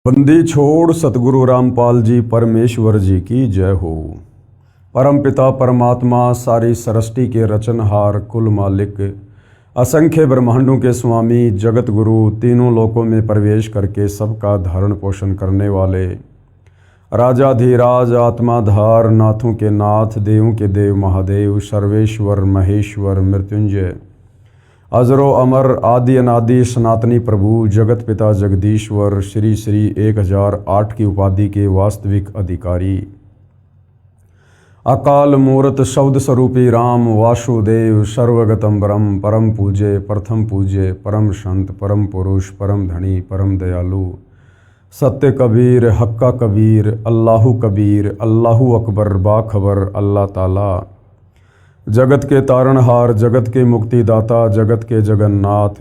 बंदी छोड़ सतगुरु रामपाल जी परमेश्वर जी की जय हो। परम पिता परमात्मा सारी सृष्टि के रचनहार कुल मालिक असंख्य ब्रह्मांडों के स्वामी जगत गुरु तीनों लोकों में प्रवेश करके सबका धारण पोषण करने वाले राजाधिराज आत्माधार नाथों के नाथ देवों के देव महादेव सर्वेश्वर महेश्वर मृत्युंजय अजरो अमर आदि अनादि सनातनी प्रभु जगत पिता जगदीश्वर श्री श्री 1008 की उपाधि के वास्तविक अधिकारी अकाल मूर्त शब्द स्वरूपी राम वासुदेव सर्वगतम ब्रह्म परम पूज्य प्रथम पूज्य परम संत परम पुरुष परम धनी परम दयालु सत्य कबीर हक्का कबीर अल्लाहु अकबर बाखबर अल्लाह ताला जगत के तारणहार जगत के मुक्तिदाता जगत के जगन्नाथ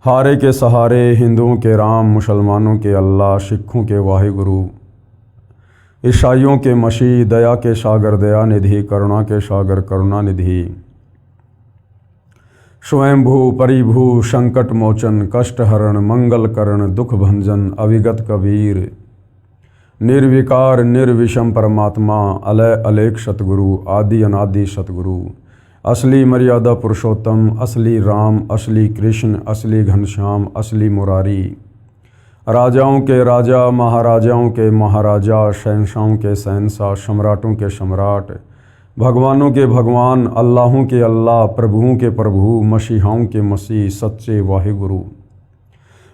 हारे के सहारे हिंदुओं के राम मुसलमानों के अल्लाह सिखों के वाहिगुरु ईसाइयों के मसीह दया के सागर दया निधि करुणा के सागर करुणा निधि स्वयंभू परिभू संकट मोचन कष्ट हरण मंगल करण दुख भंजन अविगत कबीर निर्विकार निर्विषम परमात्मा अलय अलेख सतगुरु आदि अनादि सतगुरु असली मर्यादा पुरुषोत्तम असली राम असली कृष्ण असली घनश्याम असली मुरारी राजाओं के राजा महाराजाओं के महाराजा शहंशाहों के शहंशाह सम्राटों के सम्राट भगवानों के भगवान अल्लाहों के अल्लाह प्रभुओं के प्रभु मसीहाओं के मसीह सच्चे वाहिगुरु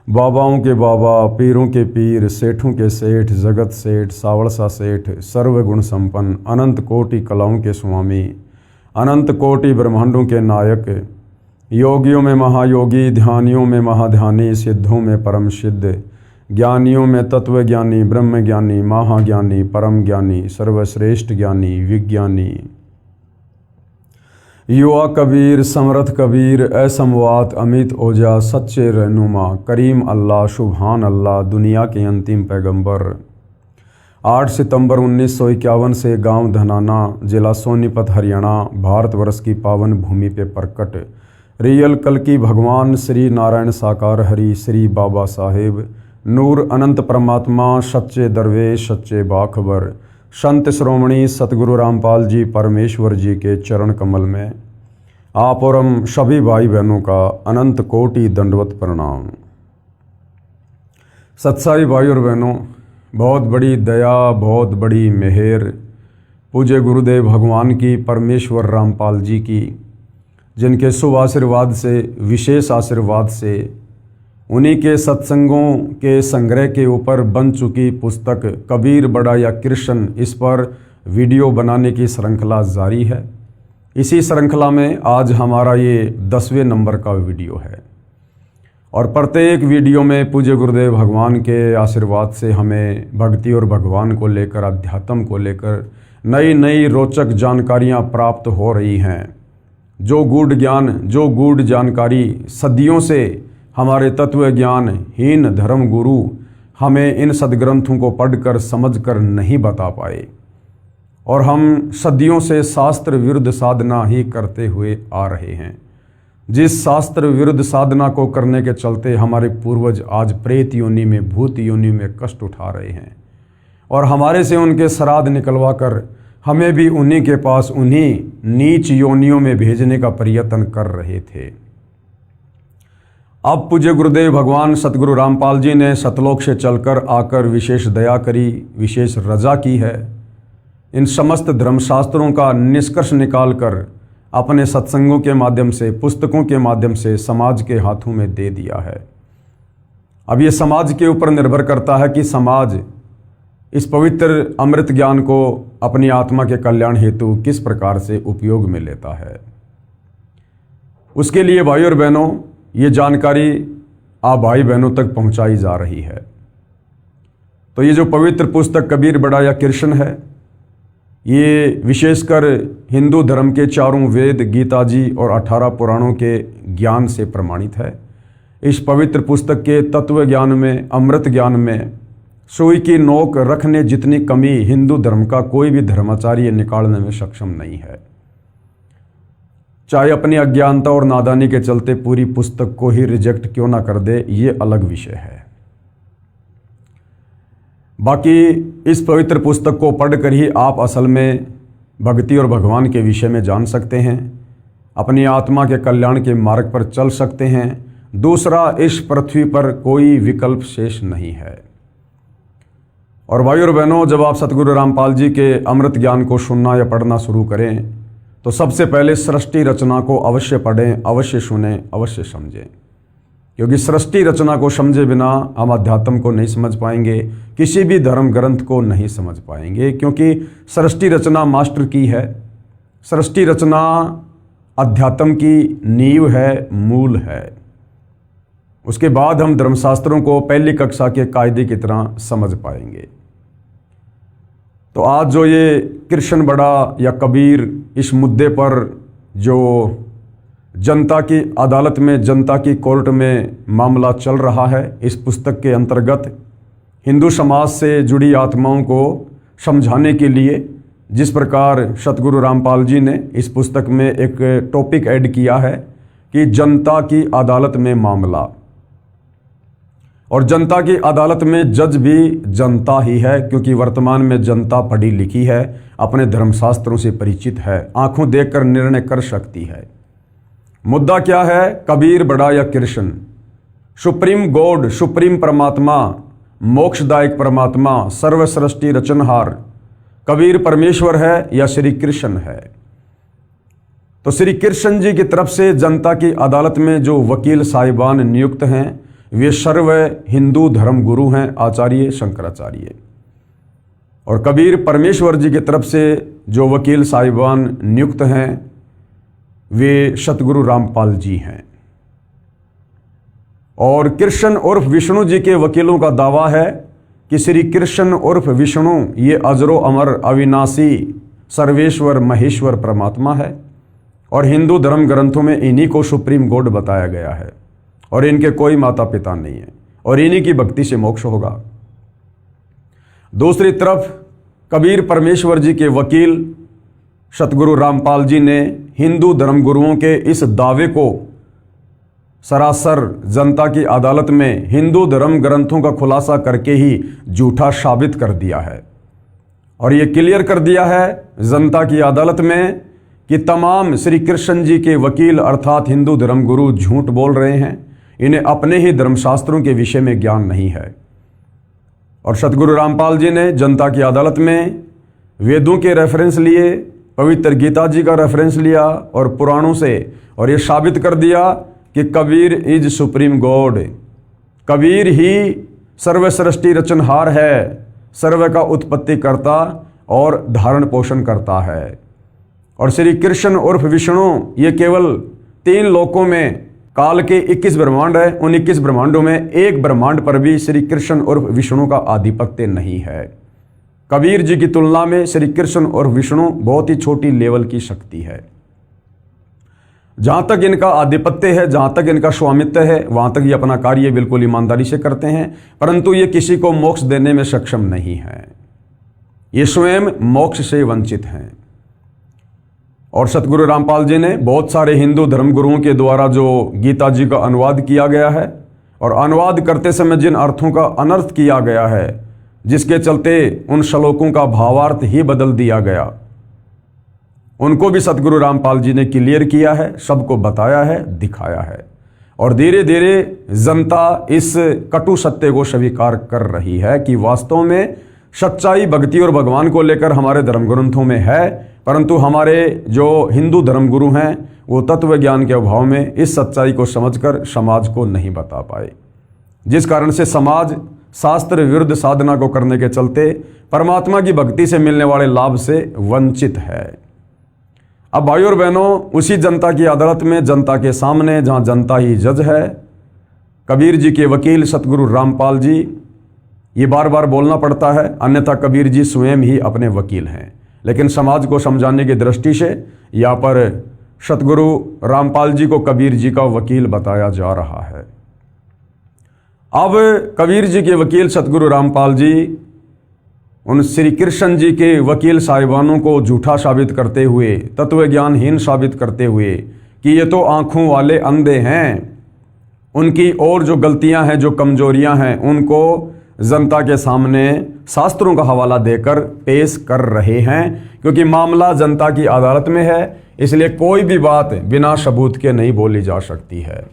बाबाओं के बाबा पीरों के पीर सेठों के सेठ जगत सेठ सावड़सा सेठ सर्वगुण संपन्न अनंत कोटि कलाओं के स्वामी अनंत कोटि ब्रह्मांडों के नायक योगियों में महायोगी ध्यानियों में महाध्यानी सिद्धों में परम सिद्ध ज्ञानियों में तत्वज्ञानी ब्रह्म ज्ञानी महाज्ञानी परम ज्ञानी सर्वश्रेष्ठ ज्ञानी विज्ञानी युवा कबीर समर्थ कबीर असमवात अमित ओजा सच्चे रहनुमा करीम अल्लाह सुभान अल्लाह दुनिया के अंतिम पैगंबर 8 सितंबर 1951 से गांव धनाना जिला सोनीपत हरियाणा भारतवर्ष की पावन भूमि पे प्रकट रियल कल्कि भगवान श्री नारायण साकार हरि श्री बाबा साहेब नूर अनंत परमात्मा सच्चे दरवेश सच्चे बाखबर संत श्रोमणी सतगुरु रामपाल जी परमेश्वर जी के चरण कमल में आप और हम सभी भाई बहनों का अनंत कोटि दंडवत प्रणाम। सत्साई भाई और बहनों, बहुत बड़ी दया बहुत बड़ी मेहर पूज्य गुरुदेव भगवान की परमेश्वर रामपाल जी की, जिनके शुभ आशीर्वाद से विशेष आशीर्वाद से उन्हीं के सत्संगों के संग्रह के ऊपर बन चुकी पुस्तक कबीर बड़ा या कृष्ण, इस पर वीडियो बनाने की श्रृंखला जारी है। इसी श्रृंखला में आज हमारा ये 10वें नंबर का वीडियो है और प्रत्येक वीडियो में पूज्य गुरुदेव भगवान के आशीर्वाद से हमें भक्ति और भगवान को लेकर अध्यात्म को लेकर नई नई रोचक जानकारियाँ प्राप्त हो रही हैं। जो गूढ़ ज्ञान जो गूढ़ जानकारी सदियों से हमारे तत्व ज्ञान हीन धर्म गुरु हमें इन सदग्रंथों को पढ़कर समझकर नहीं बता पाए और हम सदियों से शास्त्र विरुद्ध साधना ही करते हुए आ रहे हैं। जिस शास्त्र विरुद्ध साधना को करने के चलते हमारे पूर्वज आज प्रेत योनि में भूत योनि में कष्ट उठा रहे हैं और हमारे से उनके श्राद्ध निकलवा कर हमें भी उन्हीं के पास उन्हीं नीच योनियों में भेजने का प्रयत्न कर रहे थे। अब पूज्य गुरुदेव भगवान सतगुरु रामपाल जी ने सतलोक से चलकर आकर विशेष दया करी, विशेष रजा की है। इन समस्त धर्मशास्त्रों का निष्कर्ष निकालकर अपने सत्संगों के माध्यम से पुस्तकों के माध्यम से समाज के हाथों में दे दिया है। अब ये समाज के ऊपर निर्भर करता है कि समाज इस पवित्र अमृत ज्ञान को अपनी आत्मा के कल्याण हेतु किस प्रकार से उपयोग में लेता है। उसके लिए भाई और बहनों, ये जानकारी आप भाई बहनों तक पहुंचाई जा रही है। तो ये जो पवित्र पुस्तक कबीर बड़ा या कृष्ण है, ये विशेषकर हिंदू धर्म के चारों वेद गीता जी और 18 पुराणों के ज्ञान से प्रमाणित है। इस पवित्र पुस्तक के तत्व ज्ञान में अमृत ज्ञान में सुई की नोक रखने जितनी कमी हिंदू धर्म का कोई भी धर्माचार्य निकालने में सक्षम नहीं है। चाहे अपनी अज्ञानता और नादानी के चलते पूरी पुस्तक को ही रिजेक्ट क्यों ना कर दे, ये अलग विषय है। बाकी इस पवित्र पुस्तक को पढ़कर ही आप असल में भक्ति और भगवान के विषय में जान सकते हैं, अपनी आत्मा के कल्याण के मार्ग पर चल सकते हैं। दूसरा, इस पृथ्वी पर कोई विकल्प शेष नहीं है। और भाई और बहनों, जब आप सतगुरु रामपाल जी के अमृत ज्ञान को सुनना या पढ़ना शुरू करें तो सबसे पहले सृष्टि रचना को अवश्य पढ़ें, अवश्य सुनें, अवश्य समझें, क्योंकि सृष्टि रचना को समझे बिना हम अध्यात्म को नहीं समझ पाएंगे, किसी भी धर्म ग्रंथ को नहीं समझ पाएंगे, क्योंकि सृष्टि रचना मास्टर की है। सृष्टि रचना अध्यात्म की नींव है, मूल है। उसके बाद हम धर्मशास्त्रों को पहली कक्षा के कायदे की तरह समझ पाएंगे। तो आज जो ये कृष्ण बड़ा या कबीर इस मुद्दे पर जो जनता की अदालत में, जनता की कोर्ट में मामला चल रहा है, इस पुस्तक के अंतर्गत हिंदू समाज से जुड़ी आत्माओं को समझाने के लिए जिस प्रकार सतगुरु रामपाल जी ने इस पुस्तक में एक टॉपिक ऐड किया है कि जनता की अदालत में मामला, और जनता की अदालत में जज भी जनता ही है, क्योंकि वर्तमान में जनता पढ़ी लिखी है, अपने धर्मशास्त्रों से परिचित है, आंखों देखकर निर्णय कर सकती है। मुद्दा क्या है? कबीर बड़ा या कृष्ण? सुप्रीम गॉड, सुप्रीम परमात्मा, मोक्षदायक परमात्मा, सर्व सृष्टि रचनहार कबीर परमेश्वर है या श्री कृष्ण है? तो श्री कृष्ण जी की तरफ से जनता की अदालत में जो वकील साहिबान नियुक्त हैं वे सर्व हिंदू धर्म गुरु हैं, आचार्य शंकराचार्य। और कबीर परमेश्वर जी की तरफ से जो वकील साहिबान नियुक्त हैं वे सतगुरु रामपाल जी हैं। और कृष्ण उर्फ विष्णु जी के वकीलों का दावा है कि श्री कृष्ण उर्फ विष्णु ये अजरो अमर अविनाशी सर्वेश्वर महेश्वर परमात्मा है, और हिंदू धर्म ग्रंथों में इन्हीं को सुप्रीम गॉड बताया गया है, और इनके कोई माता पिता नहीं है, और इन्हीं की भक्ति से मोक्ष होगा। दूसरी तरफ कबीर परमेश्वर जी के वकील सतगुरु रामपाल जी ने हिंदू धर्म गुरुओं के इस दावे को सरासर जनता की अदालत में हिंदू धर्म ग्रंथों का खुलासा करके ही झूठा साबित कर दिया है। और ये क्लियर कर दिया है जनता की अदालत में कि तमाम श्री कृष्ण जी के वकील अर्थात हिंदू धर्म गुरु झूठ बोल रहे हैं, इन्हें अपने ही धर्मशास्त्रों के विषय में ज्ञान नहीं है। और सतगुरु रामपाल जी ने जनता की अदालत में वेदों के रेफरेंस लिए, पवित्र गीता जी का रेफरेंस लिया और पुराणों से, और ये साबित कर दिया कि Kabir is supreme god, Kabir ही सर्व सृष्टि रचनहार है, सर्व का उत्पत्ति करता और धारण पोषण करता है। और श्री कृष्ण उर्फ विष्णु ये केवल 3 लोकों में काल के 21 ब्रह्मांड है, उन 21 ब्रह्मांडों में एक ब्रह्मांड पर भी श्री कृष्ण उर्फ विष्णु का आधिपत्य नहीं है। कबीर जी की तुलना में श्री कृष्ण और विष्णु बहुत ही छोटी लेवल की शक्ति है। जहां तक इनका आधिपत्य है, जहां तक इनका स्वामित्व है, वहां तक ये अपना कार्य बिल्कुल ईमानदारी से करते हैं, परंतु ये किसी को मोक्ष देने में सक्षम नहीं है। ये स्वयं मोक्ष से वंचित हैं। और सतगुरु रामपाल जी ने बहुत सारे हिंदू धर्म गुरुओं के द्वारा जो गीता जी का अनुवाद किया गया है, और अनुवाद करते समय जिन अर्थों का अनर्थ किया गया है, जिसके चलते उन श्लोकों का भावार्थ ही बदल दिया गया, उनको भी सतगुरु रामपाल जी ने क्लियर किया है, सबको बताया है, दिखाया है। और धीरे धीरे जनता इस कटु सत्य को स्वीकार कर रही है कि वास्तव में सच्चाई भक्ति और भगवान को लेकर हमारे धर्म ग्रंथों में है, परंतु हमारे जो हिंदू धर्म गुरु हैं वो तत्व ज्ञान के अभाव में इस सच्चाई को समझकर समाज को नहीं बता पाए, जिस कारण से समाज शास्त्र विरुद्ध साधना को करने के चलते परमात्मा की भक्ति से मिलने वाले लाभ से वंचित है। अब भाई और बहनों, उसी जनता की अदालत में, जनता के सामने, जहां जनता ही जज है, कबीर जी के वकील सतगुरु रामपाल जी, ये बार बार बोलना पड़ता है, अन्यथा कबीर जी स्वयं ही अपने वकील हैं, लेकिन समाज को समझाने की दृष्टि से यहाँ पर सतगुरु रामपाल जी को कबीर जी का वकील बताया जा रहा है। अब कबीर जी के वकील सतगुरु रामपाल जी उन श्री कृष्ण जी के वकील साहिबानों को झूठा साबित करते हुए, तत्व ज्ञानहीन साबित करते हुए कि ये तो आंखों वाले अंधे हैं, उनकी और जो गलतियां हैं, जो कमजोरियां हैं, उनको जनता के सामने शास्त्रों का हवाला देकर पेश कर रहे हैं, क्योंकि मामला जनता की अदालत में है, इसलिए कोई भी बात बिना सबूत के नहीं बोली जा सकती है।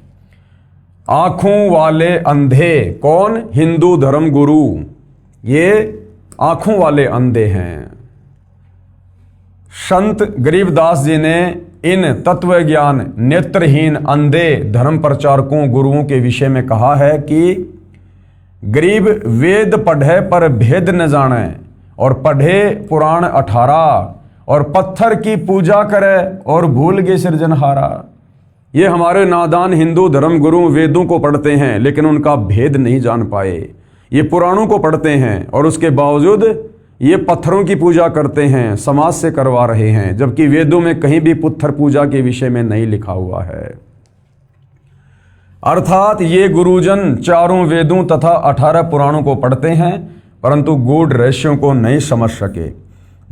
आंखों वाले अंधे कौन? हिंदू धर्म गुरु। ये आंखों वाले अंधे हैं। संत गरीबदास जी ने इन तत्व ज्ञान नेत्रहीन अंधे धर्म प्रचारकों गुरुओं के विषय में कहा है कि गरीब वेद पढ़े पर भेद न जाने, और पढ़े पुराण 18, और पत्थर की पूजा करे और भूल गए सृजनहारा। ये हमारे नादान हिंदू धर्म गुरु वेदों को पढ़ते हैं लेकिन उनका भेद नहीं जान पाए। ये पुराणों को पढ़ते हैं और उसके बावजूद ये पत्थरों की पूजा करते हैं, समाज से करवा रहे हैं, जबकि वेदों में कहीं भी पत्थर पूजा के विषय में नहीं लिखा हुआ है। अर्थात ये गुरुजन चारों वेदों तथा 18 पुराणों को पढ़ते हैं परंतु गूढ़ रहस्यों को नहीं समझ सके।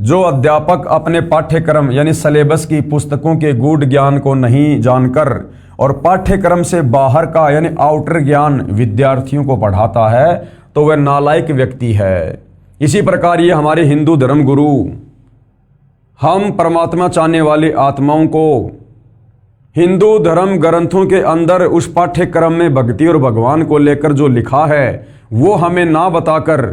जो अध्यापक अपने पाठ्यक्रम यानी सिलेबस की पुस्तकों के गूढ़ ज्ञान को नहीं जानकर और पाठ्यक्रम से बाहर का यानी आउटर ज्ञान विद्यार्थियों को पढ़ाता है तो वह नालायक व्यक्ति है। इसी प्रकार ये हमारे हिंदू धर्म गुरु हम परमात्मा चाहने वाली आत्माओं को हिंदू धर्म ग्रंथों के अंदर उस पाठ्यक्रम में भक्ति और भगवान को लेकर जो लिखा है वो हमें ना बताकर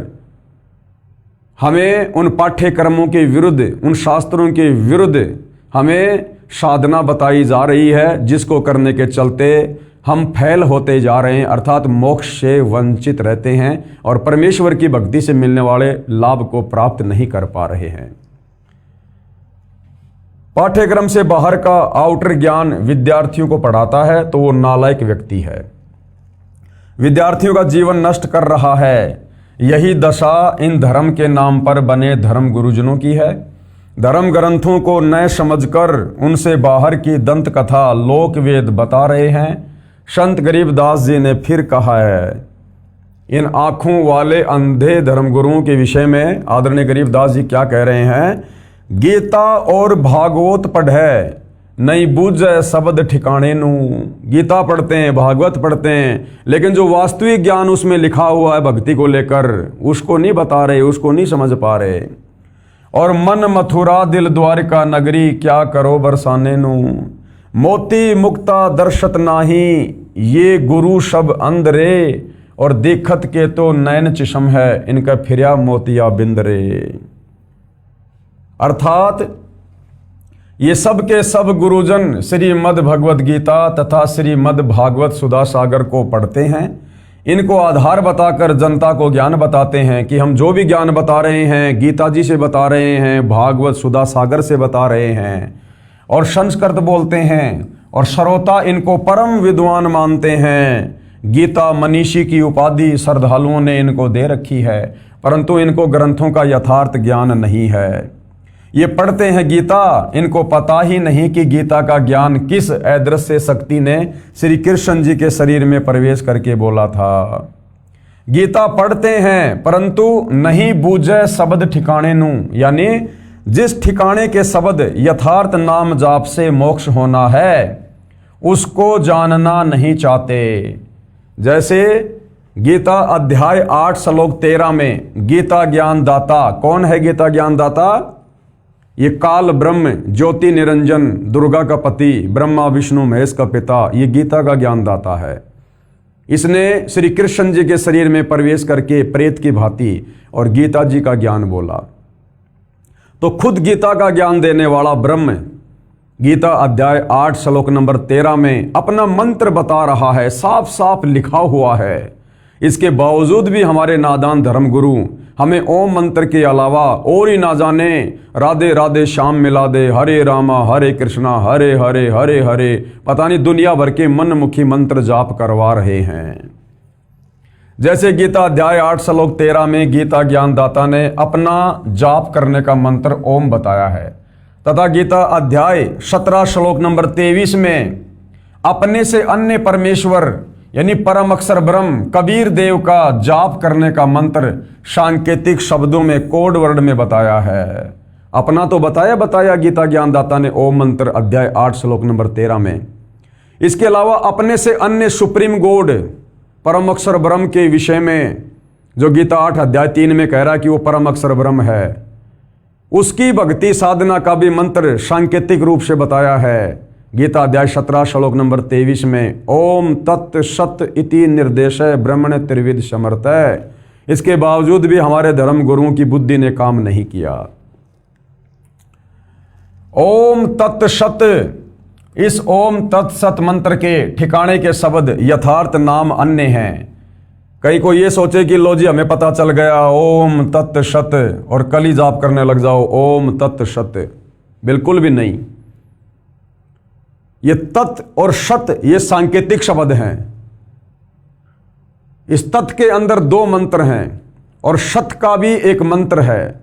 हमें उन पाठ्यक्रमों के विरुद्ध, उन शास्त्रों के विरुद्ध हमें साधना बताई जा रही है, जिसको करने के चलते हम फैल होते जा रहे हैं, अर्थात मोक्ष से वंचित रहते हैं और परमेश्वर की भक्ति से मिलने वाले लाभ को प्राप्त नहीं कर पा रहे हैं। पाठ्यक्रम से बाहर का आउटर ज्ञान विद्यार्थियों को पढ़ाता है तो वो नालायक व्यक्ति है, विद्यार्थियों का जीवन नष्ट कर रहा है। यही दशा इन धर्म के नाम पर बने धर्म गुरुजनों की है। धर्म ग्रंथों को न समझकर उनसे बाहर की दंत कथा लोक वेद बता रहे हैं। संत गरीबदास जी ने फिर कहा है इन आंखों वाले अंधे धर्मगुरुओं के विषय में। आदरणीय गरीबदास जी क्या कह रहे हैं? गीता और भागवत पढ़े नहीं बूझे शब्द ठिकाने नू। गीता पढ़ते हैं, भागवत पढ़ते हैं, लेकिन जो वास्तविक ज्ञान उसमें लिखा हुआ है भक्ति को लेकर उसको नहीं बता रहे, उसको नहीं समझ पा रहे। और मन मथुरा दिल द्वारका नगरी क्या करो बरसाने नू। मोती मुक्ता दर्शत नाही ये गुरु सब अंधरे, और देखत के तो नैन चिशम है इनका फिरिया मोतिया बिंदरे। अर्थात ये सब के सब गुरुजन श्रीमद् भगवद गीता तथा श्रीमद् भागवत सुधा सागर को पढ़ते हैं। इनको आधार बताकर जनता को ज्ञान बताते हैं कि हम जो भी ज्ञान बता रहे हैं गीता जी से बता रहे हैं, भागवत सुधा सागर से बता रहे हैं, और संस्कृत बोलते हैं और श्रोता इनको परम विद्वान मानते हैं। गीता मनीषी की उपाधि श्रद्धालुओं ने इनको दे रखी है, परंतु इनको ग्रंथों का यथार्थ ज्ञान नहीं है। ये पढ़ते हैं गीता, इनको पता ही नहीं कि गीता का ज्ञान किस अदृश्य शक्ति ने श्री कृष्ण जी के शरीर में प्रवेश करके बोला था। गीता पढ़ते हैं परंतु नहीं बूझे शब्द ठिकाने नू, यानी जिस ठिकाने के शब्द यथार्थ नाम जाप से मोक्ष होना है उसको जानना नहीं चाहते। जैसे गीता अध्याय 8 श्लोक 13 में गीता ज्ञान दाता कौन है? गीता ज्ञान दाता ये काल ब्रह्म ज्योति निरंजन दुर्गा का पति ब्रह्मा विष्णु महेश का पिता, ये गीता का ज्ञान दाता है। इसने श्री कृष्ण जी के शरीर में प्रवेश करके प्रेत की भांति और गीता जी का ज्ञान बोला। तो खुद गीता का ज्ञान देने वाला ब्रह्म गीता अध्याय 8 श्लोक नंबर 13 में अपना मंत्र बता रहा है, साफ साफ लिखा हुआ है। इसके बावजूद भी हमारे नादान धर्मगुरु हमें ओम मंत्र के अलावा और ही ना जाने राधे राधे श्याम मिला दे, हरे रामा हरे कृष्णा हरे हरे हरे हरे, पता नहीं दुनिया भर के मनमुखी मंत्र जाप करवा रहे हैं। जैसे गीता अध्याय 8 श्लोक 13 में गीता ज्ञानदाता ने अपना जाप करने का मंत्र ओम बताया है, तथा गीता अध्याय 17 श्लोक नंबर 23 में अपने से अन्य परमेश्वर यानी परम अक्षर ब्रह्म कबीर देव का जाप करने का मंत्र सांकेतिक शब्दों में कोड वर्ड में बताया है। अपना तो बताया गीता ज्ञानदाता ने ओम मंत्र अध्याय 8 श्लोक नंबर 13 में। इसके अलावा अपने से अन्य सुप्रीम गॉड परम अक्षर ब्रह्म के विषय में जो गीता 8 अध्याय 3 में कह रहा है कि वो परम अक्षर ब्रह्म है, उसकी भक्ति साधना का भी मंत्र सांकेतिक रूप से बताया है। गीता अध्याय 17 श्लोक नंबर 23 में ओम तत् सत इति निर्देशय ब्रह्मण त्रिविध समर्थय। इसके बावजूद भी हमारे धर्म गुरुओं की बुद्धि ने काम नहीं किया। ओम तत् सत, इस ओम तत्सत मंत्र के ठिकाने के शब्द यथार्थ नाम अन्य हैं। कहीं को ये सोचे कि लो जी हमें पता चल गया ओम तत् सत और कल ही जाप करने लग जाओ ओम तत् सत, बिल्कुल भी नहीं। ये तत् और सत ये सांकेतिक शब्द हैं। इस तत् के अंदर 2 मंत्र हैं और सत का भी एक मंत्र है।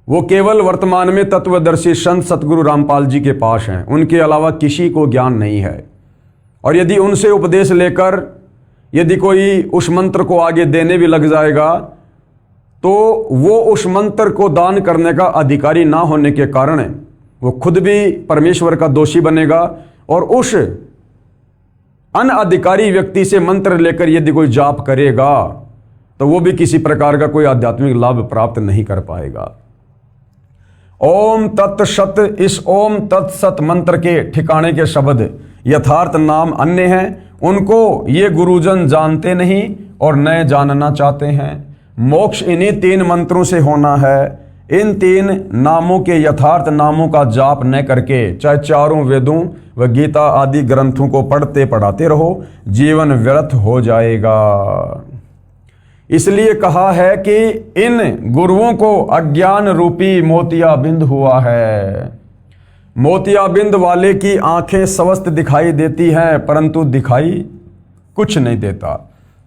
वो केवल वर्तमान में तत्वदर्शी संत सतगुरु रामपाल जी के पास हैं, उनके अलावा किसी को ज्ञान नहीं है। और यदि उनसे उपदेश लेकर यदि कोई उस मंत्र को आगे देने भी लग जाएगा तो वो उस मंत्र को दान करने का अधिकारी ना होने के कारण वो खुद भी परमेश्वर का दोषी बनेगा और उस अनअधिकारी व्यक्ति से मंत्र लेकर यदि कोई जाप करेगा तो वो भी किसी प्रकार का कोई आध्यात्मिक लाभ प्राप्त नहीं कर पाएगा। ओम तत्सत, इस ओम तत्सत मंत्र के ठिकाने के शब्द यथार्थ नाम अन्य हैं। उनको ये गुरुजन जानते नहीं और नए जानना चाहते हैं। मोक्ष इन्हीं 3 मंत्रों से होना है। इन 3 नामों के यथार्थ नामों का जाप न करके चाहे चारों वेदों व गीता आदि ग्रंथों को पढ़ते पढ़ाते रहो, जीवन व्यर्थ हो जाएगा। इसलिए कहा है कि इन गुरुओं को अज्ञान रूपी मोतियाबिंद हुआ है। मोतियाबिंद वाले की आंखें स्वस्थ दिखाई देती हैं परंतु दिखाई कुछ नहीं देता।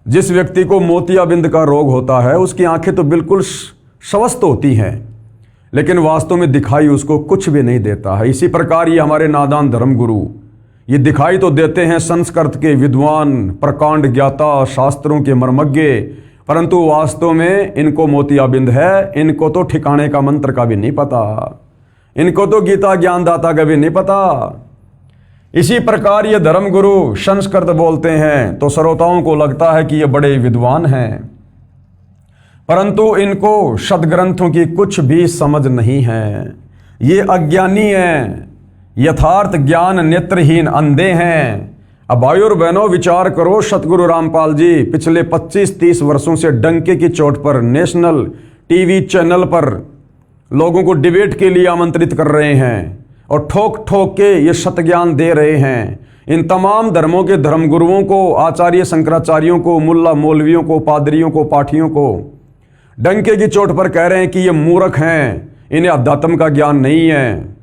जिस व्यक्ति को मोतियाबिंद का रोग होता है उसकी आंखें तो बिल्कुल स्वस्थ होती हैं लेकिन वास्तव में दिखाई उसको कुछ भी नहीं देता है। इसी प्रकार ये हमारे नादान धर्म गुरु ये दिखाई तो देते हैं संस्कृत के विद्वान, प्रकांड ज्ञाता, शास्त्रों के मर्मज्ञ, परंतु वास्तव में इनको मोतियाबिंद है। इनको तो ठिकाने का मंत्र का भी नहीं पता, इनको तो गीता ज्ञानदाता का भी नहीं पता। इसी प्रकार ये धर्म गुरु संस्कृत बोलते हैं तो श्रोताओं को लगता है कि ये बड़े विद्वान हैं, परंतु इनको सदग्रंथों की कुछ भी समझ नहीं है। ये अज्ञानी हैं, यथार्थ ज्ञान नेत्रहीन अंधे हैं। अब भाई और बहनों विचार करो, सतगुरु रामपाल जी पिछले 25-30 वर्षों से डंके की चोट पर नेशनल टीवी चैनल पर लोगों को डिबेट के लिए आमंत्रित कर रहे हैं और ठोक ठोक के ये सत्य ज्ञान दे रहे हैं। इन तमाम धर्मों के धर्म गुरुओं को, आचार्य शंकराचार्यों को, मुल्ला मौलवियों को, पादरियों को, पाठियों को डंके की चोट पर कह रहे हैं कि ये मूर्ख हैं, इन्हें अध्यात्म का ज्ञान नहीं है,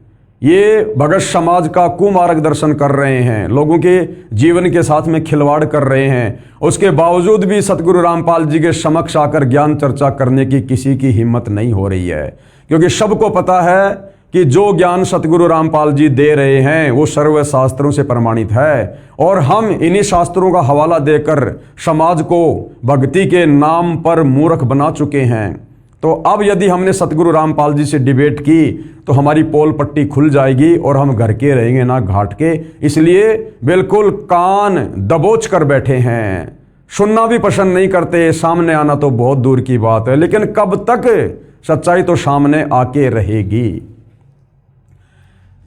ये भगत समाज का कुमार्गदर्शन कर रहे हैं, लोगों के जीवन के साथ में खिलवाड़ कर रहे हैं। उसके बावजूद भी सतगुरु रामपाल जी के समक्ष आकर ज्ञान चर्चा करने की किसी की हिम्मत नहीं हो रही है, क्योंकि सबको पता है कि जो ज्ञान सतगुरु रामपाल जी दे रहे हैं वो सर्व शास्त्रों से प्रमाणित है और हम इन्हीं शास्त्रों का हवाला देकर समाज को भक्ति के नाम पर मूर्ख बना चुके हैं। तो अब यदि हमने सतगुरु रामपाल जी से डिबेट की तो हमारी पोल पट्टी खुल जाएगी और हम घर के रहेंगे ना घाट के। इसलिए बिल्कुल कान दबोच कर बैठे हैं, सुनना भी पसंद नहीं करते, सामने आना तो बहुत दूर की बात है। लेकिन कब तक सच्चाई तो सामने आके रहेगी।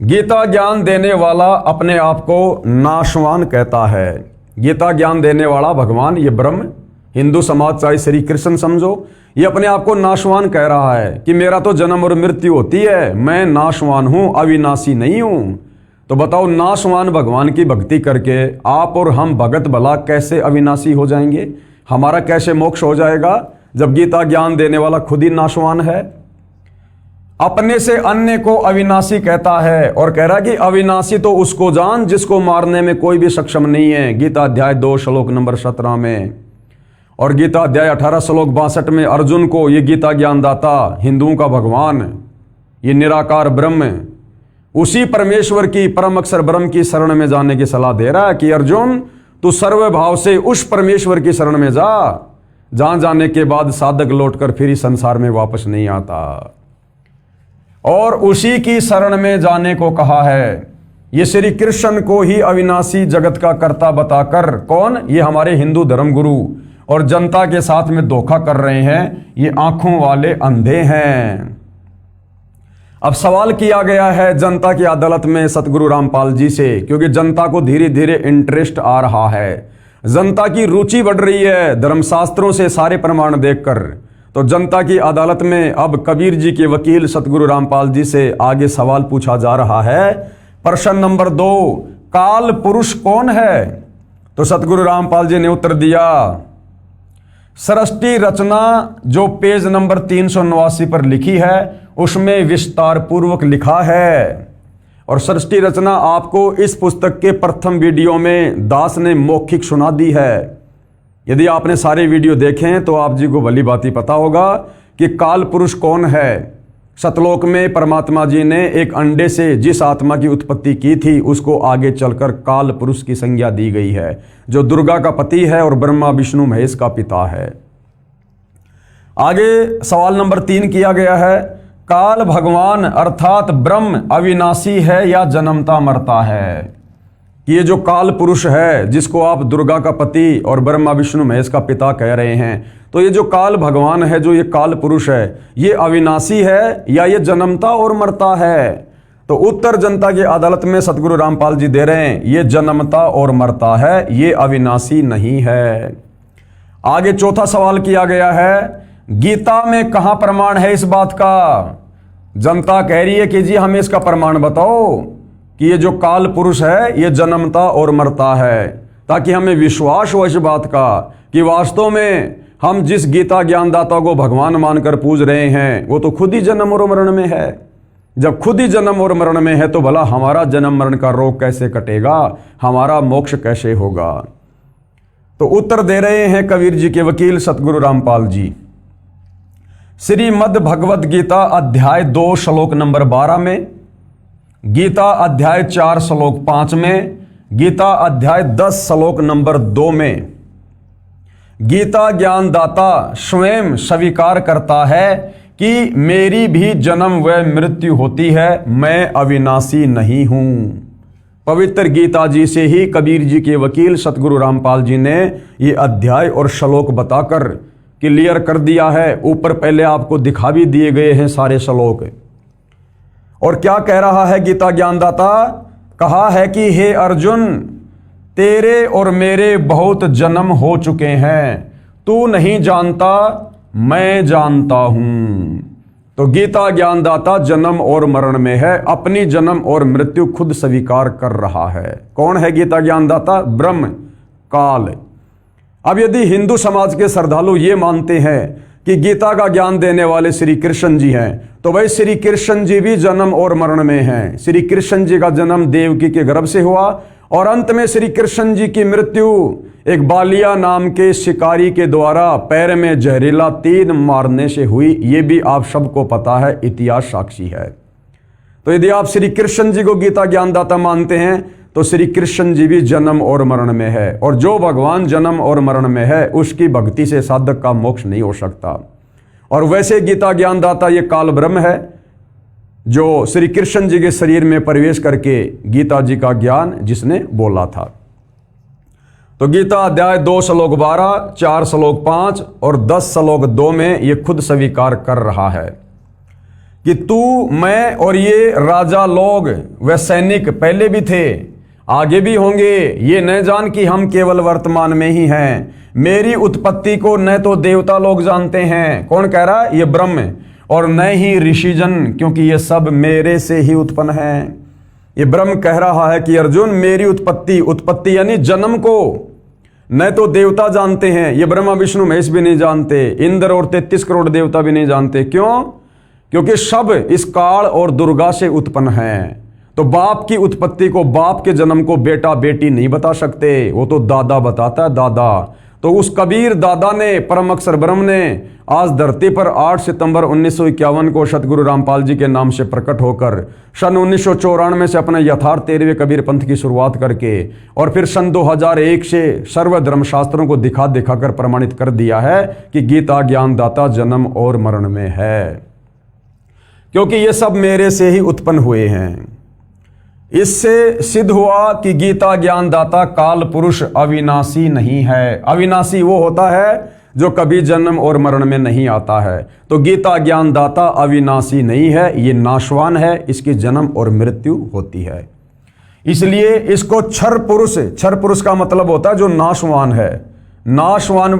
गीता ज्ञान देने वाला अपने आप को नाशवान कहता है। गीता ज्ञान देने वाला भगवान, ये ब्रह्म, हिंदू समाज चाहे श्री कृष्ण समझो, ये अपने आप को नाशवान कह रहा है कि मेरा तो जन्म और मृत्यु होती है, मैं नाशवान हूं, अविनाशी नहीं हूं। तो बताओ, नाशवान भगवान की भक्ति करके आप और हम भगत भला कैसे अविनाशी हो जाएंगे? हमारा कैसे मोक्ष हो जाएगा जब गीता ज्ञान देने वाला खुद ही नाशवान है? अपने से अन्य को अविनाशी कहता है और कह रहा है कि अविनाशी तो उसको जान जिसको मारने में कोई भी सक्षम नहीं है। गीता अध्याय 2 श्लोक नंबर 17 में और गीता अध्याय 18 श्लोक 62 में अर्जुन को ये गीता ज्ञानदाता, हिंदुओं का भगवान, ये निराकार ब्रह्म, उसी परमेश्वर की परम अक्षर ब्रह्म की शरण में जाने की सलाह दे रहा है कि अर्जुन तू सर्वभाव से उस परमेश्वर की शरण में जा, जहां जाने के बाद साधक लौटकर फिर इस संसार में वापस नहीं आता। और उसी की शरण में जाने को कहा है। ये श्री कृष्ण को ही अविनाशी जगत का कर्ता बताकर, कौन? ये हमारे हिंदू धर्म गुरु, और जनता के साथ में धोखा कर रहे हैं, ये आंखों वाले अंधे हैं। अब सवाल किया गया है जनता की अदालत में सतगुरु रामपाल जी से, क्योंकि जनता को धीरे धीरे इंटरेस्ट आ रहा है, जनता की रुचि बढ़ रही है धर्मशास्त्रों से सारे प्रमाण देखकर। तो जनता की अदालत में अब कबीर जी के वकील सतगुरु रामपाल जी से आगे सवाल पूछा जा रहा है। प्रश्न नंबर 2, काल पुरुष कौन है? तो सतगुरु रामपाल जी ने उत्तर दिया, सृष्टि रचना जो पेज नंबर 389 पर लिखी है उसमें विस्तार पूर्वक लिखा है। और सृष्टि रचना आपको इस पुस्तक के प्रथम वीडियो में दास ने मौखिक सुना दी है। यदि आपने सारे वीडियो देखे हैं तो आप जी को भली बात ही पता होगा कि काल पुरुष कौन है। सतलोक में परमात्मा जी ने एक अंडे से जिस आत्मा की उत्पत्ति की थी उसको आगे चलकर काल पुरुष की संज्ञा दी गई है, जो दुर्गा का पति है और ब्रह्मा विष्णु महेश का पिता है। आगे सवाल नंबर 3 किया गया है, काल भगवान अर्थात ब्रह्म अविनाशी है या जन्मता मरता है? ये जो काल पुरुष है जिसको आप दुर्गा का पति और ब्रह्मा विष्णु महेश का पिता कह रहे हैं, तो ये जो काल भगवान है, जो ये काल पुरुष है, ये अविनाशी है या ये जन्मता और मरता है? तो उत्तर जनता की अदालत में सतगुरु रामपाल जी दे रहे हैं, ये जन्मता और मरता है, ये अविनाशी नहीं है। आगे चौथा सवाल किया गया है, गीता में कहां प्रमाण है इस बात का? जनता कह रही है कि जी हमें इसका प्रमाण बताओ कि ये जो काल पुरुष है ये जन्मता और मरता है, ताकि हमें विश्वास हो इस बात का कि वास्तव में हम जिस गीता ज्ञानदाता को भगवान मानकर पूज रहे हैं वो तो खुद ही जन्म और मरण में है। जब खुद ही जन्म और मरण में है तो भला हमारा जन्म मरण का रोग कैसे कटेगा, हमारा मोक्ष कैसे होगा? तो उत्तर दे रहे हैं कबीर जी के वकील सतगुरु रामपाल जी। श्रीमद् भगवत गीता अध्याय 2 श्लोक नंबर 12 में, गीता अध्याय 4 श्लोक 5 में, गीता अध्याय 10 श्लोक नंबर 2 में गीता ज्ञानदाता स्वयं स्वीकार करता है कि मेरी भी जन्म व मृत्यु होती है, मैं अविनाशी नहीं हूं। पवित्र गीता जी से ही कबीर जी के वकील सतगुरु रामपाल जी ने ये अध्याय और श्लोक बताकर क्लियर कर दिया है। ऊपर पहले आपको दिखा भी दिए गए हैं सारे श्लोक। और क्या कह रहा है गीता ज्ञानदाता? कहा है कि हे अर्जुन, तेरे और मेरे बहुत जन्म हो चुके हैं, तू नहीं जानता, मैं जानता हूं। तो गीता ज्ञानदाता जन्म और मरण में है, अपनी जन्म और मृत्यु खुद स्वीकार कर रहा है। कौन है गीता ज्ञानदाता? ब्रह्म काल। अब यदि हिंदू समाज के श्रद्धालु ये मानते हैं कि गीता का ज्ञान देने वाले श्री कृष्ण जी हैं, तो भाई श्री कृष्ण जी भी जन्म और मरण में हैं। श्री कृष्ण जी का जन्म देवकी के गर्भ से हुआ और अंत में श्री कृष्ण जी की मृत्यु एक बालिया नाम के शिकारी के द्वारा पैर में जहरीला तीर मारने से हुई। ये भी आप सबको पता है, इतिहास साक्षी है। तो यदि आप श्री कृष्ण जी को गीता ज्ञानदाता मानते हैं तो श्री कृष्ण जी भी जन्म और मरण में है, और जो भगवान जन्म और मरण में है उसकी भक्ति से साधक का मोक्ष नहीं हो सकता। और वैसे गीता ज्ञानदाता ये काल ब्रह्म है जो श्री कृष्ण जी के शरीर में प्रवेश करके गीता जी का ज्ञान जिसने बोला था। तो गीता अध्याय 2 श्लोक 12, 4 श्लोक 5 और 10 श्लोक 2 में ये खुद स्वीकार कर रहा है कि तू, मैं और ये राजा लोग व सैनिक पहले भी थे, आगे भी होंगे। ये न जान कि हम केवल वर्तमान में ही हैं। मेरी उत्पत्ति को न तो देवता लोग जानते हैं, कौन कह रहा है? ये ब्रह्म, और न ही ऋषिजन, क्योंकि ये सब मेरे से ही उत्पन्न हैं। ये ब्रह्म कह रहा है कि अर्जुन, मेरी उत्पत्ति यानी जन्म को न तो देवता जानते हैं, ये ब्रह्मा विष्णु महेश भी नहीं जानते, इंद्र और 33 करोड़ देवता भी नहीं जानते। क्यों? क्योंकि सब इस काल और दुर्गा से उत्पन्न हैं। तो बाप की उत्पत्ति को, बाप के जन्म को बेटा बेटी नहीं बता सकते, वो तो दादा बताता है, दादा। तो उस कबीर दादा ने, परम अक्षर ब्रह्म ने आज धरती पर 8 सितंबर 1951 को सतगुरु रामपाल जी के नाम से प्रकट होकर सन 1994 से अपने यथार्थ 13वें कबीर पंथ की शुरुआत करके और फिर सन 2001 से सर्वधर्म शास्त्रों को दिखा दिखाकर प्रमाणित कर दिया है कि गीता ज्ञानदाता जन्म और मरण में है, क्योंकि ये सब मेरे से ही उत्पन्न हुए हैं। इससे सिद्ध हुआ कि गीता ज्ञानदाता काल पुरुष अविनाशी नहीं है। अविनाशी वो होता है जो कभी जन्म और मरण में नहीं आता है। तो गीता ज्ञानदाता अविनाशी नहीं है, ये नाशवान है, इसकी जन्म और मृत्यु होती है। इसलिए इसको क्षर पुरुष का मतलब होता है जो नाशवान है, नाशवान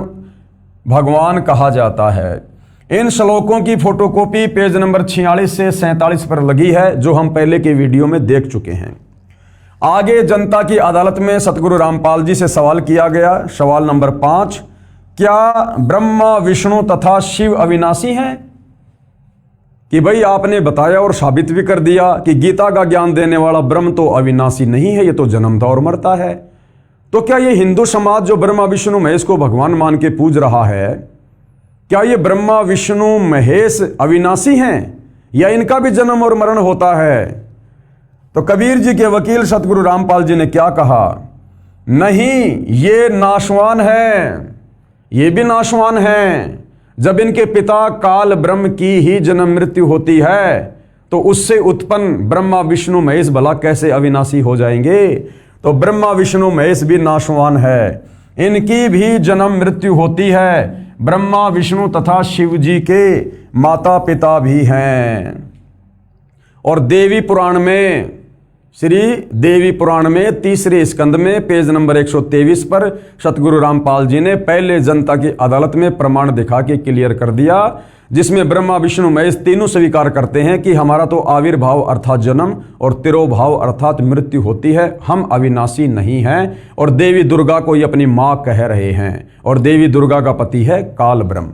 भगवान कहा जाता है। इन श्लोकों की फोटोकॉपी पेज नंबर 46 से 47 पर लगी है, जो हम पहले के वीडियो में देख चुके हैं। आगे जनता की अदालत में सतगुरु रामपाल जी से सवाल किया गया। सवाल नंबर 5, क्या ब्रह्मा विष्णु तथा शिव अविनाशी हैं? कि भाई आपने बताया और साबित भी कर दिया कि गीता का ज्ञान देने वाला ब्रह्म तो अविनाशी नहीं है, ये तो जन्मता और मरता है। तो क्या ये हिंदू समाज जो ब्रह्मा विष्णु महेश को भगवान मान के पूज रहा है, क्या ये ब्रह्मा विष्णु महेश अविनाशी हैं या इनका भी जन्म और मरण होता है? तो कबीर जी के वकील सतगुरु रामपाल जी ने क्या कहा? नहीं, ये नाशवान है, ये भी नाशवान हैं। जब इनके पिता काल ब्रह्म की ही जन्म मृत्यु होती है तो उससे उत्पन्न ब्रह्मा विष्णु महेश भला कैसे अविनाशी हो जाएंगे? तो ब्रह्मा विष्णु महेश भी नाशवान है, इनकी भी जन्म मृत्यु होती है। ब्रह्मा विष्णु तथा शिव जी के माता पिता भी हैं। और देवी पुराण में, श्री देवी पुराण में 3रे स्कंद में पेज नंबर 123 पर सतगुरु रामपाल जी ने पहले जनता की अदालत में प्रमाण दिखा के क्लियर कर दिया, जिसमें ब्रह्मा विष्णु महेश तीनों स्वीकार करते हैं कि हमारा तो आविर्भाव अर्थात जन्म और तिरोभाव अर्थात मृत्यु होती है, हम अविनाशी नहीं हैं। और देवी दुर्गा को ये अपनी मां कह रहे हैं, और देवी दुर्गा का पति है काल ब्रह्म।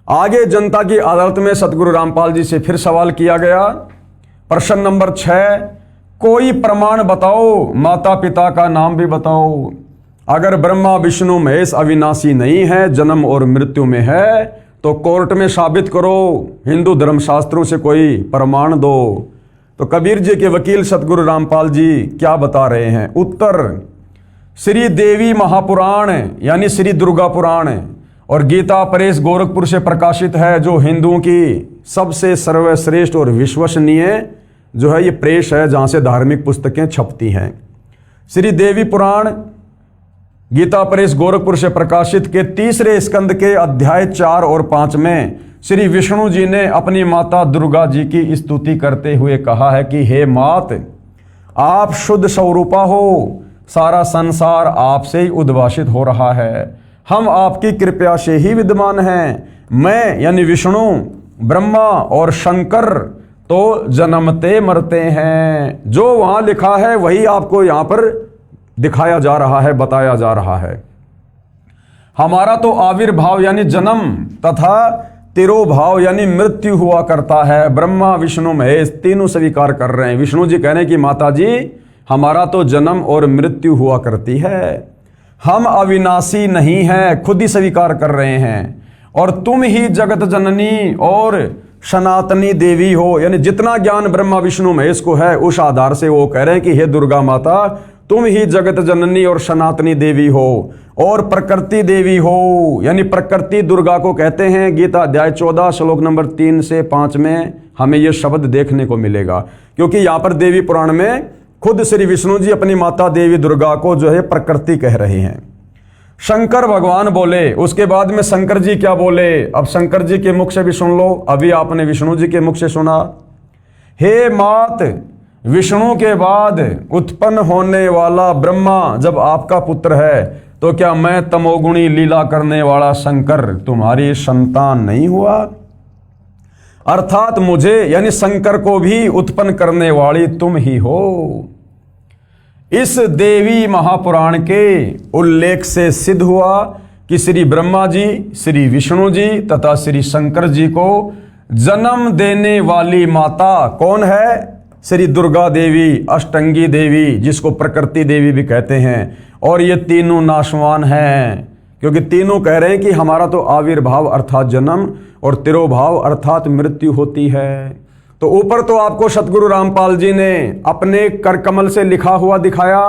आगे जनता की अदालत में सतगुरु रामपाल जी से फिर सवाल किया गया। प्रश्न नंबर 6, कोई प्रमाण बताओ, माता पिता का नाम भी बताओ। अगर ब्रह्मा विष्णु महेश अविनाशी नहीं है, जन्म और मृत्यु में है, तो कोर्ट में साबित करो, हिंदू धर्मशास्त्रों से कोई प्रमाण दो। तो कबीर जी के वकील सतगुरु रामपाल जी क्या बता रहे हैं? उत्तर, श्री देवी महापुराण यानी श्री दुर्गा पुराण और गीता परेश गोरखपुर से प्रकाशित है, जो हिंदुओं की सबसे सर्वश्रेष्ठ और विश्वसनीय जो है ये प्रेस है, जहां से धार्मिक पुस्तकें छपती हैं। श्री देवी पुराण गीता परेश गोरखपुर से प्रकाशित के 3रे स्कंद के अध्याय 4 और 5 में श्री विष्णु जी ने अपनी माता दुर्गा जी की स्तुति करते हुए कहा है कि हे मात, आप शुद्ध स्वरूपा हो, सारा संसार आपसे ही उद्भाषित हो रहा है, हम आपकी कृपा से ही विद्यमान हैं। मैं यानी विष्णु, ब्रह्मा और शंकर तो जन्मते मरते हैं, जो वहां लिखा है वही आपको यहां पर दिखाया जा रहा है, बताया जा रहा है। हमारा तो आविर्भाव यानी जन्म तथा तिरोभाव यानी मृत्यु हुआ करता है। ब्रह्मा विष्णु महेश तीनों स्वीकार कर रहे हैं। विष्णु जी कह रहे हैं कि माता जी, हमारा तो जन्म और मृत्यु हुआ करती है, हम अविनाशी नहीं हैं, खुद ही स्वीकार कर रहे हैं। और तुम ही जगत जननी और सनातनी देवी हो, यानी जितना ज्ञान ब्रह्मा विष्णु महेश को है उस आधार से वो कह रहे हैं कि हे दुर्गा माता, तुम ही जगत जननी और सनातनी देवी हो और प्रकृति देवी हो, यानी प्रकृति दुर्गा को कहते हैं। गीता अध्याय 14 श्लोक नंबर 3 से 5 में हमें यह शब्द देखने को मिलेगा, क्योंकि यहाँ पर देवी पुराण में खुद श्री विष्णु जी अपनी माता देवी दुर्गा को जो है प्रकृति कह रहे हैं। शंकर भगवान बोले, उसके बाद में शंकर जी क्या बोले, अब शंकर जी के मुख से भी सुन लो। अभी आपने विष्णु जी के मुख से सुना, हे मात, विष्णु के बाद उत्पन्न होने वाला ब्रह्मा जब आपका पुत्र है, तो क्या मैं तमोगुणी लीला करने वाला शंकर तुम्हारी संतान नहीं हुआ? अर्थात मुझे यानी शंकर को भी उत्पन्न करने वाली तुम ही हो। इस देवी महापुराण के उल्लेख से सिद्ध हुआ कि श्री ब्रह्मा जी, श्री विष्णु जी तथा श्री शंकर जी को जन्म देने वाली माता कौन है? श्री दुर्गा देवी, अष्टंगी देवी, जिसको प्रकृति देवी भी कहते हैं। और ये तीनों नाशवान हैं, क्योंकि तीनों कह रहे हैं कि हमारा तो आविर्भाव अर्थात जन्म और तिरोभाव अर्थात मृत्यु होती है। तो ऊपर तो आपको सतगुरु रामपाल जी ने अपने कर कमल से लिखा हुआ दिखाया,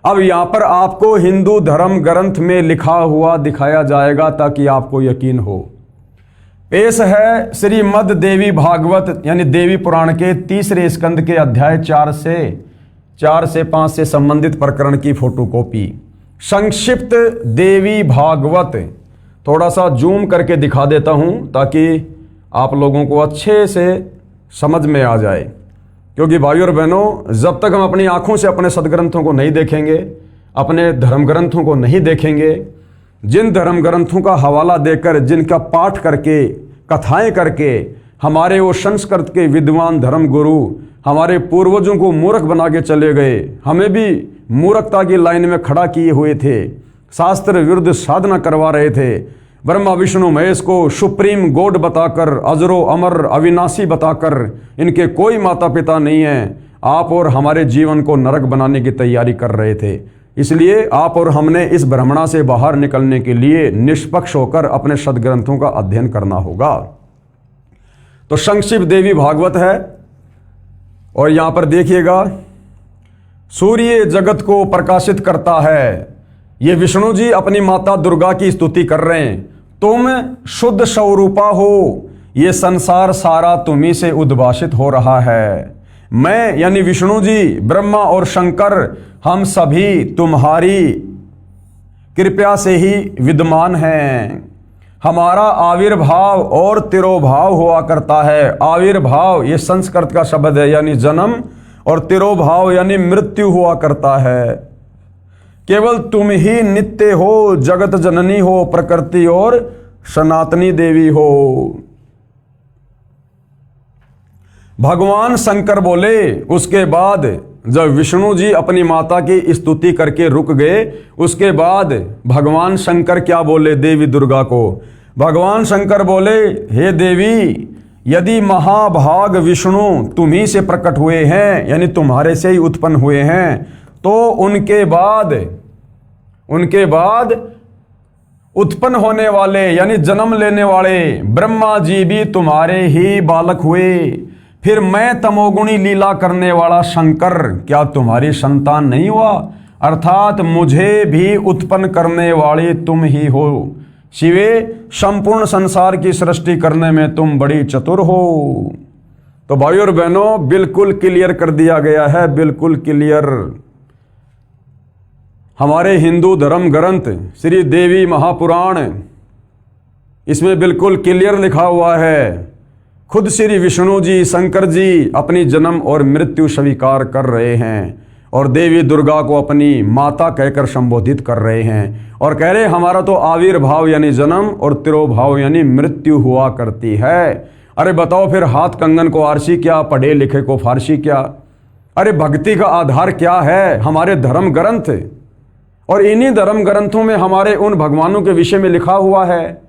अब यहाँ पर आपको हिंदू धर्म ग्रंथ में लिखा हुआ दिखाया जाएगा ताकि आपको यकीन हो। पेश है श्रीमद् देवी भागवत यानी देवी पुराण के तीसरे स्कंद के अध्याय 4 से 5 से संबंधित प्रकरण की फोटोकॉपी। संक्षिप्त देवी भागवत थोड़ा सा जूम करके दिखा देता हूं ताकि आप लोगों को अच्छे से समझ में आ जाए, क्योंकि भाइयों और बहनों, जब तक हम अपनी आंखों से अपने सदग्रंथों को नहीं देखेंगे, अपने धर्म ग्रंथों को नहीं देखेंगे, जिन धर्म ग्रंथों का हवाला देकर, जिनका पाठ करके, कथाएं करके हमारे वो संस्कृत के विद्वान धर्म गुरु हमारे पूर्वजों को मूर्ख बना के चले गए, हमें भी मूर्खता की लाइन में खड़ा किए हुए थे, शास्त्र विरुद्ध साधना करवा रहे थे, ब्रह्मा विष्णु महेश को सुप्रीम गॉड बताकर, अजरो अमर अविनाशी बताकर, इनके कोई माता पिता नहीं है, आप और हमारे जीवन को नरक बनाने की तैयारी कर रहे थे। इसलिए आप और हमने इस भ्रमणा से बाहर निकलने के लिए निष्पक्ष होकर अपने सदग्रंथों का अध्ययन करना होगा। तो संक्षिप्त देवी भागवत है, और यहां पर देखिएगा, सूर्य जगत को प्रकाशित करता है। ये विष्णु जी अपनी माता दुर्गा की स्तुति कर रहे हैं। तुम शुद्ध स्वरूपा हो, ये संसार सारा तुम्ही से उद्भाषित हो रहा है। मैं यानी विष्णु जी, ब्रह्मा और शंकर, हम सभी तुम्हारी कृपया से ही विद्यमान हैं। हमारा आविर्भाव और तिरोभाव हुआ करता है। आविर्भाव ये संस्कृत का शब्द है यानी जन्म, और तिरोभाव यानी मृत्यु हुआ करता है। केवल तुम ही नित्य हो, जगत जननी हो, प्रकृति और सनातनी देवी हो। भगवान शंकर बोले। उसके बाद जब विष्णु जी अपनी माता की स्तुति करके रुक गए, उसके बाद भगवान शंकर क्या बोले देवी दुर्गा को? भगवान शंकर बोले, हे देवी, यदि महाभाग विष्णु तुम्ही से प्रकट हुए हैं, यानी तुम्हारे से ही उत्पन्न हुए हैं, तो उनके बाद उत्पन्न होने वाले यानी जन्म लेने वाले ब्रह्मा जी भी तुम्हारे ही बालक हुए। फिर मैं तमोगुणी लीला करने वाला शंकर क्या तुम्हारी संतान नहीं हुआ? अर्थात मुझे भी उत्पन्न करने वाले तुम ही हो। शिवे, संपूर्ण संसार की सृष्टि करने में तुम बड़ी चतुर हो। तो भाइयों और बहनों, बिल्कुल क्लियर कर दिया गया है, बिल्कुल क्लियर। हमारे हिंदू धर्म ग्रंथ श्री देवी महापुराण, इसमें बिल्कुल क्लियर लिखा हुआ है, खुद श्री विष्णु जी, शंकर जी अपनी जन्म और मृत्यु स्वीकार कर रहे हैं और देवी दुर्गा को अपनी माता कहकर संबोधित कर रहे हैं और कह रहे हमारा तो आविर्भाव यानी जन्म और तिरोभाव यानी मृत्यु हुआ करती है। अरे बताओ फिर, हाथ कंगन को आरसी क्या, पढ़े लिखे को फारसी क्या? अरे भक्ति का आधार क्या है? हमारे धर्म ग्रंथ, और इन्हीं धर्म ग्रंथों में हमारे उन भगवानों के विषय में लिखा हुआ है,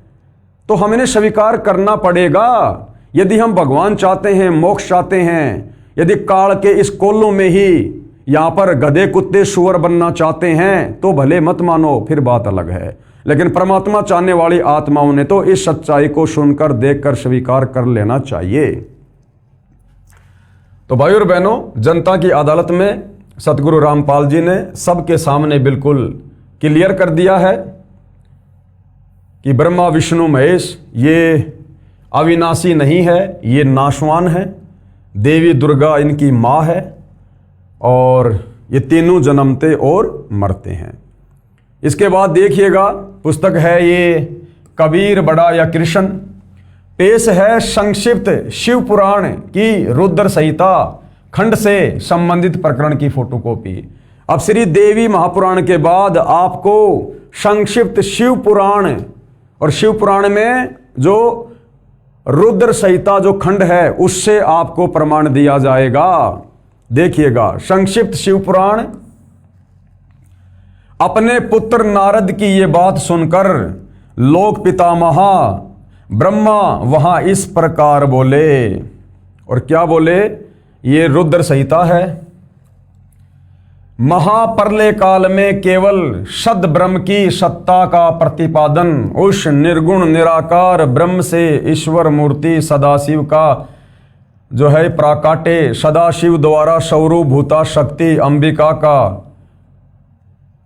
तो हमें स्वीकार करना पड़ेगा। यदि हम भगवान चाहते हैं, मोक्ष चाहते हैं, यदि काल के इस कोल्लों में ही यहाँ पर गधे कुत्ते सुअर बनना चाहते हैं तो भले मत मानो, फिर बात अलग है। लेकिन परमात्मा चाहने वाली आत्माओं ने तो इस सच्चाई को सुनकर, देखकर स्वीकार कर लेना चाहिए। तो भाइयों और बहनों, जनता की अदालत में सतगुरु रामपाल जी ने सबके सामने बिल्कुल क्लियर कर दिया है कि ब्रह्मा विष्णु महेश ये अविनाशी नहीं है, ये नाशवान है। देवी दुर्गा इनकी माँ है और ये तीनों जन्मते और मरते हैं। इसके बाद देखिएगा, पुस्तक है ये कबीर बड़ा या कृष्ण। पेश है संक्षिप्त शिव पुराण की रुद्र संहिता खंड से संबंधित प्रकरण की फोटोकॉपी। अब श्री देवी महापुराण के बाद आपको संक्षिप्त शिव पुराण, और शिव पुराण में जो रुद्र संहिता जो खंड है उससे आपको प्रमाण दिया जाएगा। देखिएगा, संक्षिप्त शिव पुराण। अपने पुत्र नारद की ये बात सुनकर लोक पितामह ब्रह्मा वहां इस प्रकार बोले, और क्या बोले? ये रुद्र संहिता है। महाप्रलय काल में केवल सद ब्रह्म की सत्ता का प्रतिपादन उस निर्गुण निराकार ब्रह्म से ईश्वर मूर्ति सदाशिव का जो है प्राकाटे, सदाशिव द्वारा स्वरूप भूता शक्ति अंबिका का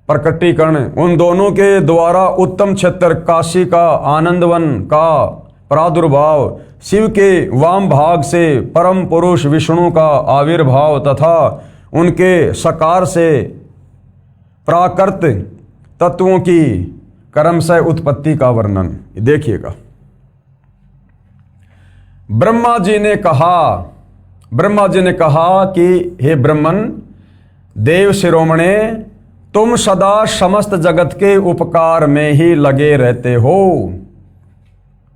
प्रकटीकरण, उन दोनों के द्वारा उत्तम क्षेत्र काशी का, आनंदवन का प्रादुर्भाव, शिव के वाम भाग से परम पुरुष विष्णु का आविर्भाव तथा उनके सकार से प्राकृत तत्वों की क्रमशः उत्पत्ति का वर्णन। देखिएगा, ब्रह्मा जी ने कहा कि हे ब्रह्मन, देव शिरोमणे, तुम सदा समस्त जगत के उपकार में ही लगे रहते हो।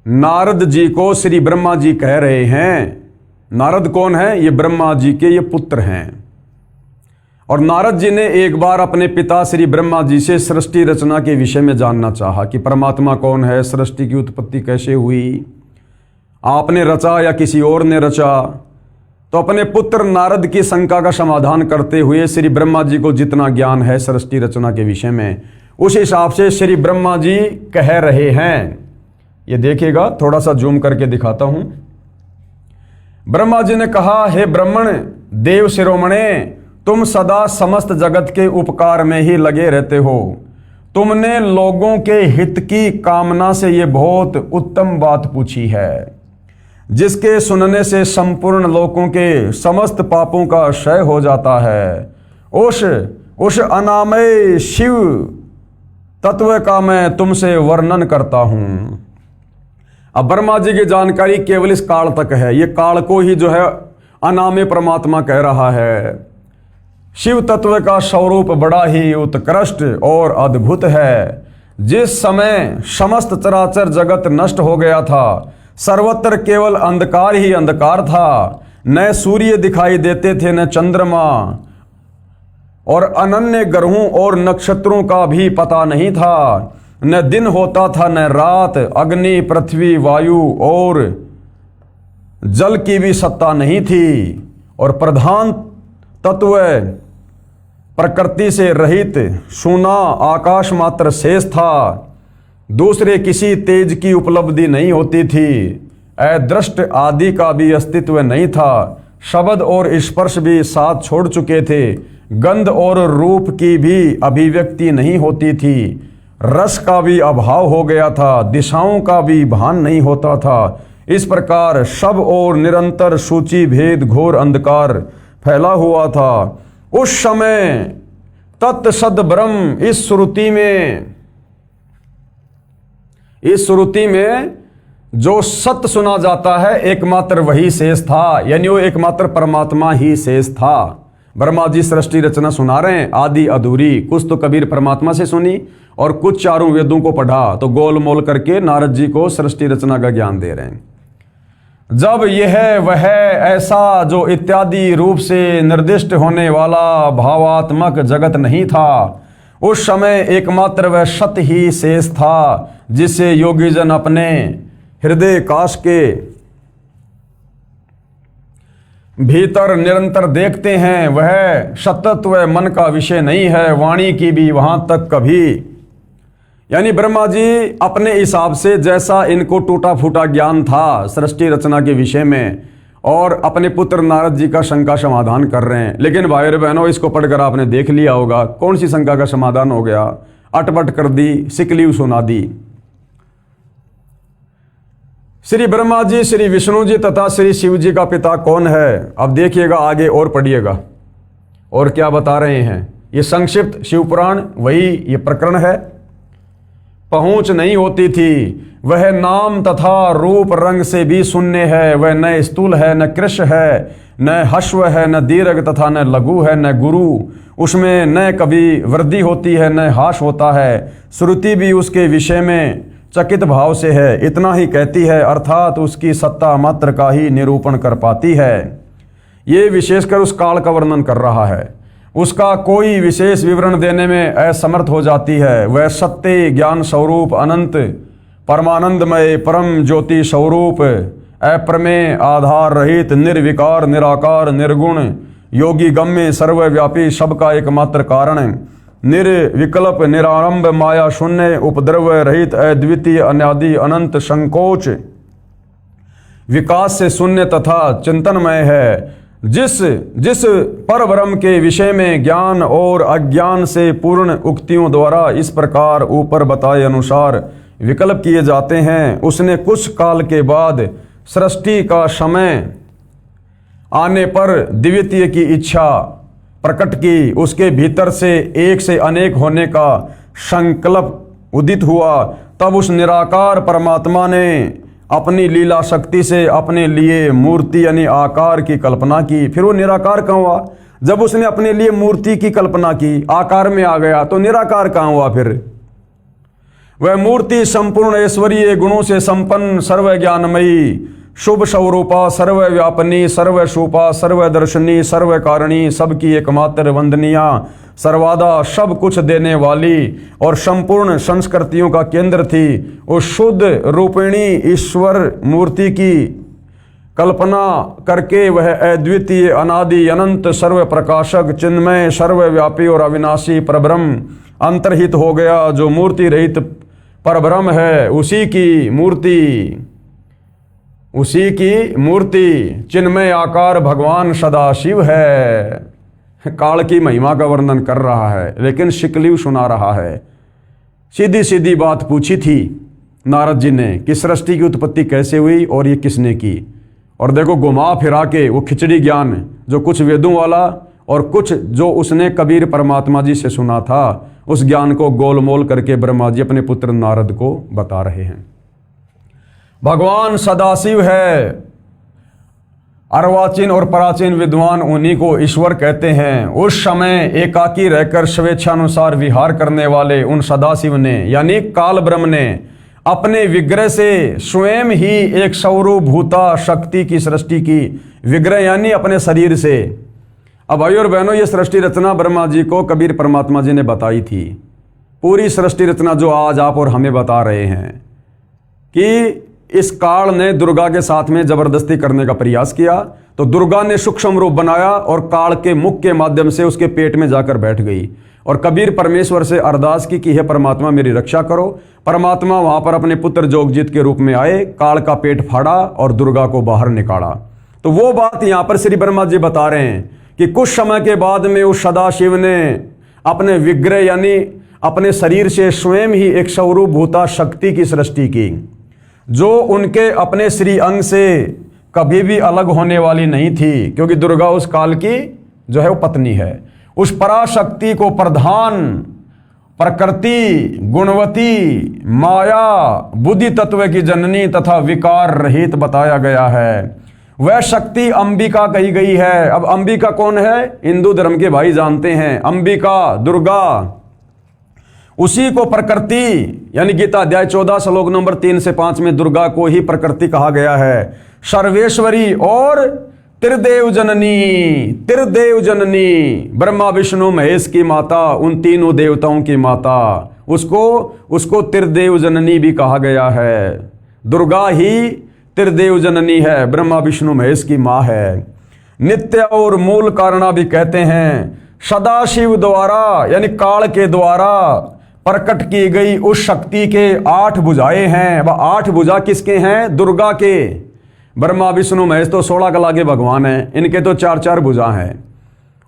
नारद जी को श्री ब्रह्मा जी कह रहे हैं। नारद कौन है? ये ब्रह्मा जी के ये पुत्र हैं। और नारद जी ने एक बार अपने पिता श्री ब्रह्मा जी से सृष्टि रचना के विषय में जानना चाहा कि परमात्मा कौन है, सृष्टि की उत्पत्ति कैसे हुई, आपने रचा या किसी और ने रचा। तो अपने पुत्र नारद की शंका का समाधान करते हुए श्री ब्रह्मा जी को जितना ज्ञान है सृष्टि रचना के विषय में, उस हिसाब से श्री ब्रह्मा जी कह रहे हैं। ये देखिएगा, थोड़ा सा जूम करके दिखाता हूं। ब्रह्मा जी ने कहा, हे ब्राह्मण देव शिरोमणे, तुम सदा समस्त जगत के उपकार में ही लगे रहते हो। तुमने लोगों के हित की कामना से ये बहुत उत्तम बात पूछी है, जिसके सुनने से संपूर्ण लोगों के समस्त पापों का क्षय हो जाता है। उस अनामय शिव तत्व का मैं तुमसे वर्णन करता हूं। अब ब्रह्मा जी की जानकारी केवल इस काल तक है। ये काल को ही जो है अनामय परमात्मा कह रहा है। शिव तत्व का स्वरूप बड़ा ही उत्कृष्ट और अद्भुत है। जिस समय समस्त चराचर जगत नष्ट हो गया था, सर्वत्र केवल अंधकार ही अंधकार था। न सूर्य दिखाई देते थे, न चंद्रमा, और अनन्य ग्रहों और नक्षत्रों का भी पता नहीं था। न दिन होता था न रात। अग्नि, पृथ्वी, वायु और जल की भी सत्ता नहीं थी। और प्रधान तत्व प्रकृति से रहित सूना आकाश मात्र शेष था। दूसरे किसी तेज की उपलब्धि नहीं होती थी। अदृष्ट आदि का भी अस्तित्व नहीं था। शब्द और स्पर्श भी साथ छोड़ चुके थे। गंध और रूप की भी अभिव्यक्ति नहीं होती थी। रस का भी अभाव हो गया था। दिशाओं का भी भान नहीं होता था। इस प्रकार सब और निरंतर सूची भेद घोर अंधकार फैला हुआ था। उस समय तत्सद ब्रह्म इस श्रुति में जो सत्य सुना जाता है एकमात्र वही शेष था, यानी वो एकमात्र परमात्मा ही शेष था। ब्रह्मा जी सृष्टि रचना सुना रहे हैं, आदि अधूरी। कुछ तो कबीर परमात्मा से सुनी और कुछ चारों वेदों को पढ़ा, तो गोल मोल करके नारद जी को सृष्टि रचना का ज्ञान दे रहे हैं। जब यह वह ऐसा जो इत्यादि रूप से निर्दिष्ट होने वाला भावात्मक जगत नहीं था, उस समय एकमात्र वह सत्य ही शेष था, जिसे योगी जन अपने हृदय काश के भीतर निरंतर देखते हैं। वह सतत्व मन का विषय नहीं है, वाणी की भी वहां तक कभी। यानी ब्रह्मा जी अपने हिसाब से जैसा इनको टूटा फूटा ज्ञान था सृष्टि रचना के विषय में, और अपने पुत्र नारद जी का शंका समाधान कर रहे हैं। लेकिन भाई और बहनों, इसको पढ़कर आपने देख लिया होगा कौन सी शंका का समाधान हो गया। अटपट कर दी, सिकलीव सुना दी। श्री ब्रह्मा जी, श्री विष्णु जी तथा श्री शिव जी का पिता कौन है? अब देखिएगा आगे और पढ़िएगा और क्या बता रहे हैं। ये संक्षिप्त शिव पुराण वही ये प्रकरण है। पहुंच नहीं होती थी। वह नाम तथा रूप रंग से भी शून्य है। वह न स्थूल है, न कृश है, न हश्व है, न दीर्घ तथा न लघु है, न गुरु। उसमें न कभी वृद्धि होती है, न हास होता है। श्रुति भी उसके विषय में चकित भाव से है, इतना ही कहती है, अर्थात उसकी सत्ता मात्र का ही निरूपण कर पाती है। ये विशेषकर उस काल का वर्णन कर रहा है। उसका कोई विशेष विवरण देने में असमर्थ हो जाती है। वह सत्य ज्ञान स्वरूप, अनंत परमानंदमय परम ज्योति स्वरूप, अप्रमेय, आधार रहित, निर्विकार, निराकार, निर्गुण, योगी गम्य, सर्वव्यापी, सबका एकमात्र कारण, निर्विकल्प, निरारंभ, माया शून्य, उपद्रव रहित, अद्वितीय, अनादि, अनंत, संकोच, विकास से शून्य तथा चिंतनमय है। जिस पर ब्रह्म के विषय में ज्ञान और अज्ञान से पूर्ण उक्तियों द्वारा इस प्रकार ऊपर बताए अनुसार विकल्प किए जाते हैं। उसने कुछ काल के बाद सृष्टि का समय आने पर द्वितीय की इच्छा प्रकट की। उसके भीतर से एक से अनेक होने का संकल्प उदित हुआ। तब उस निराकार परमात्मा ने अपनी लीला शक्ति से अपने लिए मूर्ति यानी आकार की कल्पना की। फिर वो निराकार कहाँ हुआ? जब उसने अपने लिए मूर्ति की कल्पना की, आकार में आ गया, तो निराकार कहाँ हुआ? फिर वह मूर्ति संपूर्ण ऐश्वर्य गुणों से संपन्न, सर्व ज्ञानमयी, शुभ स्वरूपा, सर्वव्यापनी, सर्वशूपा, सर्वदर्शनी, सर्वकारणी, सबकी एकमात्र वंदनिया, सर्वादा सब कुछ देने वाली और संपूर्ण संस्कृतियों का केंद्र थी। उस शुद्ध रूपिणी ईश्वर मूर्ति की कल्पना करके वह अद्वितीय, अनादि, अनंत, सर्व प्रकाशक, चिन्मय, सर्वव्यापी और अविनाशी परब्रह्म अंतर्हित हो गया। जो मूर्ति रहित परब्रह्म है, उसी की मूर्ति चिन्मय आकार भगवान सदाशिव है। काल की महिमा का वर्णन कर रहा है, लेकिन शिकलीव सुना रहा है। सीधी सीधी बात पूछी थी नारद जी ने कि सृष्टि की उत्पत्ति कैसे हुई और ये किसने की। और देखो घुमा फिरा के वो खिचड़ी ज्ञान जो कुछ वेदों वाला और कुछ जो उसने कबीर परमात्मा जी से सुना था, उस ज्ञान को गोलमोल करके ब्रह्मा जी अपने पुत्र नारद को बता रहे हैं। भगवान सदाशिव है। अर्वाचीन और प्राचीन विद्वान उन्हीं को ईश्वर कहते हैं। उस समय एकाकी रहकर स्वेच्छानुसार विहार करने वाले उन सदाशिव ने यानी काल ब्रह्म ने अपने विग्रह से स्वयं ही एक सौरभूता शक्ति की सृष्टि की। विग्रह यानी अपने शरीर से। अब भाई और बहनों, ये सृष्टि रचना ब्रह्मा जी को कबीर परमात्मा जी ने बताई थी। पूरी सृष्टि रचना जो आज आप और हमें बता रहे हैं कि इस काल ने दुर्गा के साथ में जबरदस्ती करने का प्रयास किया, तो दुर्गा ने सूक्ष्म रूप बनाया और काल के मुख के माध्यम से उसके पेट में जाकर बैठ गई। और कबीर परमेश्वर से अरदास की कि हे परमात्मा मेरी रक्षा करो। परमात्मा वहां पर अपने पुत्र जोगजीत के रूप में आए, काल का पेट फाड़ा और दुर्गा को बाहर निकाला। तो वो बात यहां पर श्री ब्रह्मा जी बता रहे हैं कि कुछ समय के बाद में उस सदाशिव ने अपने विग्रह यानी अपने शरीर से स्वयं ही एक स्वरूपभूता शक्ति की सृष्टि की, जो उनके अपने श्री अंग से कभी भी अलग होने वाली नहीं थी, क्योंकि दुर्गा उस काल की जो है वो पत्नी है। उस पराशक्ति को प्रधान, प्रकृति, गुणवती, माया, बुद्धि तत्व की जननी तथा विकार रहित बताया गया है। वह शक्ति अंबिका कही गई है। अब अंबिका कौन है? हिंदू धर्म के भाई जानते हैं। अंबिका, दुर्गा, उसी को प्रकृति यानी गीता अध्याय 14 श्लोक नंबर 3 से 5 में दुर्गा को ही प्रकृति कहा गया है। सर्वेश्वरी और त्रिदेव जननी, ब्रह्मा विष्णु महेश की माता, उन तीनों देवताओं की माता, उसको त्रिदेव जननी भी कहा गया है। दुर्गा ही त्रिदेव जननी है, ब्रह्मा विष्णु महेश की माँ है। नित्य और मूल कारणा भी कहते हैं। सदाशिव द्वारा यानी काल के द्वारा प्रकट की गई उस शक्ति के 8 भुजाएं हैं। वह 8 भुजा किसके हैं? दुर्गा के। ब्रह्मा विष्णु महेश तो 16 कला के भगवान हैं, इनके तो 4-4 भुजा हैं।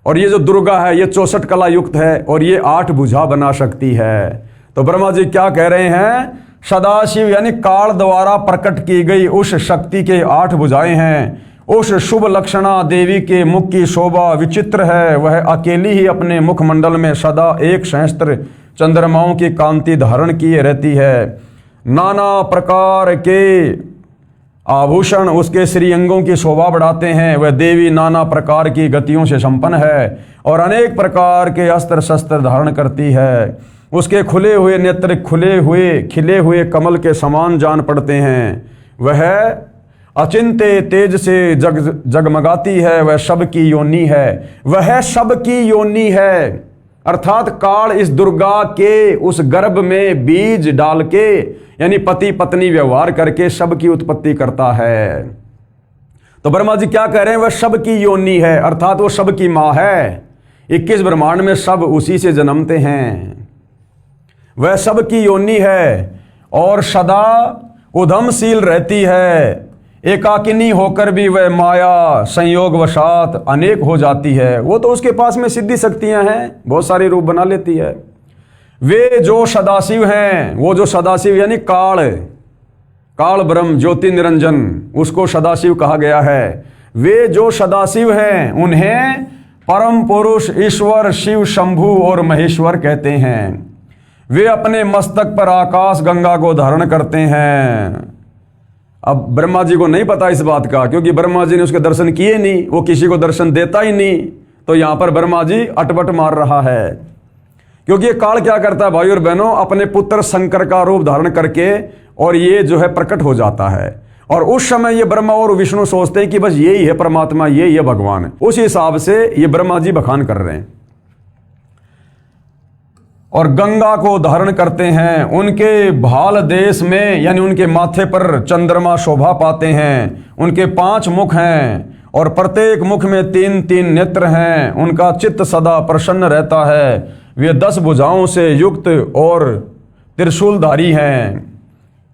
और ये जो दुर्गा है ये 64 कला युक्त है और ये 8 भुजा बना सकती है। तो ब्रह्मा जी क्या कह रहे हैं? सदाशिव यानी काल द्वारा प्रकट की गई उस शक्ति के 8 भुजाएं हैं। उस शुभ लक्षणा देवी के मुख की शोभा विचित्र है। वह अकेली ही अपने मुखमंडल में सदा एक सहस्त्र चंद्रमाओं की कांति धारण किए रहती है। नाना प्रकार के आभूषण उसके श्रीअंगों की शोभा बढ़ाते हैं। वह देवी नाना प्रकार की गतियों से संपन्न है और अनेक प्रकार के अस्त्र शस्त्र धारण करती है। उसके खुले हुए नेत्र खिले हुए कमल के समान जान पड़ते हैं। वह अचिंत्य तेज से जगमगाती है। वह सबकी योनि है। वह सबकी योनि है, अर्थात काल इस दुर्गा के उस गर्भ में बीज डाल के यानी पति पत्नी व्यवहार करके सबकी उत्पत्ति करता है। तो ब्रह्मा जी क्या कह रहे हैं? वह सबकी योनि है, अर्थात वो सबकी माँ है। 21 ब्रह्मांड में सब उसी से जन्मते हैं। वह सबकी योनि है और सदा उधमशील रहती है। एकाकिनी होकर भी वह माया संयोग वशात अनेक हो जाती है। वो तो उसके पास में सिद्धि शक्तियां हैं, बहुत सारे रूप बना लेती है। वे जो सदाशिव हैं, वो जो सदाशिव यानी काल ब्रह्म ज्योति निरंजन, उसको सदाशिव कहा गया है। वे जो सदाशिव हैं उन्हें परम पुरुष ईश्वर शिव शंभु और महेश्वर कहते हैं। वे अपने मस्तक पर आकाश गंगा को धारण करते हैं। अब ब्रह्मा जी को नहीं पता इस बात का, क्योंकि ब्रह्मा जी ने उसके दर्शन किए नहीं, वो किसी को दर्शन देता ही नहीं। तो यहां पर ब्रह्मा जी अटपट मार रहा है, क्योंकि ये काल क्या करता है भाई और बहनों, अपने पुत्र शंकर का रूप धारण करके और ये जो है प्रकट हो जाता है। और उस समय ये ब्रह्मा और विष्णु सोचते हैं कि बस यही है परमात्मा, यही है भगवान। उस हिसाब से ये ब्रह्मा जी बखान कर रहे हैं। और गंगा को धारण करते हैं। उनके भाल देश में यानी उनके माथे पर चंद्रमा शोभा पाते हैं। उनके 5 मुख हैं और प्रत्येक मुख में 3-3 नेत्र हैं। उनका चित्त सदा प्रसन्न रहता है। वे 10 भुजाओं से युक्त और त्रिशूलधारी हैं।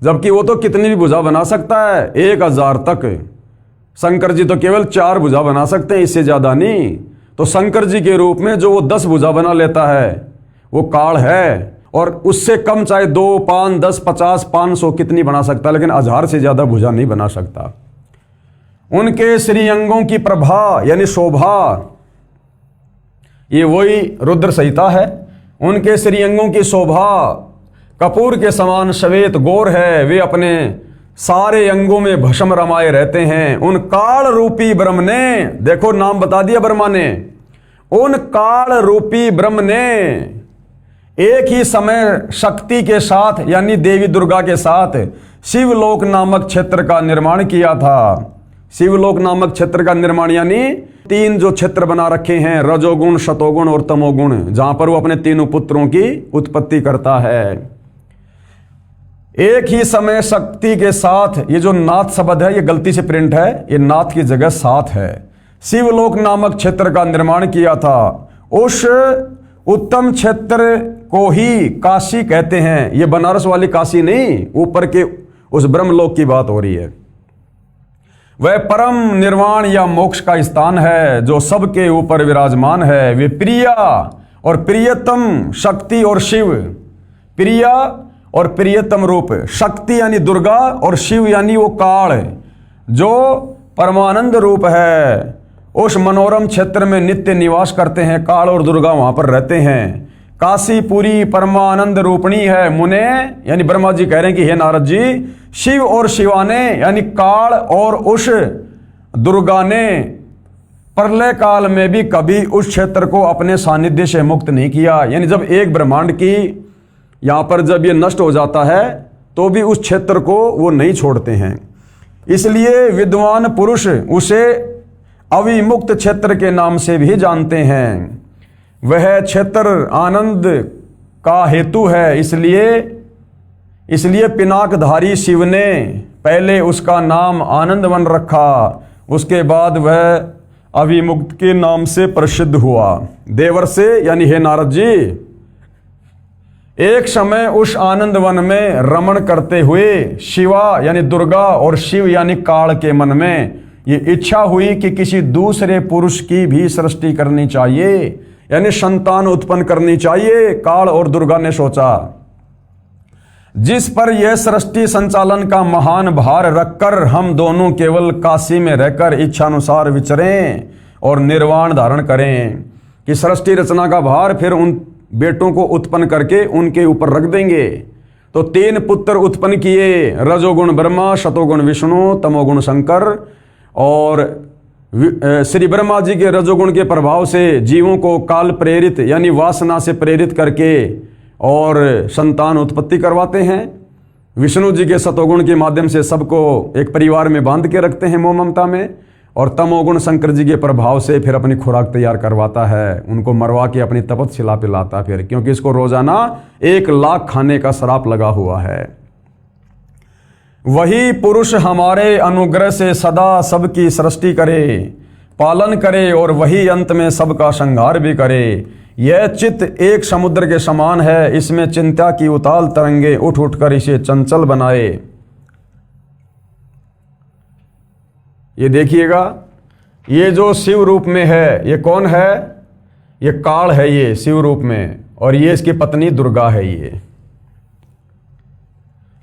जबकि वो तो कितनी भी भुजा बना सकता है, 1000 तक। शंकर जी तो केवल 4 भुजा बना सकते हैं, इससे ज्यादा नहीं। तो शंकर जी के रूप में जो वो 10 भुजा बना लेता है वो काल है। और उससे कम चाहे 2, 5, 10, 50, 500 कितनी बना सकता है, लेकिन 1000 से ज्यादा भुजा नहीं बना सकता। उनके श्रीअंगों की प्रभा यानी शोभा, ये वही रुद्र संहिता है। उनके श्रीअंगों की शोभा कपूर के समान श्वेत गौर है। वे अपने सारे अंगों में भस्म रमाए रहते हैं। उन काल रूपी ब्रह्म ने, देखो नाम बता दिया ब्रह्मा ने, उन काल रूपी ब्रह्म ने एक ही समय शक्ति के साथ यानी देवी दुर्गा के साथ शिवलोक नामक क्षेत्र का निर्माण किया था। शिवलोक नामक क्षेत्र का निर्माण यानी 3 जो क्षेत्र बना रखे हैं, रजोगुण, शतोगुण और तमोगुण, जहां पर वो अपने 3 पुत्रों की उत्पत्ति करता है। एक ही समय शक्ति के साथ, ये जो नाथ शब्द है ये गलती से प्रिंट है, ये नाथ की जगह साथ है। शिवलोक नामक क्षेत्र का निर्माण किया था। उस उत्तम क्षेत्र को ही काशी कहते हैं। ये बनारस वाली काशी नहीं, ऊपर के उस ब्रह्मलोक की बात हो रही है। वह परम निर्वाण या मोक्ष का स्थान है जो सबके ऊपर विराजमान है। वे प्रिया और प्रियतम शक्ति और शिव, प्रिया और प्रियतम रूप, शक्ति यानी दुर्गा और शिव यानी वो काल जो परमानंद रूप है, उस मनोरम क्षेत्र में नित्य निवास करते हैं। काल और दुर्गा वहां पर रहते हैं। काशी पूरी परमानंद रूपणी है। मुने यानी ब्रह्मा जी कह रहे हैं कि हे नारद जी, शिव और शिवाने यानी काल और उस दुर्गा ने प्रलय काल में भी कभी उस क्षेत्र को अपने सानिध्य से मुक्त नहीं किया। यानी जब एक ब्रह्मांड की यहां पर जब ये नष्ट हो जाता है तो भी उस क्षेत्र को वो नहीं छोड़ते हैं। इसलिए विद्वान पुरुष उसे अविमुक्त क्षेत्र के नाम से भी जानते हैं। वह क्षेत्र आनंद का हेतु है। इसलिए पिनाकधारी शिव ने पहले उसका नाम आनंद वन रखा, उसके बाद वह अविमुक्त के नाम से प्रसिद्ध हुआ। देवर से यानी हे नारद जी, एक समय उस आनंद वन में रमण करते हुए शिवा यानी दुर्गा और शिव यानी काल के मन में ये इच्छा हुई कि किसी दूसरे पुरुष की भी सृष्टि करनी चाहिए, यानी संतान उत्पन्न करनी चाहिए। काल और दुर्गा ने सोचा, जिस पर यह सृष्टि संचालन का महान भार रखकर हम दोनों केवल काशी में रहकर इच्छानुसार विचरें और निर्वाण धारण करें, कि सृष्टि रचना का भार फिर उन बेटों को उत्पन्न करके उनके ऊपर रख देंगे। तो 3 पुत्र उत्पन्न किए, रजोगुण ब्रह्मा, शतोगुण विष्णु, तमोगुण शंकर। और श्री ब्रह्मा जी के रजोगुण के प्रभाव से जीवों को काल प्रेरित यानी वासना से प्रेरित करके और संतान उत्पत्ति करवाते हैं। विष्णु जी के शतोगुण के माध्यम से सबको एक परिवार में बांध के रखते हैं मोह ममता में। और तमोगुण शंकर जी के प्रभाव से फिर अपनी खुराक तैयार करवाता है, उनको मरवा के अपनी तपस्या पिलाता फिर, क्योंकि इसको रोजाना 1 लाख खाने का श्राप लगा हुआ है। वही पुरुष हमारे अनुग्रह से सदा सबकी सृष्टि करे, पालन करे और वही अंत में सबका संहार भी करे। यह चित्त एक समुद्र के समान है, इसमें चिंता की उताल तरंगे उठ उठकर इसे चंचल बनाए। ये देखिएगा, ये जो शिव रूप में है ये कौन है? ये काल है, ये शिव रूप में। और ये इसकी पत्नी दुर्गा है। ये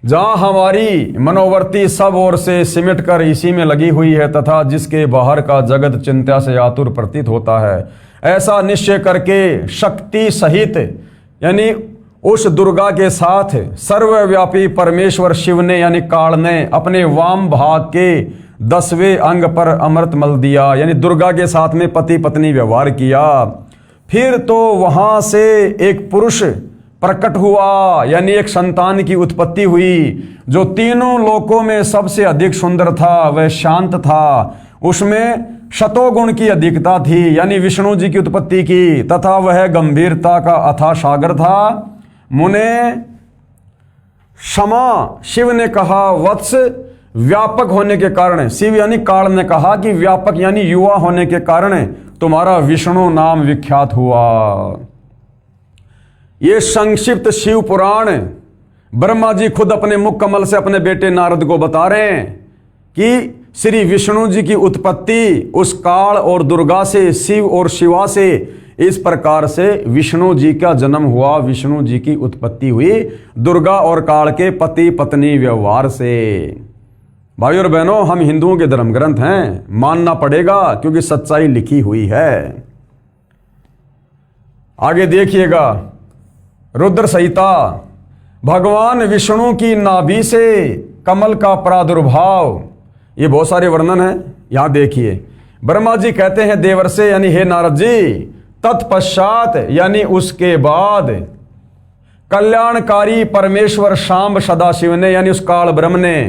जहां हमारी मनोवृत्ति सब ओर से सिमट कर इसी में लगी हुई है तथा जिसके बाहर का जगत चिंता से आतुर प्रतीत होता है, ऐसा निश्चय करके शक्ति सहित यानी उस दुर्गा के साथ सर्वव्यापी परमेश्वर शिव ने यानी काल ने अपने वाम भाग के 10वें अंग पर अमृत मल दिया, यानी दुर्गा के साथ में पति पत्नी व्यवहार किया। फिर तो वहां से एक पुरुष प्रकट हुआ, यानी एक संतान की उत्पत्ति हुई जो तीनों लोकों में सबसे अधिक सुंदर था। वह शांत था, उसमें शतोगुण की अधिकता थी, यानी विष्णु जी की उत्पत्ति की, तथा वह गंभीरता का अथाह सागर था। मुने क्षमा शिव ने कहा, वत्स व्यापक होने के कारण, शिव यानी काल ने कहा कि व्यापक यानी युवा होने के कारण तुम्हारा विष्णु नाम विख्यात हुआ। ये संक्षिप्त शिव पुराण ब्रह्मा जी खुद अपने मुख कमल से अपने बेटे नारद को बता रहे हैं कि श्री विष्णु जी की उत्पत्ति उस काल और दुर्गा से, शिव और शिवा से, इस प्रकार से विष्णु जी का जन्म हुआ, विष्णु जी की उत्पत्ति हुई दुर्गा और काल के पति पत्नी व्यवहार से। भाई और बहनों, हम हिंदुओं के धर्म ग्रंथ हैं, मानना पड़ेगा क्योंकि सच्चाई लिखी हुई है। आगे देखिएगा, रुद्र संहिता, भगवान विष्णु की नाभि से कमल का प्रादुर्भाव, ये बहुत सारे वर्णन है। यहां देखिए, ब्रह्मा जी कहते हैं देवर से, यानी हे नारद जी, तत्पश्चात यानी उसके बाद कल्याणकारी परमेश्वर शांब सदाशिव ने, यानी उस काल ब्रह्म ने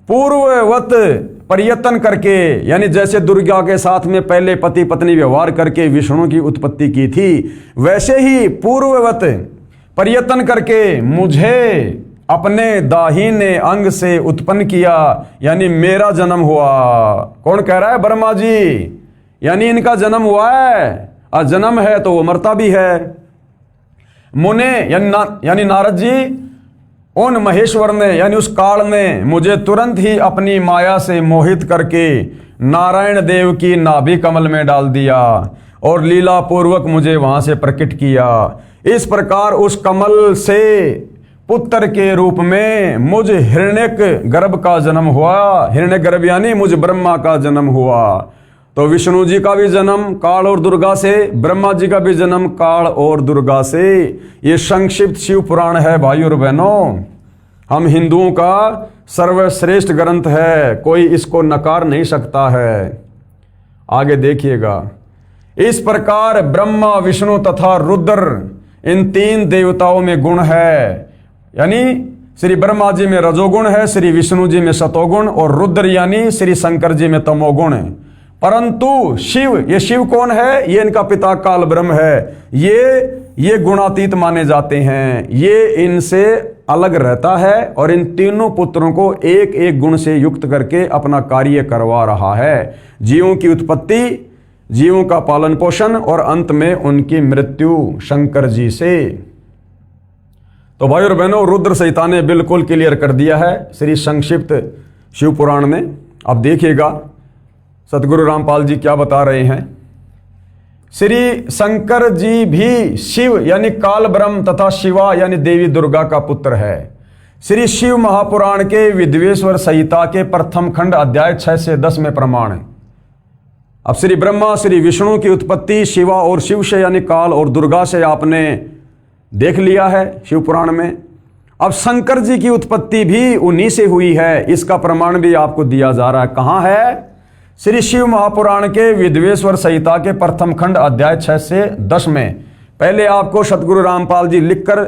पूर्ववत प्रयत्न करके, यानी जैसे दुर्गा के साथ में पहले पति पत्नी व्यवहार करके विष्णु की उत्पत्ति की थी, वैसे ही पूर्ववत प्रयत्न करके मुझे अपने दाहिने अंग से उत्पन्न किया, यानी मेरा जन्म हुआ। कौन कह रहा है? ब्रह्मा जी, यानी इनका जन्म हुआ है, और जन्म है तो वो मरता भी है। मुने यानी नारद जी, उन महेश्वर ने यानी उस काल ने मुझे तुरंत ही अपनी माया से मोहित करके नारायण देव की नाभि कमल में डाल दिया और लीला पूर्वक मुझे वहां से प्रकट किया। इस प्रकार उस कमल से पुत्र के रूप में मुझ हिरण्यक गर्भ का जन्म हुआ। हिरण्य गर्भ यानी मुझ ब्रह्मा का जन्म हुआ। तो विष्णु जी का भी जन्म काल और दुर्गा से, ब्रह्मा जी का भी जन्म काल और दुर्गा से। ये संक्षिप्त शिव पुराण है भाई और बहनों, हम हिंदुओं का सर्वश्रेष्ठ ग्रंथ है, कोई इसको नकार नहीं सकता है। आगे देखिएगा, इस प्रकार ब्रह्मा विष्णु तथा रुद्र इन तीन देवताओं में गुण है, यानी श्री ब्रह्मा जी में रजोगुण है, श्री विष्णु जी में सतोगुण और रुद्र यानी श्री शंकर जी में तमोगुण है। परंतु शिव, ये शिव कौन है? ये इनका पिता काल ब्रह्म है। ये गुणातीत माने जाते हैं, ये इनसे अलग रहता है और इन तीनों पुत्रों को एक एक गुण से युक्त करके अपना कार्य करवा रहा है। जीवों की उत्पत्ति, जीवों का पालन पोषण और अंत में उनकी मृत्यु शंकर जी से। तो भाई और बहनों, रुद्र संहिता ने बिल्कुल क्लियर कर दिया है श्री संक्षिप्त शिव पुराण में। अब देखिएगा सतगुरु रामपाल जी क्या बता रहे हैं। श्री शंकर जी भी शिव यानी काल ब्रह्म तथा शिवा यानी देवी दुर्गा का पुत्र है। श्री शिव महापुराण के विद्वेश्वर संहिता के प्रथम खंड अध्याय 6 से 10 में प्रमाण है। अब श्री ब्रह्मा श्री विष्णु की उत्पत्ति शिवा और शिव से यानी काल और दुर्गा से आपने देख लिया है शिव पुराण में। अब शंकर जी की उत्पत्ति भी उन्हीं से हुई है, इसका प्रमाण भी आपको दिया जा रहा है। कहां है? श्री शिव महापुराण के विद्वेश्वर संहिता के प्रथम खंड अध्याय 6 से 10 में। पहले आपको सतगुरु रामपाल जी लिखकर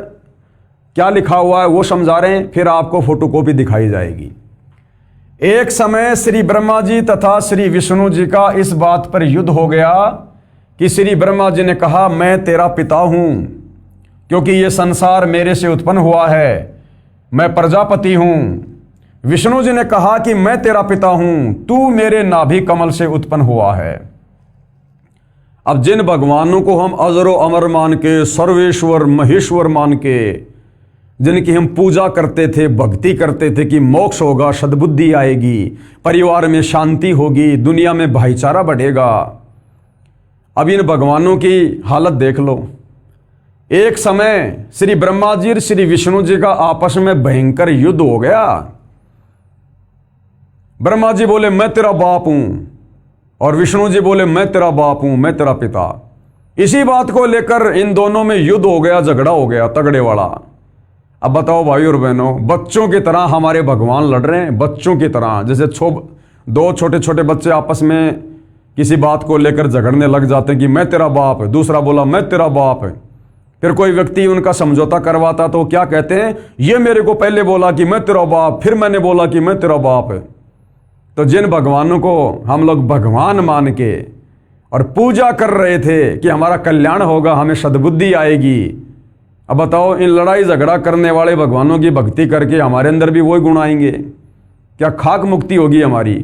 क्या लिखा हुआ है वो समझा रहे हैं, फिर आपको फोटोकॉपी दिखाई जाएगी। एक समय श्री ब्रह्मा जी तथा श्री विष्णु जी का इस बात पर युद्ध हो गया कि श्री ब्रह्मा जी ने कहा, मैं तेरा पिता हूं क्योंकि ये संसार मेरे से उत्पन्न हुआ है, मैं प्रजापति हूं। विष्णु जी ने कहा कि मैं तेरा पिता हूं, तू मेरे नाभि कमल से उत्पन्न हुआ है। अब जिन भगवानों को हम अजरो अमर मान के, सर्वेश्वर महेश्वर मान के, जिनकी हम पूजा करते थे, भक्ति करते थे कि मोक्ष होगा, सद्बुद्धि आएगी, परिवार में शांति होगी, दुनिया में भाईचारा बढ़ेगा, अब इन भगवानों की हालत देख लो। एक समय श्री ब्रह्मा जी और श्री विष्णु जी का आपस में भयंकर युद्ध हो गया। ब्रह्मा जी बोले मैं तेरा बाप हूं और विष्णु जी बोले मैं तेरा बाप हूं, मैं तेरा पिता। इसी बात को लेकर इन दोनों में युद्ध हो गया, झगड़ा हो गया तगड़े वाला। अब बताओ भाई और बहनों, बच्चों की तरह हमारे भगवान लड़ रहे हैं, बच्चों की तरह। जैसे दो छोटे छोटे बच्चे आपस में किसी बात को लेकर झगड़ने लग जाते हैं कि मैं तेरा बाप है, दूसरा बोला मैं तेरा बाप है। फिर कोई व्यक्ति उनका समझौता करवाता तो क्या कहते हैं, ये मेरे को पहले बोला कि मैं तेरा बाप, फिर मैंने बोला कि मैं तेरा बाप है। तो जिन भगवानों को हम लोग भगवान मान के और पूजा कर रहे थे कि हमारा कल्याण होगा, हमें सद्बुद्धि आएगी, अब बताओ इन लड़ाई झगड़ा करने वाले भगवानों की भक्ति करके हमारे अंदर भी वही गुण आएंगे? क्या खाक मुक्ति होगी हमारी?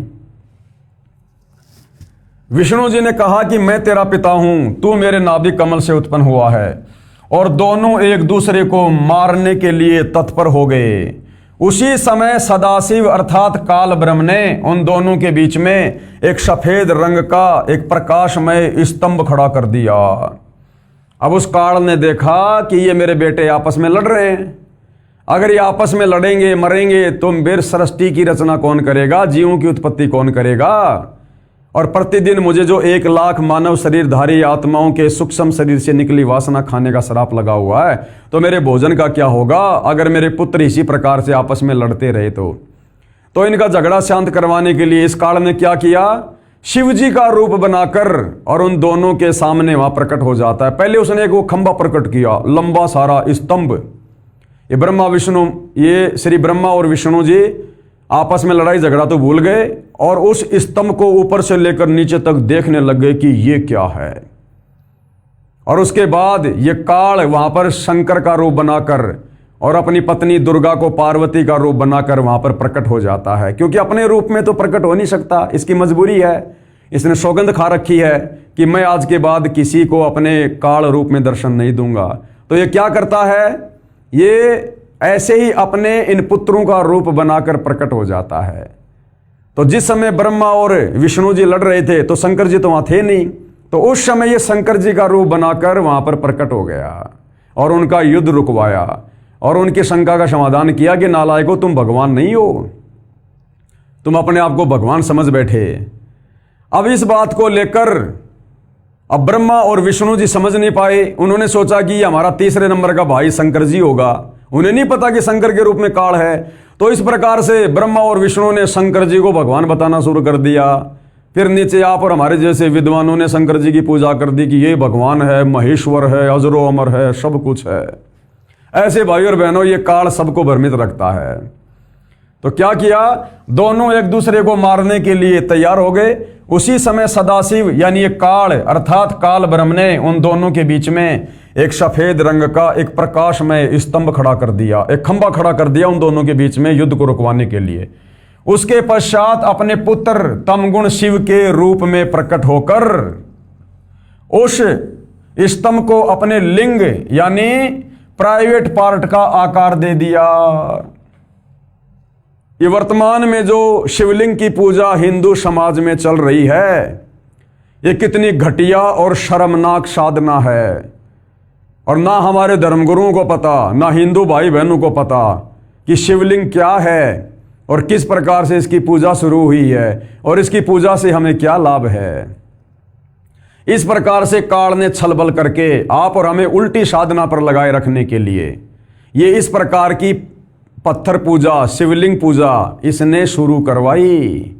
विष्णु जी ने कहा कि मैं तेरा पिता हूं, तू मेरे नाभि कमल से उत्पन्न हुआ है, और दोनों एक दूसरे को मारने के लिए तत्पर हो गए। उसी समय सदाशिव अर्थात काल ब्रह्म ने उन दोनों के बीच में एक सफेद रंग का एक प्रकाशमय स्तंभ खड़ा कर दिया। अब उस काल ने देखा कि ये मेरे बेटे आपस में लड़ रहे हैं, अगर ये आपस में लड़ेंगे मरेंगे तो मेरे सृष्टि की रचना कौन करेगा, जीवों की उत्पत्ति कौन करेगा? और प्रतिदिन मुझे जो 1 लाख मानव शरीरधारी आत्माओं के सूक्ष्म शरीर से निकली वासना खाने का श्राप लगा हुआ है, तो मेरे भोजन का क्या होगा अगर मेरे पुत्र इसी प्रकार से आपस में लड़ते रहे? तो इनका झगड़ा शांत करवाने के लिए इस काल ने क्या किया, शिव जी का रूप बनाकर और उन दोनों के सामने वहां प्रकट हो जाता है। पहले उसने एक वो खंबा प्रकट किया, लंबा सारा स्तंभ। ये श्री ब्रह्मा और विष्णु जी आपस में लड़ाई झगड़ा तो भूल गए और उस स्तंभ को ऊपर से लेकर नीचे तक देखने लग गए कि ये क्या है। और उसके बाद ये काल वहां पर शंकर का रूप बनाकर और अपनी पत्नी दुर्गा को पार्वती का रूप बनाकर वहां पर प्रकट हो जाता है, क्योंकि अपने रूप में तो प्रकट हो नहीं सकता, इसकी मजबूरी है। इसने सौगंध खा रखी है कि मैं आज के बाद किसी को अपने काल रूप में दर्शन नहीं दूंगा। तो ये क्या करता है, ये ऐसे ही अपने इन पुत्रों का रूप बनाकर प्रकट हो जाता है। तो जिस समय ब्रह्मा और विष्णु जी लड़ रहे थे तो शंकर जी तो वहां थे नहीं, तो उस समय ये शंकर जी का रूप बनाकर वहां पर प्रकट हो गया और उनका युद्ध रुकवाया और उनकी शंका का समाधान किया कि नालायकों, तुम भगवान नहीं हो, तुम अपने आप को भगवान समझ बैठे। अब इस बात को लेकर अब ब्रह्मा और विष्णु जी समझ नहीं पाए। उन्होंने सोचा कि ये हमारा तीसरे नंबर का भाई शंकर जी होगा, उन्हें नहीं पता कि शंकर के रूप में काल है। तो इस प्रकार से ब्रह्मा और विष्णु ने शंकर जी को भगवान बताना शुरू कर दिया। फिर नीचे आप और हमारे जैसे विद्वानों ने शंकर जी की पूजा कर दी कि ये भगवान है, महेश्वर है, अजरो अमर है, सब कुछ है। ऐसे भाई और बहनों ये काल सबको भ्रमित रखता है। तो क्या किया, दोनों एक दूसरे को मारने के लिए तैयार हो गए। उसी समय सदाशिव यानी ये काल अर्थात काल ब्रह्म ने उन दोनों के बीच में एक सफेद रंग का एक प्रकाशमय स्तंभ खड़ा कर दिया, एक खंबा खड़ा कर दिया उन दोनों के बीच में युद्ध को रुकवाने के लिए। उसके पश्चात अपने पुत्र तमगुण शिव के रूप में प्रकट होकर उस स्तंभ को अपने लिंग यानी प्राइवेट पार्ट का आकार दे दिया। ये वर्तमान में जो शिवलिंग की पूजा हिंदू समाज में चल रही है, ये कितनी घटिया और शर्मनाक साधना है। और ना हमारे धर्मगुरुओं को पता, ना हिंदू भाई बहनों को पता कि शिवलिंग क्या है और किस प्रकार से इसकी पूजा शुरू हुई है और इसकी पूजा से हमें क्या लाभ है। इस प्रकार से काल ने छलबल करके आप और हमें उल्टी साधना पर लगाए रखने के लिए ये इस प्रकार की पत्थर पूजा, शिवलिंग पूजा इसने शुरू करवाई।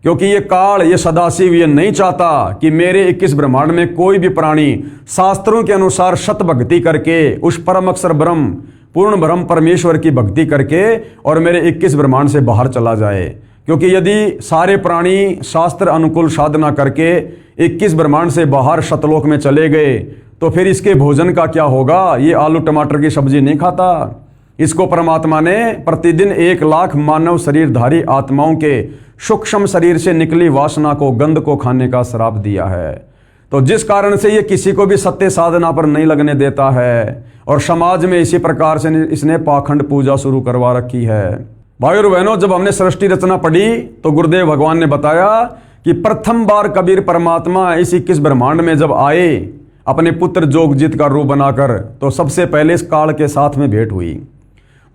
क्योंकि ये काल, ये सदाशिव ये नहीं चाहता कि मेरे 21 ब्रह्मांड में कोई भी प्राणी शास्त्रों के अनुसार सत भक्ति करके उस परम अक्षर ब्रह्म पूर्ण ब्रह्म परमेश्वर की भक्ति करके और मेरे 21 ब्रह्मांड से बाहर चला जाए। क्योंकि यदि सारे प्राणी शास्त्र अनुकूल साधना करके 21 ब्रह्मांड से बाहर सतलोक में चले गए तो फिर इसके भोजन का क्या होगा। ये आलू टमाटर की सब्जी नहीं खाता। इसको परमात्मा ने प्रतिदिन 1 लाख मानव शरीरधारी आत्माओं के सूक्ष्म शरीर से निकली वासना को, गंध को खाने का श्राप दिया है। तो जिस कारण से ये किसी को भी सत्य साधना पर नहीं लगने देता है और समाज में इसी प्रकार से इसने पाखंड पूजा शुरू करवा रखी है। भाई और बहनों, जब हमने सृष्टि रचना पढ़ी तो गुरुदेव भगवान ने बताया कि प्रथम बार कबीर परमात्मा इस 21 ब्रह्मांड में जब आए अपने पुत्र जोगजित का रूप बनाकर, तो सबसे पहले इस काल के साथ में भेंट हुई।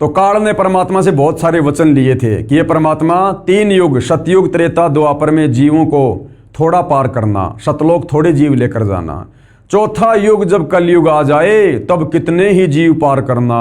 तो काल ने परमात्मा से बहुत सारे वचन लिए थे कि ये परमात्मा 3 युग, सतयुग, त्रेता, द्वापर में जीवों को थोड़ा पार करना, सतलोक थोड़े जीव लेकर जाना, चौथा युग जब कलयुग आ जाए तब कितने ही जीव पार करना।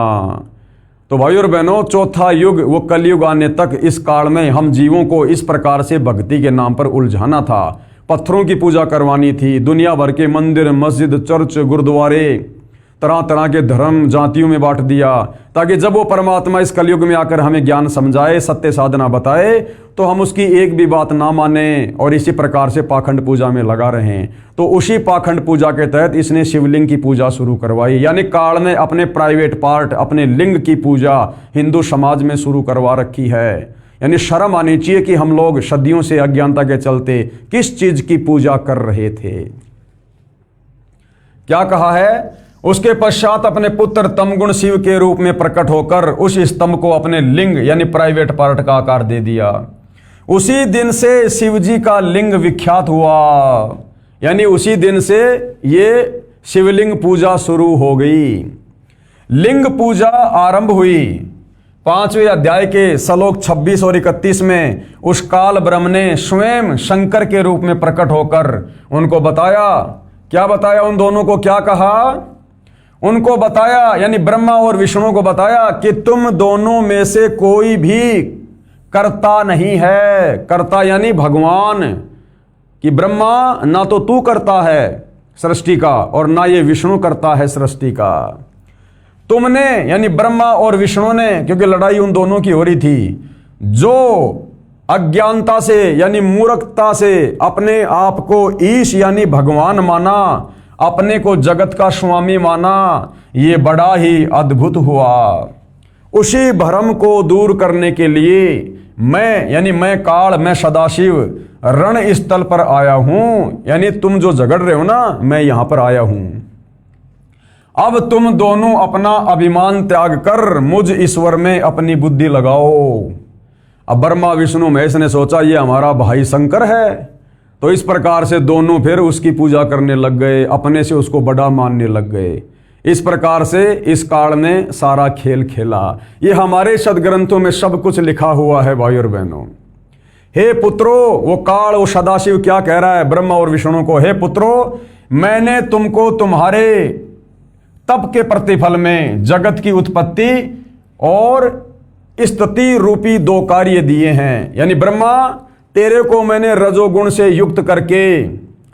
तो भाई और बहनों, चौथा युग वो कलयुग आने तक इस काल में हम जीवों को इस प्रकार से भक्ति के नाम पर उलझाना था, पत्थरों की पूजा करवानी थी, दुनिया भर के मंदिर, मस्जिद, चर्च, गुरुद्वारे, तरह तरह के धर्म जातियों में बांट दिया, ताकि जब वो परमात्मा इस कलयुग में आकर हमें ज्ञान समझाए, सत्य साधना बताए, तो हम उसकी एक भी बात ना माने और इसी प्रकार से पाखंड पूजा में लगा रहें। तो उसी पाखंड पूजा के तहत इसने शिवलिंग की पूजा शुरू करवाई, यानी काल ने अपने प्राइवेट पार्ट, अपने लिंग की पूजा हिंदू समाज में शुरू करवा रखी है। यानी शर्म आनी चाहिए कि हम लोग सदियों से अज्ञानता के चलते किस चीज की पूजा कर रहे थे। क्या कहा है? उसके पश्चात अपने पुत्र तमगुण शिव के रूप में प्रकट होकर उस स्तंभ को अपने लिंग यानी प्राइवेट पार्ट का आकार दे दिया। उसी दिन से शिव जी का लिंग विख्यात हुआ, यानी उसी दिन से ये शिवलिंग पूजा शुरू हो गई। लिंग पूजा आरंभ हुई 5वें अध्याय के श्लोक 26 और 31 में। उस काल ब्रह्म ने स्वयं शंकर के रूप में प्रकट होकर उनको बताया। क्या बताया? उन दोनों को क्या कहा? उनको बताया, यानी ब्रह्मा और विष्णु को बताया कि तुम दोनों में से कोई भी कर्ता नहीं है। कर्ता यानी भगवान, कि ब्रह्मा ना तो तू करता है सृष्टि का और ना ये विष्णु करता है सृष्टि का। तुमने यानी ब्रह्मा और विष्णु ने, क्योंकि लड़ाई उन दोनों की हो रही थी, जो अज्ञानता से यानी मूर्खता से अपने आप को ईश यानी भगवान माना, अपने को जगत का स्वामी माना, ये बड़ा ही अद्भुत हुआ। उसी भ्रम को दूर करने के लिए मैं यानी मैं काल, मैं सदाशिव रण स्थल पर आया हूं। यानी तुम जो झगड़ रहे हो ना, मैं यहां पर आया हूं। अब तुम दोनों अपना अभिमान त्याग कर मुझ ईश्वर में अपनी बुद्धि लगाओ। अब ब्रह्मा विष्णु महेश ने सोचा ये हमारा भाई शंकर है, तो इस प्रकार से दोनों फिर उसकी पूजा करने लग गए, अपने से उसको बड़ा मानने लग गए। इस प्रकार से इस काल ने सारा खेल खेला। ये हमारे सदग्रंथों में सब कुछ लिखा हुआ है भाई और बहनों। हे पुत्रों, वो काल, वो सदाशिव क्या कह रहा है ब्रह्मा और विष्णु को? हे पुत्रों, मैंने तुमको तुम्हारे तप के प्रतिफल में जगत की उत्पत्ति और स्थिति रूपी 2 कार्य दिए हैं। यानी ब्रह्मा, तेरे को मैंने रजोगुण से युक्त करके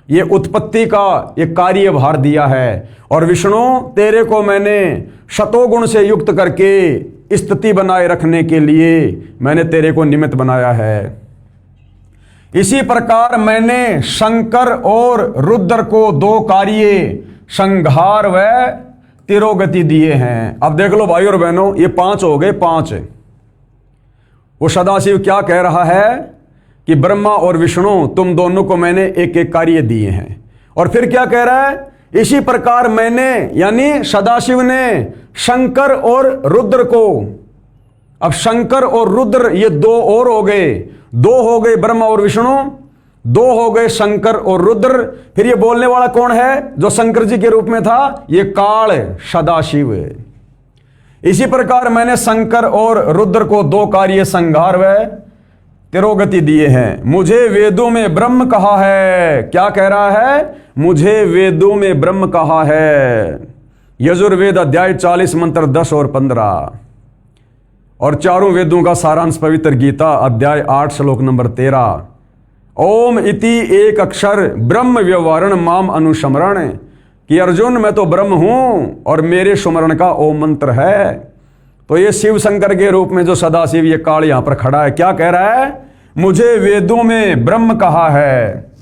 ये उत्पत्ति का एक कार्य भार दिया है, और विष्णु, तेरे को मैंने शतोगुण से युक्त करके स्थिति बनाए रखने के लिए मैंने तेरे को निमित्त बनाया है। इसी प्रकार मैंने शंकर और रुद्र को 2 कार्य, संहार व तिरोगति दिए हैं। अब देख लो भाई और बहनों, ये 5 हो गए 5। वो सदाशिव क्या कह रहा है कि ब्रह्मा और विष्णु तुम दोनों को मैंने एक एक कार्य दिए हैं, और फिर क्या कह रहा है? इसी प्रकार मैंने यानी सदाशिव ने शंकर और रुद्र को, अब शंकर और रुद्र ये 2 और हो गए, 2 हो गए ब्रह्मा और विष्णु, 2 हो गए शंकर और रुद्र। फिर ये बोलने वाला कौन है जो शंकर जी के रूप में था? ये काल सदाशिव। इसी प्रकार मैंने शंकर और रुद्र को 2 कार्य, संहार व तिरोगति दिए हैं। मुझे वेदों में ब्रह्म कहा है। क्या कह रहा है? मुझे वेदों में ब्रह्म कहा है। यजुर्वेद अध्याय 40 मंत्र 10 और 15, और चारों वेदों का सारांश पवित्र गीता अध्याय 8 श्लोक नंबर 13। ओम इति एक अक्षर ब्रह्म व्यवहारण माम अनुस्मरण, कि अर्जुन मैं तो ब्रह्म हूं और मेरे सुमरण का ओम मंत्र है। तो ये शिव शंकर के रूप में जो सदाशिव ये काल यहां पर खड़ा है, क्या कह रहा है? मुझे वेदों में ब्रह्म कहा है।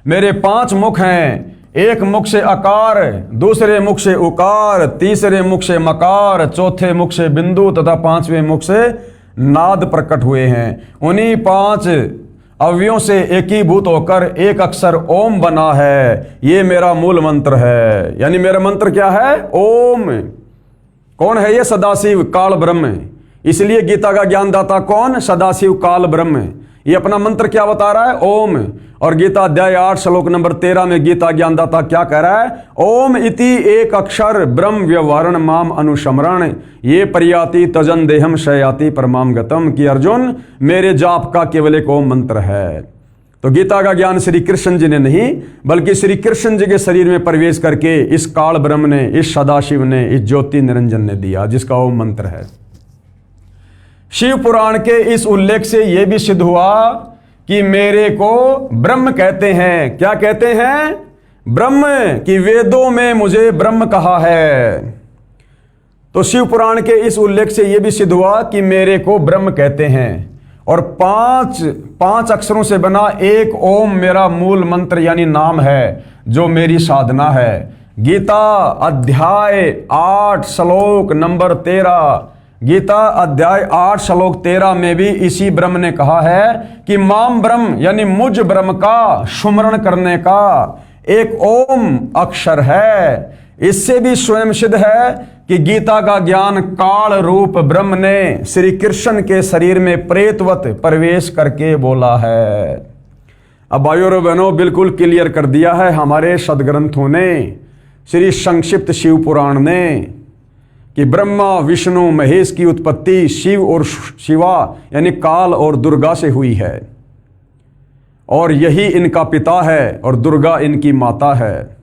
मेरे 5 मुख हैं, एक मुख से अकार, दूसरे मुख से उकार, तीसरे मुख से मकार, चौथे मुख से बिंदु तथा 5वें मुख से नाद प्रकट हुए हैं। उन्हीं 5 अवयवों से एकीभूत होकर एक अक्षर ओम बना है। ये मेरा मूल मंत्र है। यानी मेरा मंत्र क्या है? ओम। कौन है ये? सदाशिव काल ब्रह्म। इसलिए गीता का ज्ञानदाता कौन? सदाशिव काल ब्रह्म। ये अपना मंत्र क्या बता रहा है? ओम। और गीता अध्याय 8 श्लोक नंबर 13 में गीता ज्ञानदाता क्या कह रहा है? ओम इति एक अक्षर ब्रह्म व्यवहारण माम अनुशमरण ये परियाति तजन देहम शयाति परमाम गतम, कि अर्जुन मेरे जाप का केवल एक ओम मंत्र है। तो गीता का ज्ञान श्री कृष्ण जी ने नहीं, बल्कि श्री कृष्ण जी के शरीर में प्रवेश करके इस काल ब्रह्म ने, इस सदाशिव ने, इस ज्योति निरंजन ने दिया, जिसका ओम मंत्र है। शिव पुराण के इस उल्लेख से यह भी सिद्ध हुआ कि मेरे को ब्रह्म कहते हैं। क्या कहते हैं? ब्रह्म, कि वेदों में मुझे ब्रह्म कहा है। तो शिव पुराण के इस उल्लेख से यह भी सिद्ध हुआ कि मेरे को ब्रह्म कहते हैं। और पांच अक्षरों से बना एक ओम मेरा मूल मंत्र यानी नाम है, जो मेरी साधना है। गीता अध्याय 8 श्लोक नंबर 13, गीता अध्याय 8 श्लोक 13 में भी इसी ब्रह्म ने कहा है कि माम ब्रह्म यानी मुझ ब्रह्म का सुमरण करने का एक ओम अक्षर है। इससे भी स्वयं सिद्ध है कि गीता का ज्ञान काल रूप ब्रह्म ने श्री कृष्ण के शरीर में प्रेतवत प्रवेश करके बोला है। अब भाइयों और बहनों, बिल्कुल क्लियर कर दिया है हमारे सदग्रंथों ने, श्री संक्षिप्त शिव पुराण ने, कि ब्रह्मा विष्णु महेश की उत्पत्ति शिव और शिवा यानी काल और दुर्गा से हुई है, और यही इनका पिता है और दुर्गा इनकी माता है।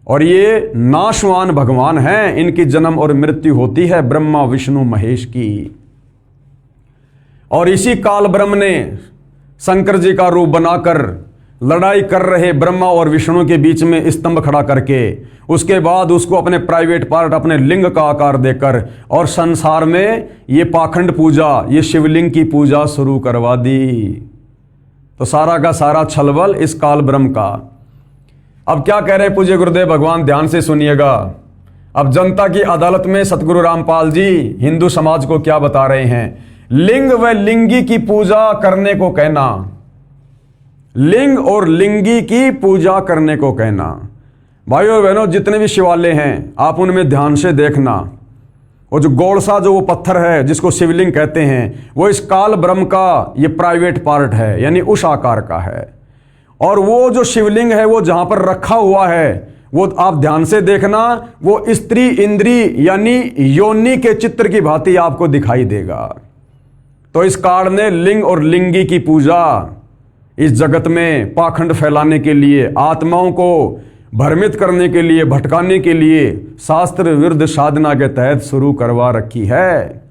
और ये नाशवान भगवान हैं, इनकी जन्म और मृत्यु होती है ब्रह्मा विष्णु महेश की। और इसी काल ब्रह्म ने शंकर जी का रूप बनाकर लड़ाई कर रहे ब्रह्मा और विष्णु के बीच में स्तंभ खड़ा करके, उसके बाद उसको अपने प्राइवेट पार्ट, अपने लिंग का आकार देकर, और संसार में ये पाखंड पूजा, ये शिवलिंग की पूजा शुरू करवा दी। तो सारा का सारा छलबल इस काल ब्रह्म का। अब क्या कह रहे पूज्य गुरुदेव भगवान, ध्यान से सुनिएगा। अब जनता की अदालत में सतगुरु रामपाल जी हिंदू समाज को क्या बता रहे हैं? लिंग व लिंगी की पूजा करने को कहना, लिंग और लिंगी की पूजा करने को कहना। भाइयों और बहनों, जितने भी शिवालय हैं आप उनमें ध्यान से देखना, वो जो गोलसा जो वो पत्थर है जिसको शिवलिंग कहते हैं, वो इस काल ब्रह्म का ये प्राइवेट पार्ट है, यानी उस आकार का है। और वो जो शिवलिंग है वो जहां पर रखा हुआ है, वो आप ध्यान से देखना, वो स्त्री इंद्री यानी योनि के चित्र की भांति आपको दिखाई देगा। तो इस काल ने लिंग और लिंगी की पूजा इस जगत में पाखंड फैलाने के लिए, आत्माओं को भ्रमित करने के लिए, भटकाने के लिए शास्त्र विरुद्ध साधना के तहत शुरू करवा रखी है।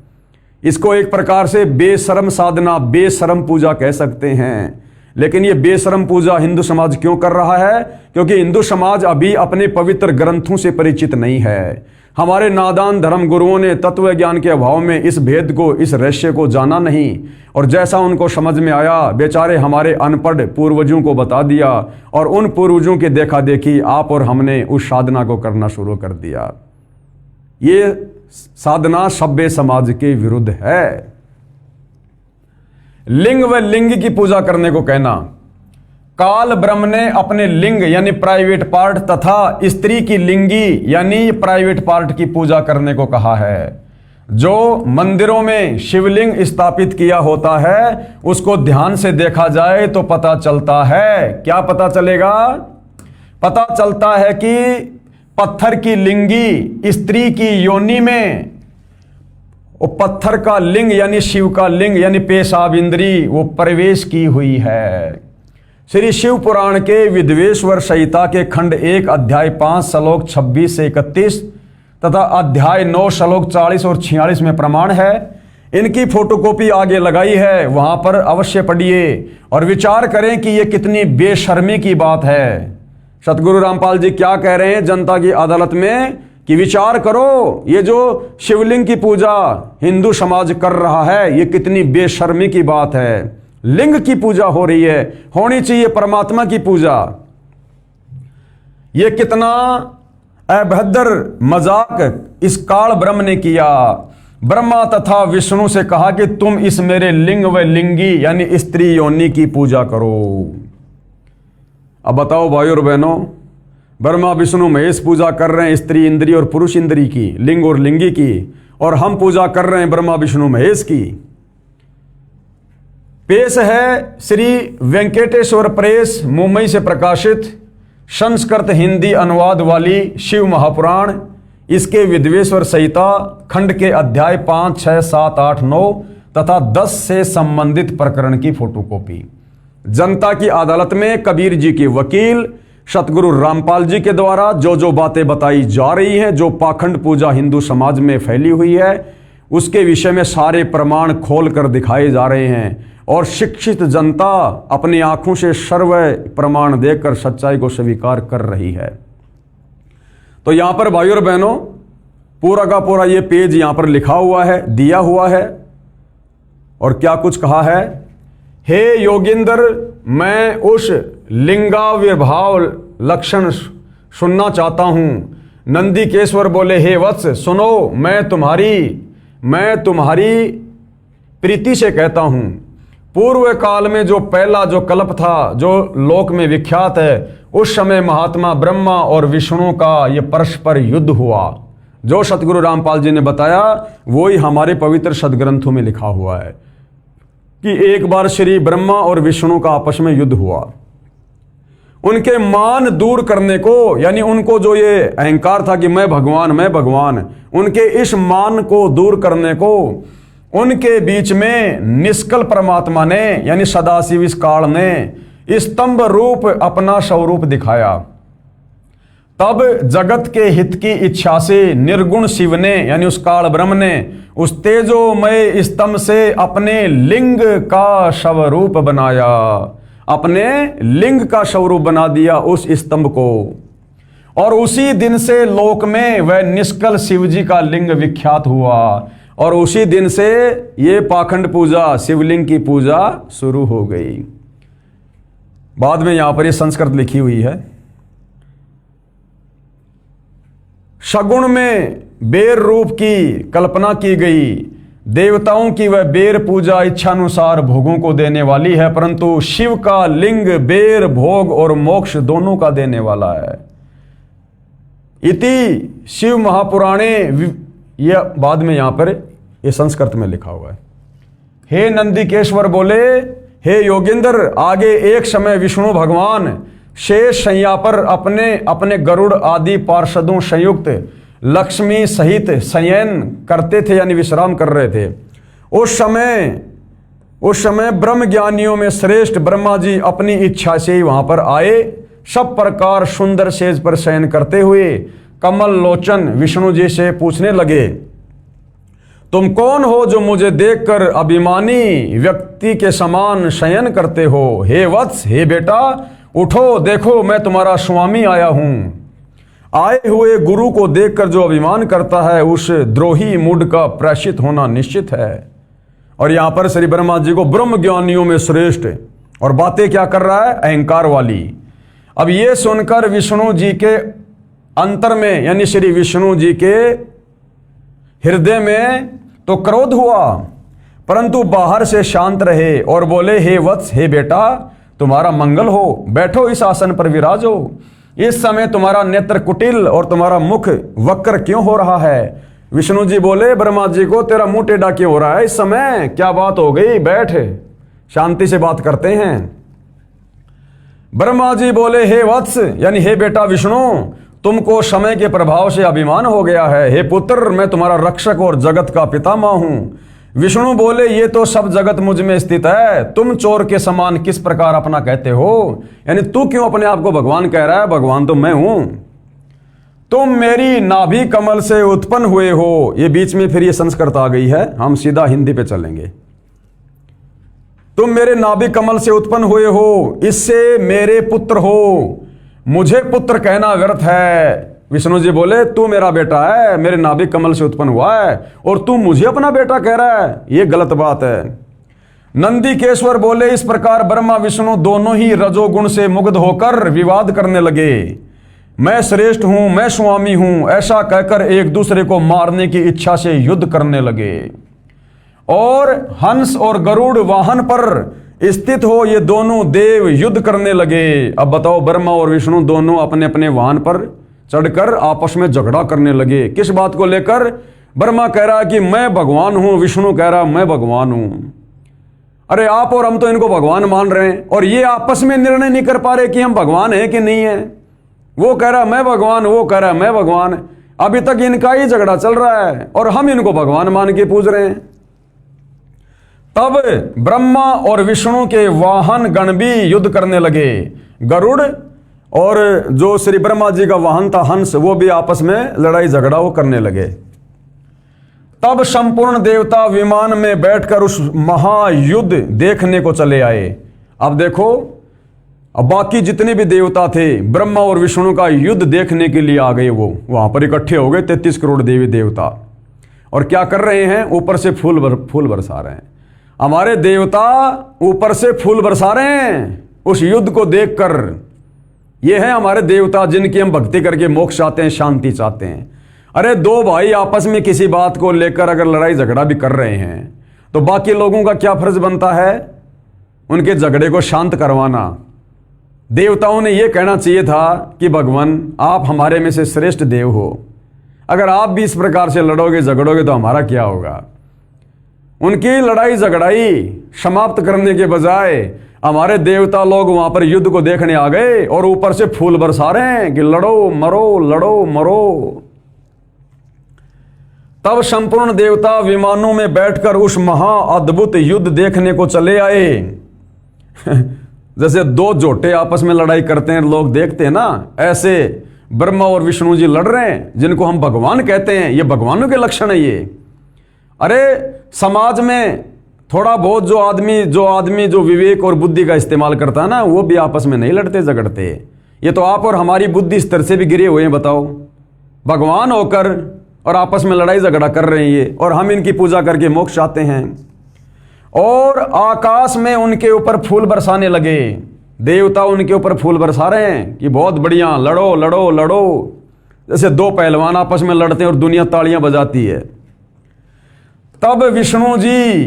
इसको एक प्रकार से बेशर्म साधना, बेशर्म पूजा कह सकते हैं। लेकिन ये बेशर्म पूजा हिंदू समाज क्यों कर रहा है? क्योंकि हिंदू समाज अभी अपने पवित्र ग्रंथों से परिचित नहीं है। हमारे नादान धर्म गुरुओं ने तत्व ज्ञान के अभाव में इस भेद को, इस रहस्य को जाना नहीं, और जैसा उनको समझ में आया बेचारे हमारे अनपढ़ पूर्वजों को बता दिया, और उन पूर्वजों के देखा देखी आप और हमने उस साधना को करना शुरू कर दिया। ये साधना सभ्य समाज के विरुद्ध है। लिंग व लिंग की पूजा करने को कहना, काल ब्रह्म ने अपने लिंग यानी प्राइवेट पार्ट तथा स्त्री की लिंगी यानी प्राइवेट पार्ट की पूजा करने को कहा है। जो मंदिरों में शिवलिंग स्थापित किया होता है उसको ध्यान से देखा जाए तो पता चलता है, क्या पता चलेगा? पता चलता है कि पत्थर की लिंगी स्त्री की योनि में, वो पत्थर का लिंग यानी शिव का लिंग यानी पेशाब इंद्री वो प्रवेश की हुई है। श्री शिव पुराण के विद्वेश्वर संहिता के खंड 1 अध्याय 5 श्लोक 26 से 31 तथा अध्याय 9 श्लोक 40 और 46 में प्रमाण है। इनकी फोटोकॉपी आगे लगाई है, वहां पर अवश्य पढ़िए और विचार करें कि यह कितनी बेशर्मी की बात है। सतगुरु रामपाल जी क्या कह रहे हैं जनता की अदालत में कि विचार करो, ये जो शिवलिंग की पूजा हिंदू समाज कर रहा है ये कितनी बेशर्मी की बात है। लिंग की पूजा हो रही है, होनी चाहिए परमात्मा की पूजा। ये कितना अभद्र मजाक इस काल ब्रह्म ने किया। ब्रह्मा तथा विष्णु से कहा कि तुम इस मेरे लिंग व लिंगी यानी स्त्री योनि की पूजा करो। अब बताओ भाइयों और बहनों, ब्रह्मा विष्णु महेश पूजा कर रहे हैं स्त्री इंद्री और पुरुष इंद्री की, लिंग और लिंगी की, और हम पूजा कर रहे हैं ब्रह्मा विष्णु महेश की। पेश है श्री वेंकटेश्वर प्रेस मुंबई से प्रकाशित संस्कृत हिंदी अनुवाद वाली शिव महापुराण, इसके विद्वेश्वर संहिता खंड के अध्याय 5, 6, 7, 8, 9 तथा 10 से संबंधित प्रकरण की फोटोकॉपी। जनता की अदालत में कबीर जी के वकील सतगुरु रामपाल जी के द्वारा जो बातें बताई जा रही हैं, जो पाखंड पूजा हिंदू समाज में फैली हुई है, उसके विषय में सारे प्रमाण खोल कर दिखाए जा रहे हैं और शिक्षित जनता अपनी आंखों से सर्व प्रमाण देखकर सच्चाई को स्वीकार कर रही है। तो यहां पर भाइयों और बहनों, पूरा का पूरा ये पेज यहां पर लिखा हुआ है, दिया हुआ है, और क्या कुछ कहा है। हे योगिंद्र, मैं उस लिंगाविर्भाव लक्षण सुनना चाहता हूं। नंदीकेश्वर बोले, हे वत्स सुनो, मैं तुम्हारी प्रीति से कहता हूं। पूर्व काल में जो पहला जो कल्प था, जो लोक में विख्यात है, उस समय महात्मा ब्रह्मा और विष्णु का ये परस्पर युद्ध हुआ। जो सतगुरु रामपाल जी ने बताया वही हमारे पवित्र सदग्रंथों में लिखा हुआ है कि एक बार श्री ब्रह्मा और विष्णु का आपस में युद्ध हुआ। उनके मान दूर करने को, यानी उनको जो ये अहंकार था कि मैं भगवान, उनके इस मान को दूर करने को उनके बीच में निष्कल परमात्मा ने, यानी सदाशिव इस काल ने स्तंभ रूप अपना स्वरूप दिखाया। तब जगत के हित की इच्छा से निर्गुण शिव ने, यानी उस काल ब्रह्म ने, उस तेजोमय स्तंभ से अपने लिंग का स्वरूप बनाया, अपने लिंग का स्वरूप बना दिया उस स्तंभ को। और उसी दिन से लोक में वह निष्कल शिव जी का लिंग विख्यात हुआ और उसी दिन से ये पाखंड पूजा, शिवलिंग की पूजा शुरू हो गई। बाद में यहां पर ये संस्कृत लिखी हुई है। सगुण में बेर रूप की कल्पना की गई। देवताओं की वह बेर पूजा इच्छानुसार भोगों को देने वाली है, परंतु शिव का लिंग बेर, भोग और मोक्ष दोनों का देने वाला है। इति शिव महापुराणे, यह बाद में यहां पर यह संस्कृत में लिखा हुआ है। हे नंदीकेश्वर बोले, हे योगिंद्र, आगे एक समय विष्णु भगवान शेष शैया पर अपने गरुड़ आदि पार्षदों संयुक्त लक्ष्मी सहित शयन करते थे, यानी विश्राम कर रहे थे। उस समय ब्रह्म ज्ञानियों में श्रेष्ठ ब्रह्मा जी अपनी इच्छा से ही वहां पर आए। सब प्रकार सुंदर सेज पर शयन करते हुए कमल लोचन विष्णु जी से पूछने लगे, तुम कौन हो जो मुझे देखकर अभिमानी व्यक्ति के समान शयन करते हो? हे वत्स, हे बेटा, उठो, देखो मैं तुम्हारा स्वामी आया हूं। आए हुए गुरु को देखकर जो अभिमान करता है, उस द्रोही मूढ़ का प्रायश्चित होना निश्चित है। और यहां पर श्री ब्रह्मा जी को ब्रह्म ज्ञानियों में श्रेष्ठ, और बातें क्या कर रहा है? अहंकार वाली। अब ये सुनकर विष्णु जी के अंतर में, यानी श्री विष्णु जी के हृदय में तो क्रोध हुआ, परंतु बाहर से शांत रहे और बोले, हे वत्स, हे बेटा, तुम्हारा मंगल हो, बैठो इस आसन पर विराजो। इस समय तुम्हारा नेत्र कुटिल और तुम्हारा मुख वक्र क्यों हो रहा है? विष्णु जी बोले ब्रह्मा जी को, तेरा मुंह टेढ़ा क्यों हो रहा है इस समय? क्या बात हो गई? बैठ, शांति से बात करते हैं। ब्रह्मा जी बोले, हे वत्स, यानी हे बेटा विष्णु, तुमको समय के प्रभाव से अभिमान हो गया है। हे पुत्र, मैं तुम्हारा रक्षक और जगत का पितामह हूं। विष्णु बोले, ये तो सब जगत मुझ में स्थित है, तुम चोर के समान किस प्रकार अपना कहते हो? यानी तू क्यों अपने आप को भगवान कह रहा है? भगवान तो मैं हूं। तुम मेरी नाभि कमल से उत्पन्न हुए हो। ये बीच में फिर ये संस्कृत आ गई है, हम सीधा हिंदी पे चलेंगे। तुम मेरे नाभि कमल से उत्पन्न हुए हो, इससे मेरे पुत्र हो। मुझे पुत्र कहना व्यर्थ है। विष्णु जी बोले, तू मेरा बेटा है, मेरे नाभि कमल से उत्पन्न हुआ है, और तू मुझे अपना बेटा कह रहा है, ये गलत बात है। नंदीकेश्वर बोले, इस प्रकार ब्रह्मा विष्णु दोनों ही रजोगुण से मुग्ध होकर विवाद करने लगे। मैं श्रेष्ठ हूं, मैं स्वामी हूं, ऐसा कहकर एक दूसरे को मारने की इच्छा से युद्ध करने लगे। और हंस और गरुड़ वाहन पर स्थित हो ये दोनों देव युद्ध करने लगे। अब बताओ, ब्रह्मा और विष्णु दोनों अपने अपने वाहन पर चढ़कर आपस में झगड़ा करने लगे। किस बात को लेकर? ब्रह्मा कह रहा कि मैं भगवान हूं, विष्णु कह रहा मैं भगवान हूं। अरे आप और हम तो इनको भगवान मान रहे हैं, और ये आपस में निर्णय नहीं कर पा रहे कि हम भगवान हैं कि नहीं है। वो कह रहा मैं भगवान, वो कह रहा मैं भगवान। अभी तक इनका ही झगड़ा चल रहा है और हम इनको भगवान मान के पूज रहे हैं। तब ब्रह्मा और विष्णु के वाहन गण भी युद्ध करने लगे। गरुड़ और जो श्री ब्रह्मा जी का वाहन था हंस, वो भी आपस में लड़ाई झगड़ा वो करने लगे। तब संपूर्ण देवता विमान में बैठकर उस महायुद्ध देखने को चले आए। अब देखो, अब बाकी जितने भी देवता थे ब्रह्मा और विष्णु का युद्ध देखने के लिए आ गए। वो वहां पर इकट्ठे हो गए 33 करोड़ देवी देवता, और क्या कर रहे हैं? ऊपर से फूल बरसा रहे हैं। हमारे देवता ऊपर से फूल बरसा रहे हैं उस युद्ध को देखकर। ये है हमारे देवता जिनकी हम भक्ति करके मोक्ष चाहते हैं, शांति चाहते हैं। अरे दो भाई आपस में किसी बात को लेकर अगर लड़ाई झगड़ा भी कर रहे हैं तो बाकी लोगों का क्या फर्ज बनता है? उनके झगड़े को शांत करवाना। देवताओं ने यह कहना चाहिए था कि भगवान आप हमारे में से श्रेष्ठ देव हो, अगर आप भी इस प्रकार से लड़ोगे झगड़ोगे तो हमारा क्या होगा। उनकी लड़ाई झगड़ाई समाप्त करने के बजाय हमारे देवता लोग वहां पर युद्ध को देखने आ गए और ऊपर से फूल बरसा रहे हैं कि लड़ो मरो, लड़ो मरो। तब संपूर्ण देवता विमानों में बैठकर उस महा अद्भुत युद्ध देखने को चले आए। जैसे दो जोटे आपस में लड़ाई करते हैं लोग देखते हैं ना, ऐसे ब्रह्मा और विष्णु जी लड़ रहे हैं जिनको हम भगवान कहते हैं। ये भगवानों के लक्षण है ये। अरे समाज में थोड़ा बहुत जो आदमी जो विवेक और बुद्धि का इस्तेमाल करता है ना, वो भी आपस में नहीं लड़ते झगड़ते। ये तो आप और हमारी बुद्धि स्तर से भी गिरे हुए हैं। बताओ, भगवान होकर और आपस में लड़ाई झगड़ा कर रहे हैं ये, और हम इनकी पूजा करके मोक्ष चाहते हैं। और आकाश में उनके ऊपर फूल बरसाने लगे। देवता उनके ऊपर फूल बरसा रहे हैं कि बहुत बढ़िया, लड़ो लड़ो लड़ो। जैसे दो पहलवान आपस में लड़ते हैं और दुनिया तालियां बजाती है। तब विष्णु जी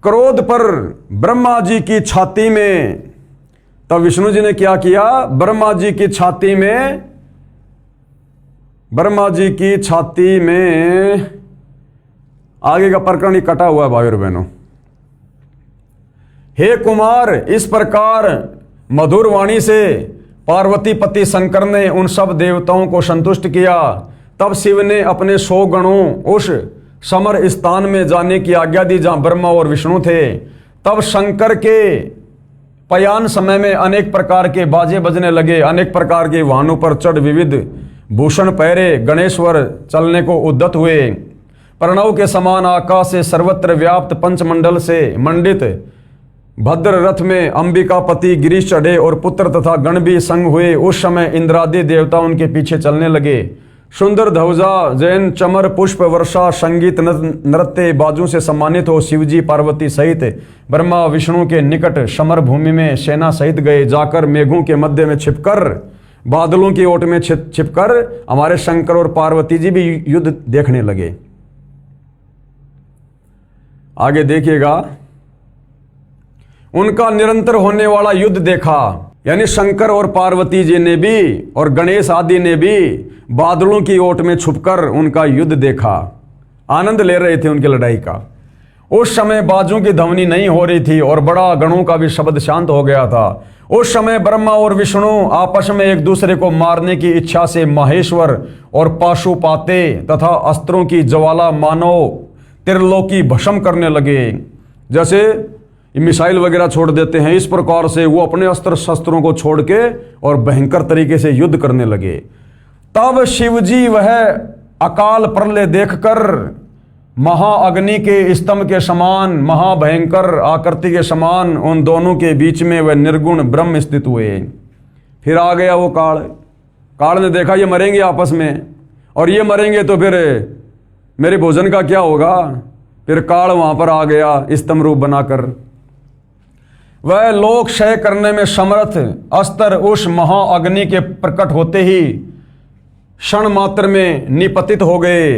क्रोध पर ब्रह्मा जी की छाती में, तब विष्णु जी ने क्या किया? ब्रह्मा जी की छाती में आगे का प्रकरण ही कटा हुआ है भाई और बहनों। हे कुमार, इस प्रकार मधुर वाणी से पार्वती पति शंकर ने उन सब देवताओं को संतुष्ट किया। तब शिव ने अपने 100 गणों उस समर स्थान में जाने की आज्ञा दी जहां ब्रह्मा और विष्णु थे। तब शंकर के पयान समय में अनेक प्रकार के बाजे बजने लगे। अनेक प्रकार के वाहनों पर चढ़ विविध भूषण पहरे गणेश्वर चलने को उद्यत हुए। प्रणव के समान आकाश से सर्वत्र व्याप्त पंचमंडल से मंडित भद्र रथ में अंबिकापति गिरीश चढ़े और पुत्र तथा गण भी संग हुए। उस समय इंद्रादि देवता उनके पीछे चलने लगे। सुंदर ध्वजा जैन चमर पुष्प वर्षा संगीत नृत्य बाजू से सम्मानित हो शिवजी पार्वती सहित ब्रह्मा विष्णु के निकट समर भूमि में सेना सहित गए। जाकर मेघों के मध्य में छिपकर, बादलों की ओट में छिपकर हमारे शंकर और पार्वती जी भी युद्ध देखने लगे। आगे देखिएगा, उनका निरंतर होने वाला युद्ध देखा। यानी शंकर और पार्वती जी ने भी और गणेश आदि ने भी बादलों की ओट में छुपकर उनका युद्ध देखा, आनंद ले रहे थे उनकी लड़ाई का। उस समय बाजों की ध्वनि नहीं हो रही थी और बड़ा गणों का भी शब्द शांत हो गया था। उस समय ब्रह्मा और विष्णु आपस में एक दूसरे को मारने की इच्छा से महेश्वर और पाशुपाते तथा अस्त्रों की ज्वाला मानव त्रिलोकी भस्म करने लगे। जैसे मिसाइल वगैरह छोड़ देते हैं, इस प्रकार से वो अपने अस्त्र शस्त्रों को छोड़ के और भयंकर तरीके से युद्ध करने लगे। तब शिवजी वह अकाल प्रलय देखकर महाअग्नि के स्तंभ के समान, महाभयंकर आकृति के समान उन दोनों के बीच में वह निर्गुण ब्रह्म स्थित हुए। फिर आ गया वो काल ने देखा ये मरेंगे आपस में, और ये मरेंगे तो फिर मेरे भोजन का क्या होगा। फिर काल वहां पर आ गया स्तंभ रूप बनाकर। वह लोक क्षय करने में समर्थ अस्त्र उस महाअग्नि के प्रकट होते ही क्षण मात्र में निपतित हो गए।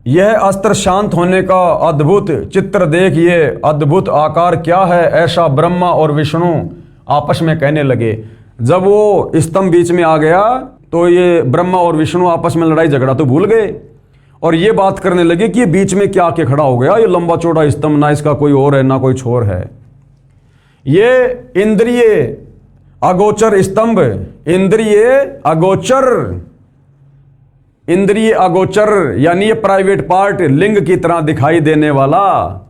यह अस्त्र शांत होने का अद्भुत चित्र देख ये अद्भुत आकार क्या है, ऐसा ब्रह्मा और विष्णु आपस में कहने लगे। जब वो स्तंभ बीच में आ गया तो ये ब्रह्मा और विष्णु आपस में लड़ाई झगड़ा तो भूल गए और ये बात करने लगे कि ये बीच में क्या आके खड़ा हो गया, ये लंबा चौड़ा स्तंभ, ना इसका कोई और है ना कोई छोर है। ये इंद्रिय अगोचर स्तंभ, इंद्रिय अगोचर यानी ये प्राइवेट पार्ट लिंग की तरह दिखाई देने वाला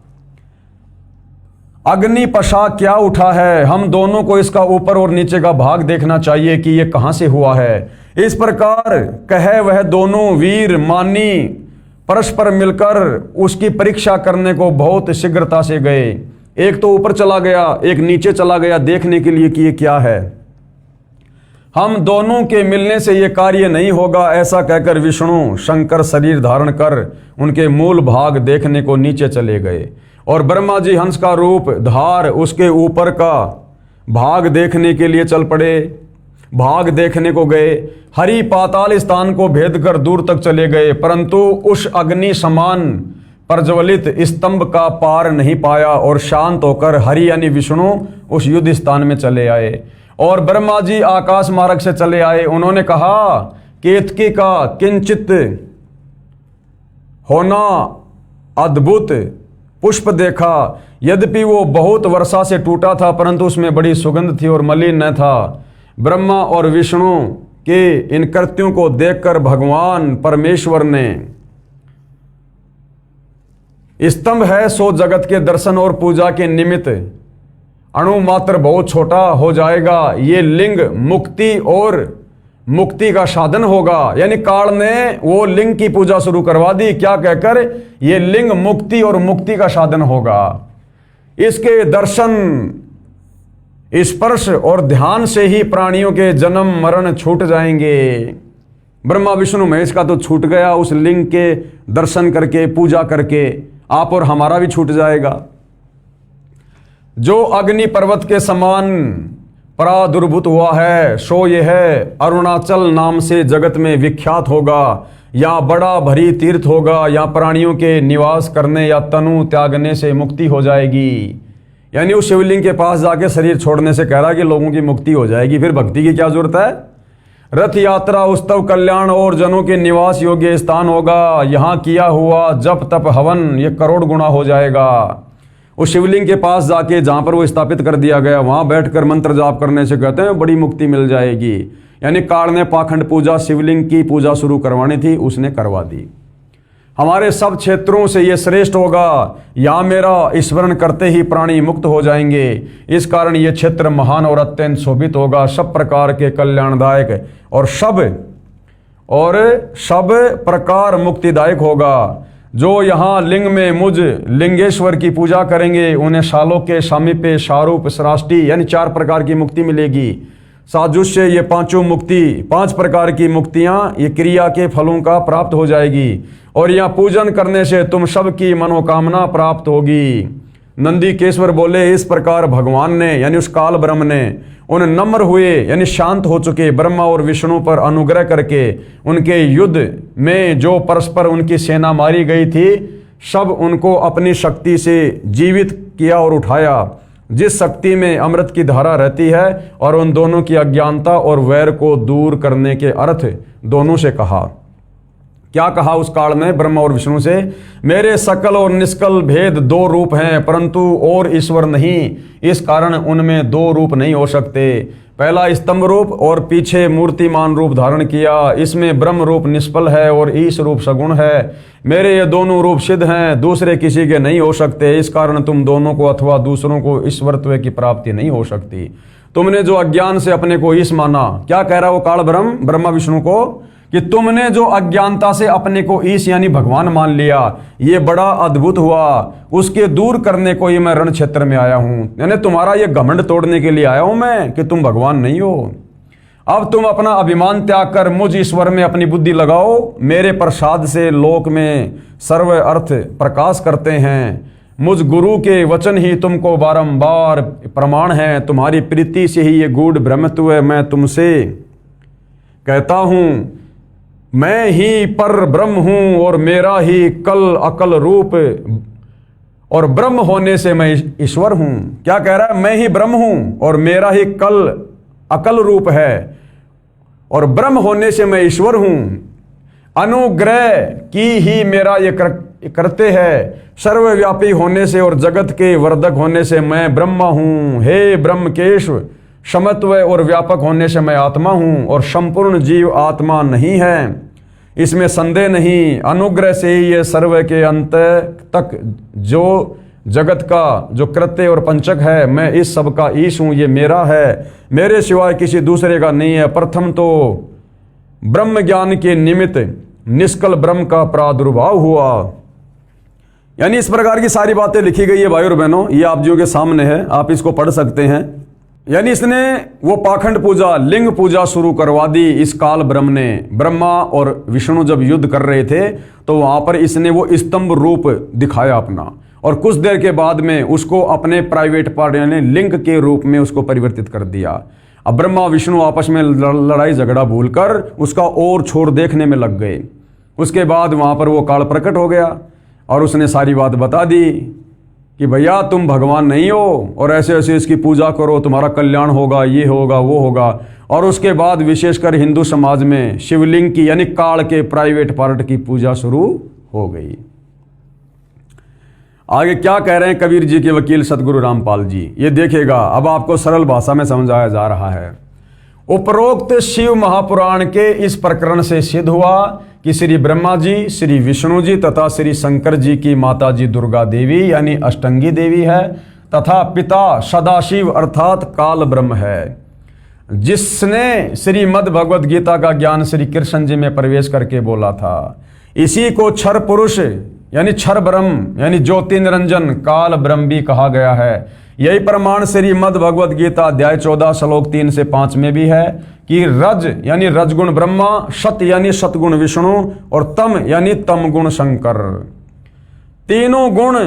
अग्नि पशा क्या उठा है। हम दोनों को इसका ऊपर और नीचे का भाग देखना चाहिए कि ये कहां से हुआ है। इस प्रकार कहे वह दोनों वीर मानी परस्पर मिलकर उसकी परीक्षा करने को बहुत शीघ्रता से गए। एक तो ऊपर चला गया, एक नीचे चला गया देखने के लिए कि ये क्या है। हम दोनों के मिलने से ये कार्य नहीं होगा, ऐसा कहकर विष्णु शंकर शरीर धारण कर उनके मूल भाग देखने को नीचे चले गए और ब्रह्मा जी हंस का रूप धार उसके ऊपर का भाग देखने के लिए चल पड़े। भाग देखने को गए, हरि पाताल स्थान को भेद कर दूर तक चले गए, परंतु उस अग्नि समान प्रज्वलित स्तंभ का पार नहीं पाया और शांत होकर हरि यानी विष्णु उस युद्ध स्थान में चले आए। और ब्रह्मा जी आकाश मार्ग से चले आए। उन्होंने कहा केतकी का किंचित होना अद्भुत पुष्प देखा, यद्यपि वो बहुत वर्षा से टूटा था परंतु उसमें बड़ी सुगंध थी और मलिन न था। ब्रह्मा और विष्णु के इन कृत्यों को देखकर भगवान परमेश्वर ने स्तंभ है सो जगत के दर्शन और पूजा के निमित्त अणु मात्र बहुत छोटा हो जाएगा, ये लिंग मुक्ति और मुक्ति का साधन होगा। यानी काल ने वो लिंग की पूजा शुरू करवा दी, क्या कहकर ये लिंग मुक्ति और मुक्ति का साधन होगा। इसके दर्शन स्पर्श और ध्यान से ही प्राणियों के जन्म मरण छूट जाएंगे। ब्रह्मा विष्णु महेश का तो छूट गया, उस लिंग के दर्शन करके पूजा करके आप और हमारा भी छूट जाएगा। जो अग्नि पर्वत के समान प्रादुर्भूत हुआ है सो यह अरुणाचल नाम से जगत में विख्यात होगा। या बड़ा भरी तीर्थ होगा, या प्राणियों के निवास करने या तनु त्यागने से मुक्ति हो जाएगी। यानी उस शिवलिंग के पास जाके शरीर छोड़ने से कह रहा है कि लोगों की मुक्ति हो जाएगी, फिर भक्ति की क्या जरूरत है। रथ यात्रा उत्सव कल्याण और जनों के निवास योग्य स्थान होगा। यहाँ किया हुआ जप तप हवन ये करोड़ गुना हो जाएगा। उस शिवलिंग के पास जाके जहाँ पर वो स्थापित कर दिया गया वहाँ बैठकर मंत्र जाप करने से कहते हैं बड़ी मुक्ति मिल जाएगी। यानी काल ने पाखंड पूजा शिवलिंग की पूजा शुरू करवानी थी, उसने करवा दी। हमारे सब क्षेत्रों से ये श्रेष्ठ होगा। यहाँ मेरा स्मरण करते ही प्राणी मुक्त हो जाएंगे। इस कारण ये क्षेत्र महान और अत्यंत शोभित होगा, सब प्रकार के कल्याणदायक और सब प्रकार मुक्तिदायक होगा। जो यहाँ लिंग में मुझ लिंगेश्वर की पूजा करेंगे उन्हें शालों के सामीप्य शारूप सृष्टि यानी 4 प्रकार की मुक्ति मिलेगी। साजुष्य ये पांचों मुक्ति 5 प्रकार की मुक्तियां ये क्रिया के फलों का प्राप्त हो जाएगी। और यहाँ पूजन करने से तुम सबकी मनोकामना प्राप्त होगी। नंदीकेश्वर बोले इस प्रकार भगवान ने यानी उस काल ब्रह्म ने उन नम्र हुए यानी शांत हो चुके ब्रह्मा और विष्णु पर अनुग्रह करके उनके युद्ध में जो परस्पर उनकी सेना मारी गई थी सब उनको अपनी शक्ति से जीवित किया और उठाया। जिस शक्ति में अमृत की धारा रहती है और उन दोनों की अज्ञानता और वैर को दूर करने के अर्थ दोनों से कहा। क्या कहा उस काल में ब्रह्मा और विष्णु से, मेरे सकल और निष्कल भेद 2 रूप हैं परंतु और ईश्वर नहीं, इस कारण उनमें 2 रूप नहीं हो सकते। पहला स्तंभ रूप और पीछे मूर्तिमान रूप धारण किया। इसमें ब्रह्म रूप निष्फल है और ईश रूप सगुण है। मेरे ये दोनों रूप सिद्ध हैं, दूसरे किसी के नहीं हो सकते। इस कारण तुम दोनों को अथवा दूसरों को ईश्वरत्व की प्राप्ति नहीं हो सकती। तुमने जो अज्ञान से अपने को ईश माना, क्या कह रहा है वो काल ब्रह्मा विष्णु को, कि तुमने जो अज्ञानता से अपने को ईश यानी भगवान मान लिया ये बड़ा अद्भुत हुआ। उसके दूर करने को ही मैं रण क्षेत्र में आया हूं। यानी तुम्हारा ये घमंड तोड़ने के लिए आया हूं मैं कि तुम भगवान नहीं हो। अब तुम अपना अभिमान त्याग कर मुझ ईश्वर में अपनी बुद्धि लगाओ। मेरे प्रसाद से लोक में सर्व अर्थ प्रकाश करते हैं। मुझ गुरु के वचन ही तुमको बारंबार प्रमाण है। तुम्हारी प्रीति से ही ये गूढ़ ब्रह्मत्व है। मैं तुमसे कहता हूं मैं ही पर ब्रह्म हूं और मेरा ही कल अकल रूप और ब्रह्म होने से मैं ईश्वर हूं। क्या कह रहा है, मैं ही ब्रह्म हूं और मेरा ही कल अकल रूप है और ब्रह्म होने से मैं ईश्वर हूं। अनुग्रह की ही मेरा ये करते हैं। सर्वव्यापी होने से और जगत के वर्धक होने से मैं ब्रह्मा हूं। हे ब्रह्मकेश, समत्व और व्यापक होने से मैं आत्मा हूं और संपूर्ण जीव आत्मा नहीं है, इसमें संदेह नहीं। अनुग्रह से ही ये सर्व के अंत तक जो जगत का जो कृत्य और पंचक है, मैं इस सब का ईश हूं, ये मेरा है, मेरे सिवाय किसी दूसरे का नहीं है। प्रथम तो ब्रह्म ज्ञान के निमित्त निष्कल ब्रह्म का प्रादुर्भाव हुआ। यानी इस प्रकार की सारी बातें लिखी गई है भाई और बहनों, ये आप जियों के सामने है, आप इसको पढ़ सकते हैं। यानी इसने वो पाखंड पूजा, लिंग पूजा शुरू करवा दी इस काल ब्रह्म ने। ब्रह्मा और विष्णु जब युद्ध कर रहे थे तो वहां पर इसने वो स्तंभ रूप दिखाया अपना, और कुछ देर के बाद में उसको अपने प्राइवेट पार्ट यानी लिंग के रूप में उसको परिवर्तित कर दिया। अब ब्रह्मा विष्णु आपस में लड़ाई झगड़ा भूलकर उसका और छोर देखने में लग गए। उसके बाद वहां पर वो काल प्रकट हो गया और उसने सारी बात बता दी कि भैया तुम भगवान नहीं हो और ऐसे ऐसे इसकी पूजा करो, तुम्हारा कल्याण होगा, ये होगा वो होगा। और उसके बाद विशेषकर हिंदू समाज में शिवलिंग की यानी काल के प्राइवेट पार्ट की पूजा शुरू हो गई। आगे क्या कह रहे हैं कबीर जी के वकील सतगुरु रामपाल जी, ये देखिएगा, अब आपको सरल भाषा में समझाया जा रहा है। उपरोक्त शिव महापुराण के इस प्रकरण से सिद्ध हुआ कि श्री ब्रह्मा जी, श्री विष्णु जी तथा श्री शंकर जी की माता जी दुर्गा देवी यानी अष्टंगी देवी है, तथा पिता सदाशिव अर्थात काल ब्रह्म है, जिसने श्रीमद् भगवद गीता का ज्ञान श्री कृष्ण जी में प्रवेश करके बोला था। इसी को क्षर पुरुष यानी क्षर ब्रह्म यानी ज्योति निरंजन काल ब्रह्म भी कहा गया है। यही प्रमाण श्रीमद् भगवद गीता अध्याय 14 श्लोक 3 से 5 में भी है कि रज यानी रजगुण ब्रह्मा, सत यानी सतगुण विष्णु और तम यानी तम गुण शंकर, तीनों गुण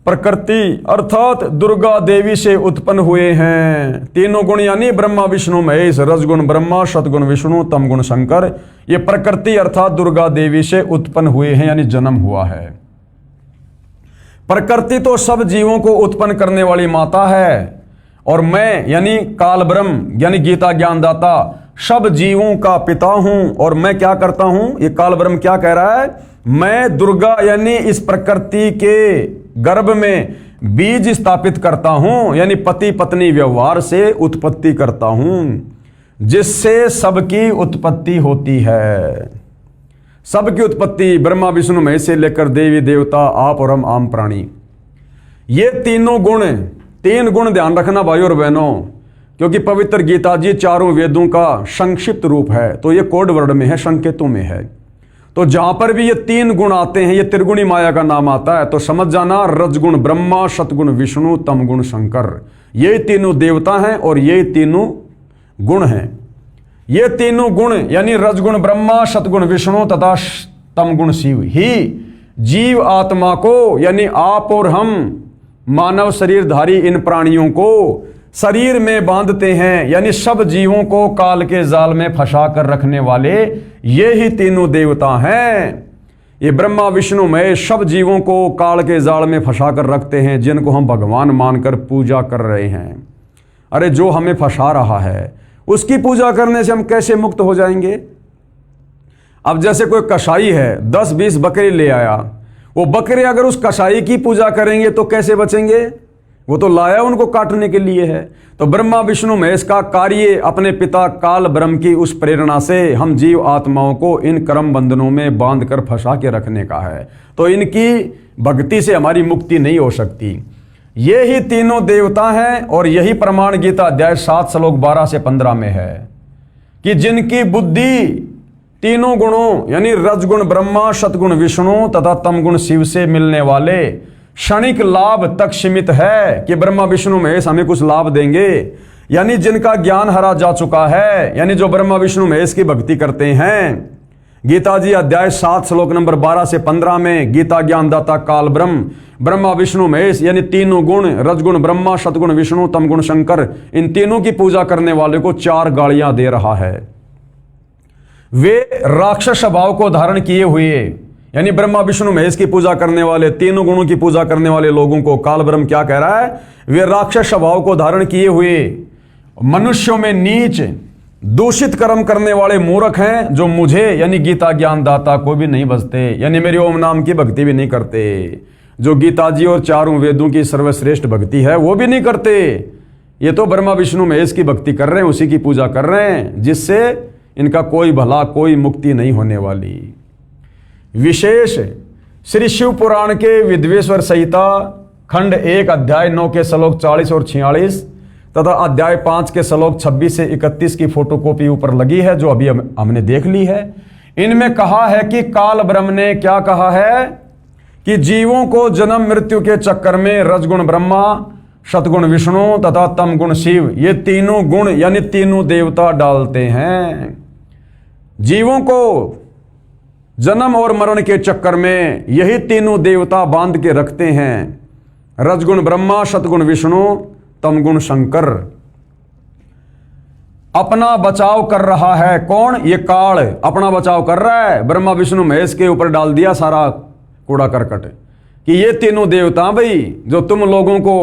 प्रकृति अर्थात दुर्गा देवी से उत्पन्न हुए हैं। तीनों गुण यानी ब्रह्मा विष्णु महेश, रजगुण ब्रह्मा, सतगुण विष्णु, तम गुण शंकर, ये प्रकृति अर्थात दुर्गा देवी से उत्पन्न हुए हैं यानी जन्म हुआ है। प्रकृति तो सब जीवों को उत्पन्न करने वाली माता है और मैं यानी काल ब्रह्म यानी गीता ज्ञानदाता सब जीवों का पिता हूं। और मैं क्या करता हूं, ये काल ब्रह्म क्या कह रहा है, मैं दुर्गा यानी इस प्रकृति के गर्भ में बीज स्थापित करता हूं यानी पति पत्नी व्यवहार से उत्पत्ति करता हूं, जिससे सबकी उत्पत्ति होती है। सबकी उत्पत्ति ब्रह्मा विष्णु महेश से लेकर देवी देवता आप और हम आम प्राणी, ये तीनों गुण, तीन गुण ध्यान रखना भाई और बहनों, क्योंकि पवित्र गीता जी चारों वेदों का संक्षिप्त रूप है, तो ये कोड वर्ड में है, संकेतों में है। तो जहां पर भी ये तीन गुण आते हैं, ये त्रिगुणी माया का नाम आता है, तो समझ जाना रजगुण ब्रह्मा, सतगुण विष्णु, तम गुण शंकर, ये तीनों देवता हैं और ये तीनों गुण हैं। ये तीनों गुण यानी रजगुण ब्रह्मा, सतगुण विष्णु तथा तम गुण शिव ही जीव आत्मा को यानी आप और हम मानव शरीरधारी इन प्राणियों को शरीर में बांधते हैं, यानी सब जीवों को काल के जाल में फंसा कर रखने वाले ये ही तीनों देवता हैं। ये ब्रह्मा विष्णु महेश सब जीवों को काल के जाल में फंसा कर रखते हैं, जिनको हम भगवान मानकर पूजा कर रहे हैं। अरे जो हमें फंसा रहा है उसकी पूजा करने से हम कैसे मुक्त हो जाएंगे। अब जैसे कोई कसाई है 10-20 बकरी ले आया, वो बकरे अगर उस कसाई की पूजा करेंगे तो कैसे बचेंगे, वो तो लाया उनको काटने के लिए है। तो ब्रह्मा विष्णु महेश का कार्य अपने पिता काल ब्रह्म की उस प्रेरणा से हम जीव आत्माओं को इन कर्म बंधनों में बांधकर फंसा के रखने का है। तो इनकी भक्ति से हमारी मुक्ति नहीं हो सकती। ये ही तीनों देवता हैं और यही प्रमाण गीता अध्याय 7 श्लोक 12 से 15 में है कि जिनकी बुद्धि तीनों गुणों यानी रजगुण ब्रह्मा, सतगुण विष्णु तथा तमगुण शिव से मिलने वाले क्षणिक लाभ तक सीमित है कि ब्रह्मा विष्णु महेश हमें कुछ लाभ देंगे, यानी जिनका ज्ञान हरा जा चुका है, यानी जो ब्रह्मा विष्णु महेश की भक्ति करते हैं। गीता जी अध्याय 7 श्लोक नंबर 12 से 15 में गीता ज्ञानदाता काल ब्रह्म, ब्रह्मा विष्णु महेश यानी तीनों गुण रजगुण ब्रह्मा, सतगुण विष्णु, तमगुण शंकर, इन तीनों की पूजा करने वाले को 4 गालियां दे रहा है। वे राक्षस स्वभाव को धारण किए हुए यानी ब्रह्मा विष्णु महेश की पूजा करने वाले, तीनों गुणों की पूजा करने वाले लोगों को काल ब्रह्म क्या कह रहा है, वे राक्षस स्वभाव को धारण किए हुए मनुष्यों में नीच दूषित कर्म करने वाले मूर्ख हैं जो मुझे यानी गीता ज्ञानदाता को भी नहीं बसते, यानी मेरे ओम नाम की भक्ति भी नहीं करते, जो गीता जी और चारों वेदों की सर्वश्रेष्ठ भक्ति है वो भी नहीं करते। ये तो ब्रह्मा विष्णु महेश की भक्ति कर रहे हैं, उसी की पूजा कर रहे हैं, जिससे इनका कोई भला कोई मुक्ति नहीं होने वाली। विशेष श्री शिव पुराण के विद्वेश्वर संहिता खंड 1 अध्याय 9 के श्लोक 40 और 46 तथा अध्याय 5 के श्लोक 26 से 31 की फोटोकॉपी ऊपर लगी है, जो अभी हमने देख ली है। इनमें कहा है कि काल ब्रह्म ने क्या कहा है कि जीवों को जन्म मृत्यु के चक्कर में रजगुण ब्रह्मा, सतगुण विष्णु तथा तमगुण शिव, ये तीनों गुण यानी तीनों देवता डालते हैं। जीवों को जन्म और मरण के चक्कर में यही तीनों देवता बांध के रखते हैं, रजगुण ब्रह्मा, सतगुण विष्णु, तमगुण शंकर। अपना बचाव कर रहा है कौन? ये काल अपना बचाव कर रहा है। ब्रह्मा विष्णु महेश के ऊपर डाल दिया सारा कूड़ा करकट कि ये तीनों देवता भाई जो तुम लोगों को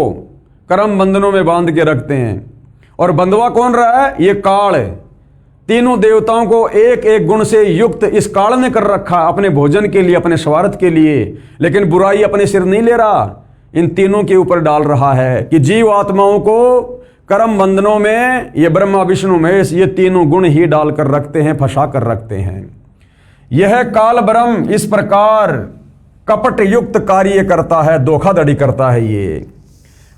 कर्म बंधनों में बांध के रखते हैं। और बंधवा कौन रहा है? ये काल है। तीनों देवताओं को एक एक गुण से युक्त इस काल ने कर रखा, अपने भोजन के लिए, अपने स्वार्थ के लिए, लेकिन बुराई अपने सिर नहीं ले रहा, इन तीनों के ऊपर डाल रहा है कि जीव आत्माओं को कर्म बंधनों में ये ब्रह्मा विष्णु महेश ये तीनों गुण ही डालकर रखते हैं, फंसा कर रखते हैं। यह काल ब्रह्म इस प्रकार कपट युक्त कार्य करता है, धोखाधड़ी करता है। ये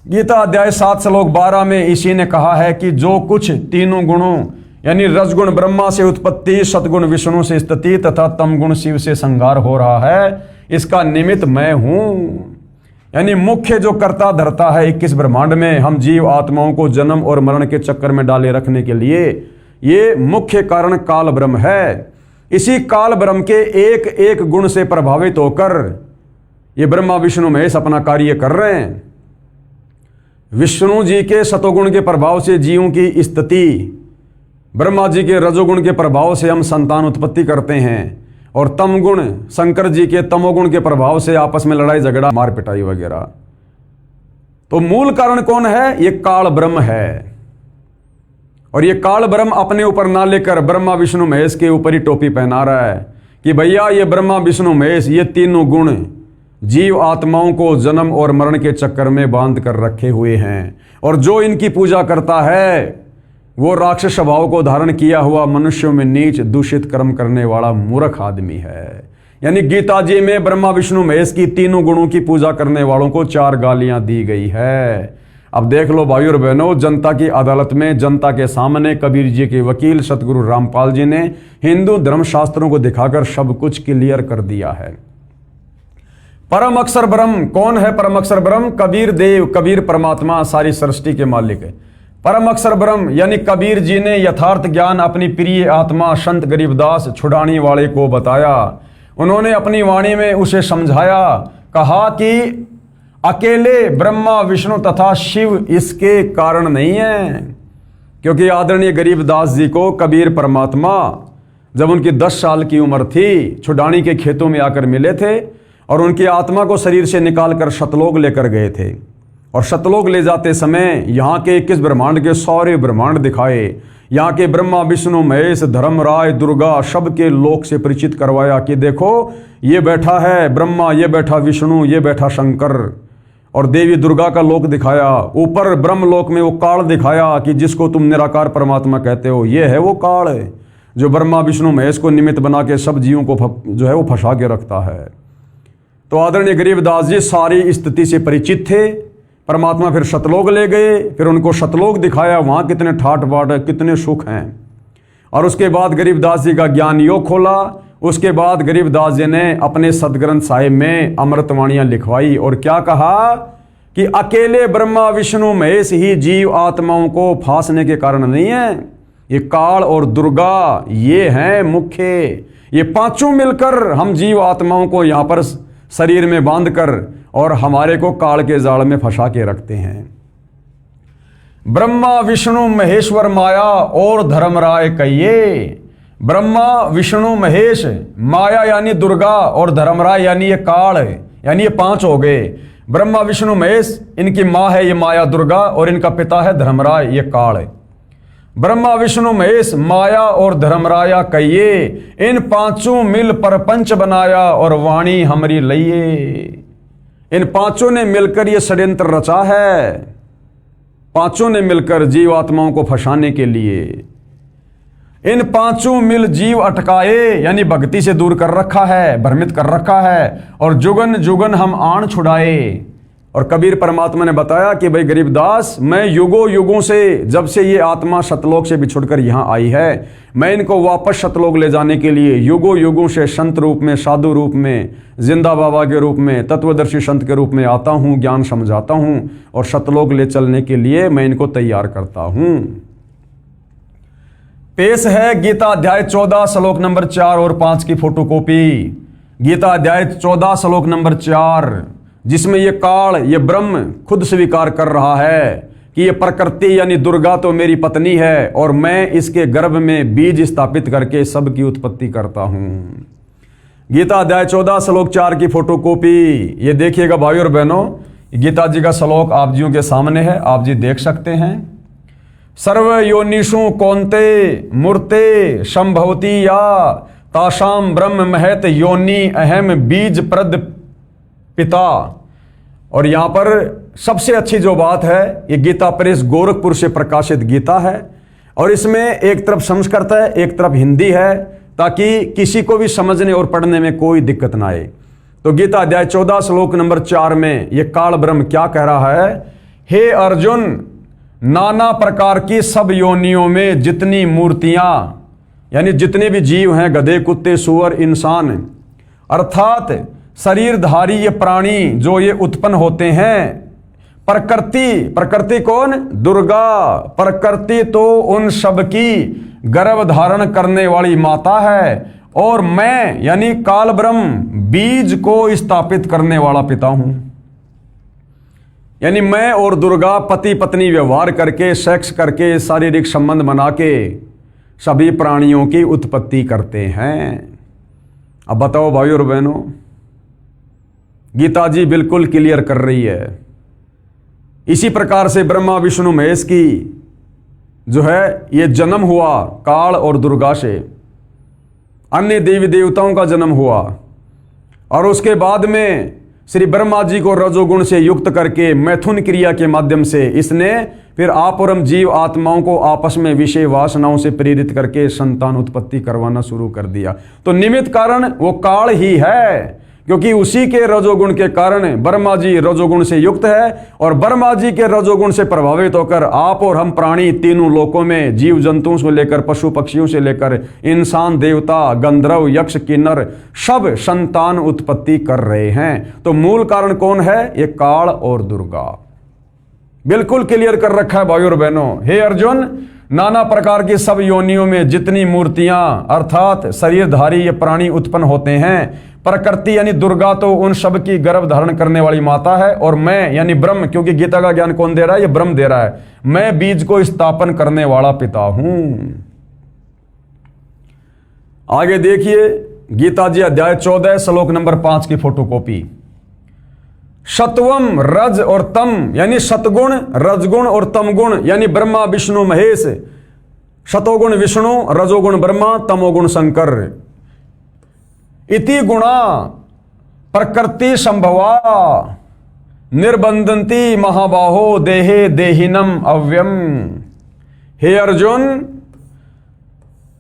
गीता अध्याय 7 श्लोक 12 में इसी ने कहा है कि जो कुछ तीनों गुणों यानी रजगुण ब्रह्मा से उत्पत्ति, सतगुण विष्णु से स्थिति तथा तमगुण शिव से संहार हो रहा है, इसका निमित्त मैं हूं। यानी मुख्य जो कर्ता धरता है 21 ब्रह्मांड में हम जीव आत्माओं को जन्म और मरण के चक्कर में डाले रखने के लिए, ये मुख्य कारण काल ब्रह्म है। इसी काल ब्रह्म के एक एक गुण से प्रभावित होकर ये ब्रह्मा विष्णु महेश अपना कार्य कर रहे हैं। विष्णु जी के सतोगुण के प्रभाव से जीवों की स्थिति, ब्रह्मा जी के रजोगुण के प्रभाव से हम संतान उत्पत्ति करते हैं, और तमगुण शंकर जी के तमोगुण के प्रभाव से आपस में लड़ाई झगड़ा, मार पिटाई वगैरह। तो मूल कारण कौन है? ये काल ब्रह्म है। और ये काल ब्रह्म अपने ऊपर ना लेकर ब्रह्मा विष्णु महेश के ऊपर ही टोपी पहना रहा है कि भैया ये ब्रह्मा विष्णु महेश ये तीनों गुण जीव आत्माओं को जन्म और मरण के चक्कर में बांध कर रखे हुए हैं, और जो इनकी पूजा करता है वो राक्षस स्वभाव को धारण किया हुआ मनुष्यों में नीच दूषित कर्म करने वाला मूर्ख आदमी है। यानी गीता जी में ब्रह्मा विष्णु महेश की तीनों गुणों की पूजा करने वालों को 4 गालियां दी गई है। अब देख लो भाई और बहनों, जनता की अदालत में जनता के सामने कबीर जी के वकील सतगुरु रामपाल जी ने हिंदू धर्मशास्त्रों को दिखाकर सब कुछ क्लियर कर दिया है। परम अक्षर ब्रह्म कौन है? परम अक्षर ब्रह्म कबीर देव, कबीर परमात्मा, सारी सृष्टि के मालिक है। परम अक्षर ब्रह्म यानी कबीर जी ने यथार्थ ज्ञान अपनी प्रिय आत्मा संत गरीबदास छुड़ाने वाले को बताया। उन्होंने अपनी वाणी में उसे समझाया, कहा कि अकेले ब्रह्मा विष्णु तथा शिव इसके कारण नहीं है, क्योंकि आदरणीय गरीबदास जी को कबीर परमात्मा जब उनकी 10 साल की उम्र थी छुड़ानी के खेतों में आकर मिले थे, और उनकी आत्मा को शरीर से निकालकर सतलोक लेकर गए थे। और सतलोक ले जाते समय यहाँ के 21 ब्रह्मांड के सारे ब्रह्मांड दिखाए, यहाँ के ब्रह्मा विष्णु महेश धर्मराय दुर्गा सबके लोक से परिचित करवाया कि देखो ये बैठा है ब्रह्मा, ये बैठा विष्णु, ये बैठा शंकर, और देवी दुर्गा का लोक दिखाया। ऊपर ब्रह्म लोक में वो काल दिखाया कि जिसको तुम निराकार परमात्मा कहते हो, ये है वो काल है जो ब्रह्मा विष्णु महेश को निमित्त बना के सब जीवों को जो है वो फंसा के रखता है। तो आदरणीय गरीबदास जी सारी स्थिति से परिचित थे। परमात्मा फिर सतलोक ले गए, फिर उनको सतलोक दिखाया, वहाँ कितने ठाट बाट है, कितने सुख हैं। और उसके बाद गरीबदास जी का ज्ञान योग खोला। उसके बाद गरीबदास जी ने अपने सदग्रंथ साहिब में अमृतवाणियाँ लिखवाई और क्या कहा कि अकेले ब्रह्मा विष्णु महेश ही जीव आत्माओं को फांसने के कारण नहीं है, ये काल और दुर्गा ये हैं मुख्य। ये पांचों मिलकर हम जीव आत्माओं को यहाँ पर शरीर में बांधकर और हमारे को काल के जाल में फंसा के रखते हैं। ब्रह्मा विष्णु महेश्वर माया और धर्मराय कहिए। ब्रह्मा विष्णु महेश, माया यानी दुर्गा, और धर्मराय यानी ये काल है, यानी ये 5 हो गए। ब्रह्मा विष्णु महेश इनकी माँ है ये माया दुर्गा, और इनका पिता है धर्मराय ये काल है। ब्रह्मा विष्णु महेश माया और धर्मराया कहिए, इन पांचों मिल परपंच बनाया और वाणी हमरी लइये। इन पांचों ने मिलकर यह षड्यंत्र रचा है, पांचों ने मिलकर जीवात्माओं को फंसाने के लिए। इन पांचों मिल जीव अटकाए, यानी भक्ति से दूर कर रखा है, भ्रमित कर रखा है, और जुगन जुगन हम आन छुड़ाए। और कबीर परमात्मा ने बताया कि भाई गरीबदास, मैं युगों युगों से, जब से ये आत्मा सतलोक से बिछुड़कर यहाँ आई है, मैं इनको वापस सतलोक ले जाने के लिए युगों युगों से संत रूप में, साधु रूप में, जिंदा बाबा के रूप में, तत्वदर्शी संत के रूप में आता हूँ, ज्ञान समझाता हूँ, और सतलोक ले चलने के लिए मैं इनको तैयार करता हूँ। पेश है गीता अध्याय 14 श्लोक नंबर 4 और 5 की फोटोकॉपी। गीता अध्याय 14 श्लोक नंबर 4, जिसमें ये काल, ये ब्रह्म खुद स्वीकार कर रहा है कि ये प्रकृति यानी दुर्गा तो मेरी पत्नी है, और मैं इसके गर्भ में बीज स्थापित करके सबकी उत्पत्ति करता हूं। गीता अध्याय 14 श्लोक 4 की फोटोकॉपी ये देखिएगा भाई और बहनों। गीता जी का श्लोक आप जियों के सामने है, आप जी देख सकते हैं। सर्व योनिषु कौन्ते मूर्ते संभवती या तासाम ब्रह्म महत योनि अहम बीज प्रद पिता। और यहां पर सबसे अच्छी जो बात है, ये गीता प्रेस गोरखपुर से प्रकाशित गीता है, और इसमें एक तरफ संस्कृत है, एक तरफ हिंदी है, ताकि किसी को भी समझने और पढ़ने में कोई दिक्कत ना आए। तो गीता अध्याय 14 श्लोक नंबर 4 में ये काल ब्रह्म क्या कह रहा है? हे अर्जुन, नाना प्रकार की सब योनियों में जितनी मूर्तियां, यानी जितने भी जीव हैं, गधे, कुत्ते, सूअर, इंसान, अर्थात शरीरधारी ये प्राणी जो ये उत्पन्न होते हैं, प्रकृति कौन? दुर्गा। प्रकृति तो उन सब की गर्भ धारण करने वाली माता है, और मैं यानी काल ब्रह्म बीज को स्थापित करने वाला पिता हूं। यानी मैं और दुर्गा पति पत्नी व्यवहार करके, सेक्स करके, शारीरिक संबंध बना के सभी प्राणियों की उत्पत्ति करते हैं। अब बताओ भाई और बहनों, गीता जी बिल्कुल क्लियर कर रही है। इसी प्रकार से ब्रह्मा विष्णु महेश की जो है ये जन्म हुआ काल और दुर्गा से, अन्य देवी देवताओं का जन्म हुआ, और उसके बाद में श्री ब्रह्मा जी को रजोगुण से युक्त करके मैथुन क्रिया के माध्यम से इसने फिर आप और हम जीव आत्माओं को आपस में विषय वासनाओं से प्रेरित करके संतान उत्पत्ति करवाना शुरू कर दिया। तो निमित्त कारण वो काल ही है, क्योंकि उसी के रजोगुण के कारण ब्रह्मा जी रजोगुण से युक्त है, और ब्रह्मा जी के रजोगुण से प्रभावित होकर आप और हम प्राणी तीनों लोकों में, जीव जंतुओं से लेकर पशु पक्षियों से लेकर इंसान, देवता, गंधर्व, यक्ष, किन्नर, सब संतान उत्पत्ति कर रहे हैं। तो मूल कारण कौन है? ये काल और दुर्गा। बिल्कुल क्लियर कर रखा है भाई और बहनों। हे अर्जुन, नाना प्रकार की सब योनियों में जितनी मूर्तियां अर्थात शरीरधारी ये प्राणी उत्पन्न होते हैं, प्रकृति यानी दुर्गा तो उन सब की गर्भ धारण करने वाली माता है, और मैं यानी ब्रह्म, क्योंकि गीता का ज्ञान कौन दे रहा है? ये ब्रह्म दे रहा है। मैं बीज को स्थापन करने वाला पिता हूं। आगे देखिए गीता जी अध्याय 14 श्लोक नंबर 5 की फोटोकॉपी। सत्वम रज और तम यानी सतगुण, रजगुण और तमगुण यानी ब्रह्मा विष्णु महेश। सतोगुण विष्णु, रजोगुण ब्रह्मा, तमोगुण शंकर। इति गुणा प्रकृति संभवा निर्बंधन्ति महाबाहो देहे देहिनम अव्यम। हे अर्जुन,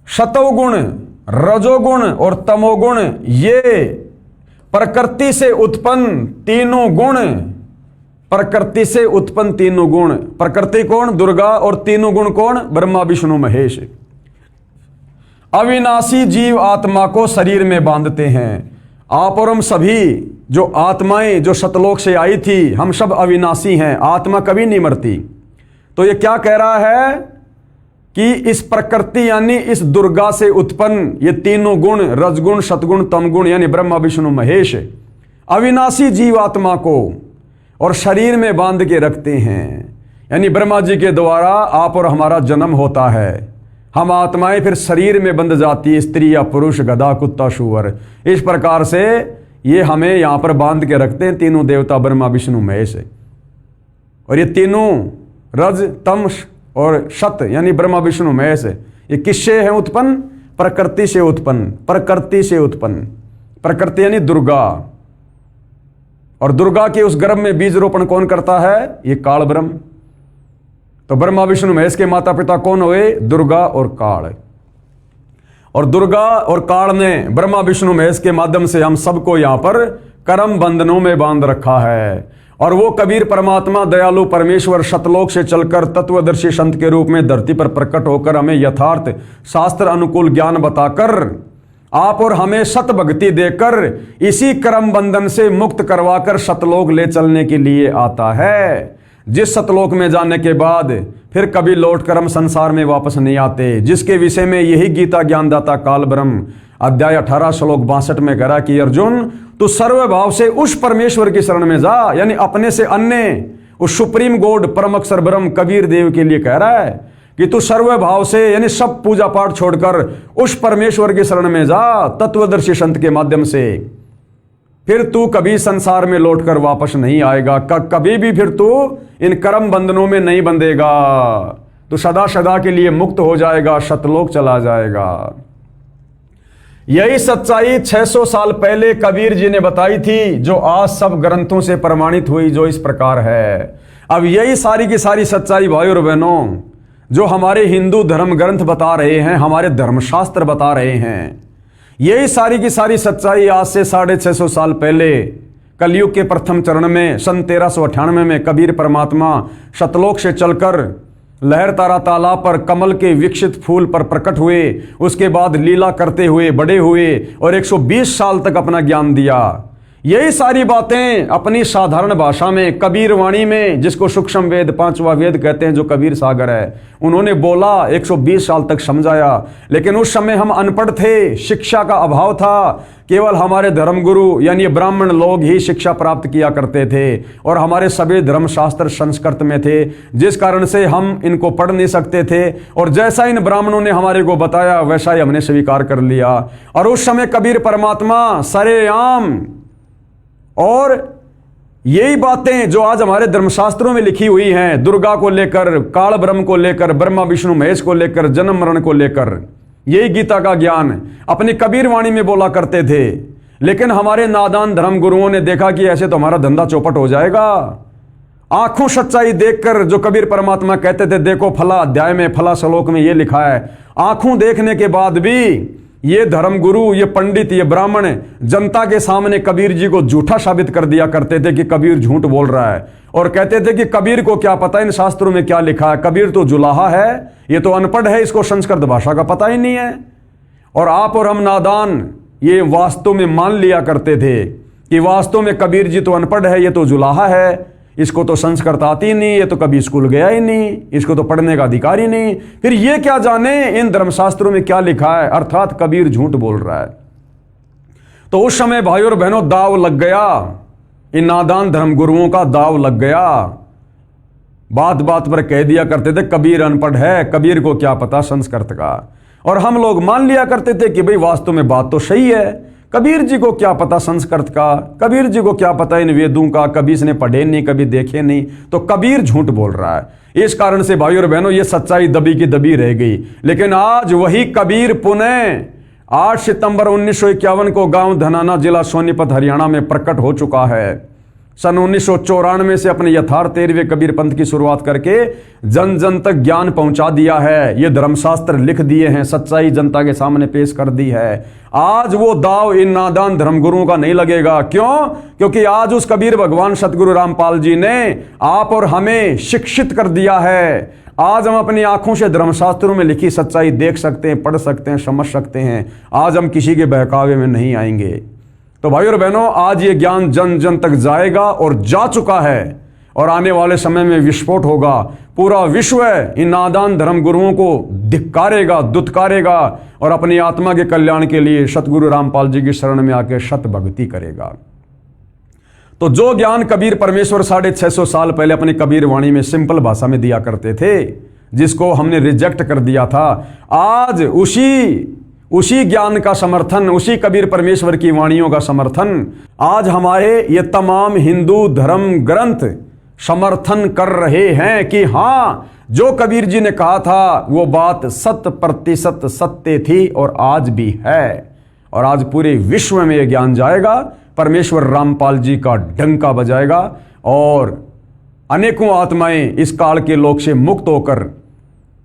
सतोगुण, रजोगुण और तमोगुण ये प्रकृति से उत्पन्न तीनों गुण, प्रकृति से उत्पन्न तीनों गुण, प्रकृति कौन? दुर्गा, और तीनों गुण कौन? ब्रह्मा विष्णु महेश। अविनाशी जीव आत्मा को शरीर में बांधते हैं। आप और हम सभी जो आत्माएं जो सतलोक से आई थी, हम सब अविनाशी हैं, आत्मा कभी नहीं मरती। तो ये क्या कह रहा है कि इस प्रकृति यानी इस दुर्गा से उत्पन्न ये तीनों गुण, रजगुण, सतगुण, तमगुण यानी ब्रह्मा विष्णु महेश, अविनाशी जीव आत्मा को और शरीर में बांध के रखते हैं। यानी ब्रह्मा जी के द्वारा आप और हमारा जन्म होता है, हम आत्माएं फिर शरीर में बंध जाती है, स्त्री या पुरुष, गधा, कुत्ता, शुअर। इस प्रकार से ये हमें यहां पर बांध के रखते हैं तीनों देवता ब्रह्मा विष्णु महेश। और ये तीनों रज, तम और शत यानी ब्रह्मा विष्णु महेश, ये किससे है उत्पन्न? प्रकृति से उत्पन्न, प्रकृति से उत्पन्न। प्रकृति यानी दुर्गा, और दुर्गा के उस गर्भ में बीज रोपण कौन करता है? ये काल ब्रह्म। तो ब्रह्मा विष्णु महेश के माता पिता कौन हुए? दुर्गा और काल। और दुर्गा और काल ने ब्रह्मा विष्णु महेश के माध्यम से हम सबको यहां पर कर्म बंधनों में बांध रखा है। और वो कबीर परमात्मा दयालु परमेश्वर शतलोक से चलकर तत्वदर्शी संत के रूप में धरती पर प्रकट होकर हमें यथार्थ शास्त्र अनुकूल ज्ञान बताकर आप और हमें सत भक्ति देकर इसी कर्म बंधन से मुक्त करवाकर सतलोक ले चलने के लिए आता है, जिस सतलोक में जाने के बाद फिर कभी लौट कर हम संसार में वापस नहीं आते, जिसके विषय में यही गीता ज्ञानदाता काल ब्रह्म अध्याय 18 श्लोक 62 में कह रहा कि अर्जुन तू सर्वभाव से उस परमेश्वर की शरण में जा, यानी अपने से अन्य उस सुप्रीम गॉड परम अक्षर ब्रह्म कबीर देव के लिए कह रहा है कि तू सर्वभाव से यानी सब पूजा पाठ छोड़कर उस परमेश्वर की शरण में जा तत्वदर्शी संत के माध्यम से। फिर तू कभी संसार में लौटकर वापस नहीं आएगा, कभी भी फिर तू इन कर्म बंधनों में नहीं बंधेगा, तू सदा सदा के लिए मुक्त हो जाएगा, सतलोक चला जाएगा। यही सच्चाई 600 साल पहले कबीर जी ने बताई थी, जो आज सब ग्रंथों से प्रमाणित हुई, जो इस प्रकार है। अब यही सारी की सारी सच्चाई भाई और बहनों जो हमारे हिंदू धर्म ग्रंथ बता रहे हैं, हमारे धर्मशास्त्र बता रहे हैं, यही सारी की सारी सच्चाई आज से 650 साल पहले कलयुग के प्रथम चरण में सन 1398 में कबीर परमात्मा सतलोक से चलकर लहर तारा तालाब पर कमल के विकसित फूल पर प्रकट हुए। उसके बाद लीला करते हुए बड़े हुए और 120 साल तक अपना ज्ञान दिया। यही सारी बातें अपनी साधारण भाषा में कबीर वाणी में, जिसको सूक्ष्म वेद पांचवा वेद कहते हैं, जो कबीर सागर है, उन्होंने बोला, 120 साल तक समझाया। लेकिन उस समय हम अनपढ़ थे, शिक्षा का अभाव था, केवल हमारे धर्मगुरु यानी ब्राह्मण लोग ही शिक्षा प्राप्त किया करते थे और हमारे सभी धर्मशास्त्र संस्कृत में थे, जिस कारण से हम इनको पढ़ नहीं सकते थे। और जैसा इन ब्राह्मणों ने हमारे को बताया वैसा ही हमने स्वीकार कर लिया। और उस समय कबीर परमात्मा सरेआम और यही बातें जो आज हमारे धर्मशास्त्रों में लिखी हुई हैं, दुर्गा को लेकर, काल ब्रह्म को लेकर, ब्रह्मा विष्णु महेश को लेकर, जन्म मरण को लेकर, यही गीता का ज्ञान अपनी कबीर वाणी में बोला करते थे। लेकिन हमारे नादान धर्म गुरुओं ने देखा कि ऐसे तो हमारा धंधा चौपट हो जाएगा। आंखों सच्चाई देखकर जो कबीर परमात्मा कहते थे, देखो फला अध्याय में फला श्लोक में ये लिखा है, आंखों देखने के बाद भी ये धर्मगुरु, ये पंडित, ये ब्राह्मण जनता के सामने कबीर जी को झूठा साबित कर दिया करते थे कि कबीर झूठ बोल रहा है, और कहते थे कि कबीर को क्या पता इन शास्त्रों में क्या लिखा है, कबीर तो जुलाहा है, ये तो अनपढ़ है, इसको संस्कृत भाषा का पता ही नहीं है। और आप और हम नादान ये वास्तव में मान लिया करते थे कि वास्तव में कबीर जी तो अनपढ़ है, ये तो जुलाहा है, इसको तो संस्कृत आती नहीं, ये तो कभी स्कूल गया ही नहीं, इसको तो पढ़ने का अधिकार ही नहीं, फिर ये क्या जाने इन धर्मशास्त्रों में क्या लिखा है, अर्थात कबीर झूठ बोल रहा है। तो उस समय भाई और बहनों दाव लग गया, इन नादान धर्मगुरुओं का दाव लग गया। बात बात पर कह दिया करते थे कबीर अनपढ़ है, कबीर को क्या पता संस्कृत का, और हम लोग मान लिया करते थे कि भाई वास्तव में बात तो सही है, कबीर जी को क्या पता संस्कृत का, कबीर जी को क्या पता इन वेदों का, कभी इसने पढ़े नहीं, कभी देखे नहीं, तो कबीर झूठ बोल रहा है। इस कारण से भाई और बहनों ये सच्चाई दबी की दबी रह गई। लेकिन आज वही कबीर पुनः 8 सितंबर 1951 को गांव धनाना जिला सोनीपत हरियाणा में प्रकट हो चुका है। सन 1994 से अपने यथार्थ 13वें कबीर पंथ की शुरुआत करके जन जन तक ज्ञान पहुंचा दिया है। ये धर्मशास्त्र लिख दिए हैं, सच्चाई जनता के सामने पेश कर दी है। आज वो दाव इन नादान धर्मगुरुओं का नहीं लगेगा। क्यों? क्योंकि आज उस कबीर भगवान सतगुरु रामपाल जी ने आप और हमें शिक्षित कर दिया है। आज हम अपनी आंखों से धर्मशास्त्रों में लिखी सच्चाई देख सकते हैं, पढ़ सकते हैं, समझ सकते हैं। आज हम किसी के बहकावे में नहीं आएंगे। तो भाई और बहनों, आज ये ज्ञान जन जन तक जाएगा और जा चुका है, और आने वाले समय में विस्फोट होगा। पूरा विश्व इन नादान धर्म गुरुओं को धिक्कारेगा, दुत्कारेगा और अपनी आत्मा के कल्याण के लिए सतगुरु रामपाल जी की शरण में आकर सत भक्ति करेगा। तो जो ज्ञान कबीर परमेश्वर 650 साल पहले अपनी कबीर वाणी में सिंपल भाषा में दिया करते थे, जिसको हमने रिजेक्ट कर दिया था, आज उसी ज्ञान का समर्थन, उसी कबीर परमेश्वर की वाणियों का समर्थन आज हमारे ये तमाम हिंदू धर्म ग्रंथ समर्थन कर रहे हैं कि हाँ, जो कबीर जी ने कहा था वो बात 100% सत्य थी और आज भी है। और आज पूरे विश्व में यह ज्ञान जाएगा, परमेश्वर रामपाल जी का डंका बजाएगा और अनेकों आत्माएं इस काल के लोक से मुक्त होकर,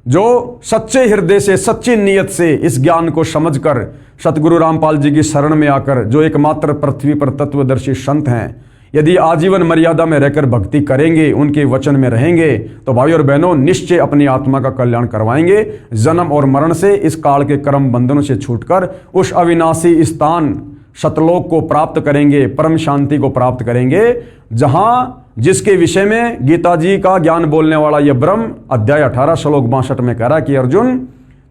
जो सच्चे हृदय से, सच्ची नीयत से इस ज्ञान को समझकर सतगुरु रामपाल जी की शरण में आकर, जो एकमात्र पृथ्वी पर तत्वदर्शी संत हैं, यदि आजीवन मर्यादा में रहकर भक्ति करेंगे, उनके वचन में रहेंगे, तो भाई और बहनों निश्चय अपनी आत्मा का कल्याण करवाएंगे। जन्म और मरण से, इस काल के कर्म बंधनों से छूटकर उस अविनाशी स्थान सतलोक को प्राप्त करेंगे, परम शांति को प्राप्त करेंगे, जहां जिसके विषय में गीता जी का ज्ञान बोलने वाला यह ब्रह्म अध्याय 18 श्लोक 62 में कह रहा कि अर्जुन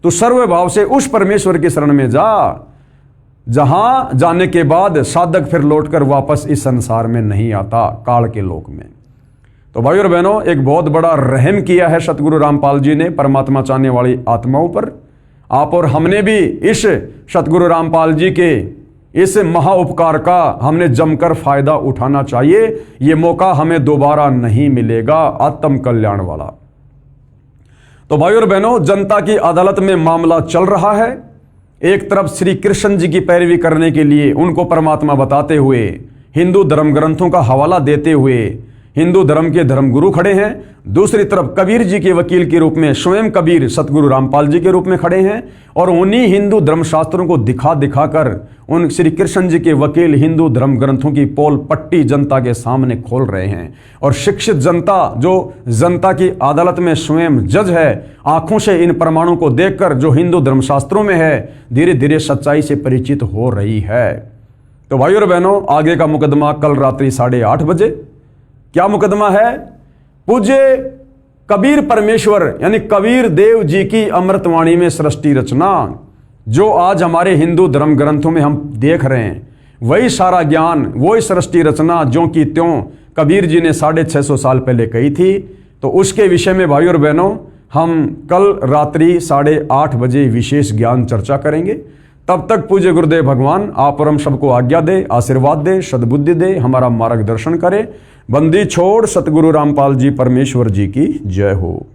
तू सर्वभाव से उस परमेश्वर की शरण में जा, जहां जाने के बाद साधक फिर लौटकर वापस इस संसार में नहीं आता, काल के लोक में। तो भाई और बहनों, एक बहुत बड़ा रहम किया है सतगुरु रामपाल जी ने परमात्मा चाहने वाली आत्माओं पर। आप और हमने भी इस सतगुरु रामपाल जी के इस महा उपकार का हमने जमकर फायदा उठाना चाहिए। ये मौका हमें दोबारा नहीं मिलेगा, आत्म कल्याण वाला। तो भाई और बहनों, जनता की अदालत में मामला चल रहा है। एक तरफ श्री कृष्ण जी की पैरवी करने के लिए, उनको परमात्मा बताते हुए, हिंदू धर्म ग्रंथों का हवाला देते हुए हिंदू धर्म के धर्मगुरु खड़े हैं। दूसरी तरफ कबीर जी के वकील के रूप में स्वयं कबीर सतगुरु रामपाल जी के रूप में खड़े हैं और उन्हीं हिंदू धर्मशास्त्रों को दिखा दिखाकर उन श्री कृष्ण जी के वकील हिंदू धर्म ग्रंथों की पोल पट्टी जनता के सामने खोल रहे हैं। और शिक्षित जनता, जो जनता की अदालत में स्वयं जज है, आंखों से इन प्रमाणों को देखकर जो हिंदू धर्मशास्त्रों में है, धीरे धीरे सच्चाई से परिचित हो रही है। तो भाई और बहनों, आगे का मुकदमा कल रात्रि 8:30 बजे। क्या मुकदमा है? पूज्य कबीर परमेश्वर यानी कबीर देव जी की अमृतवाणी में सृष्टि रचना, जो आज हमारे हिंदू धर्म ग्रंथों में हम देख रहे हैं, वही सारा ज्ञान, वही सृष्टि रचना जो कि त्यों कबीर जी ने 650 साल पहले कही थी। तो उसके विषय में भाई और बहनों, हम कल रात्रि 8:30 बजे विशेष ज्ञान चर्चा करेंगे। तब तक पूज्य गुरुदेव भगवान आप और हम सबको आज्ञा दे, आशीर्वाद दे, सद्बुद्धि दे, हमारा मार्गदर्शन करे। बंदी छोड़ सतगुरु रामपाल जी परमेश्वर जी की जय हो।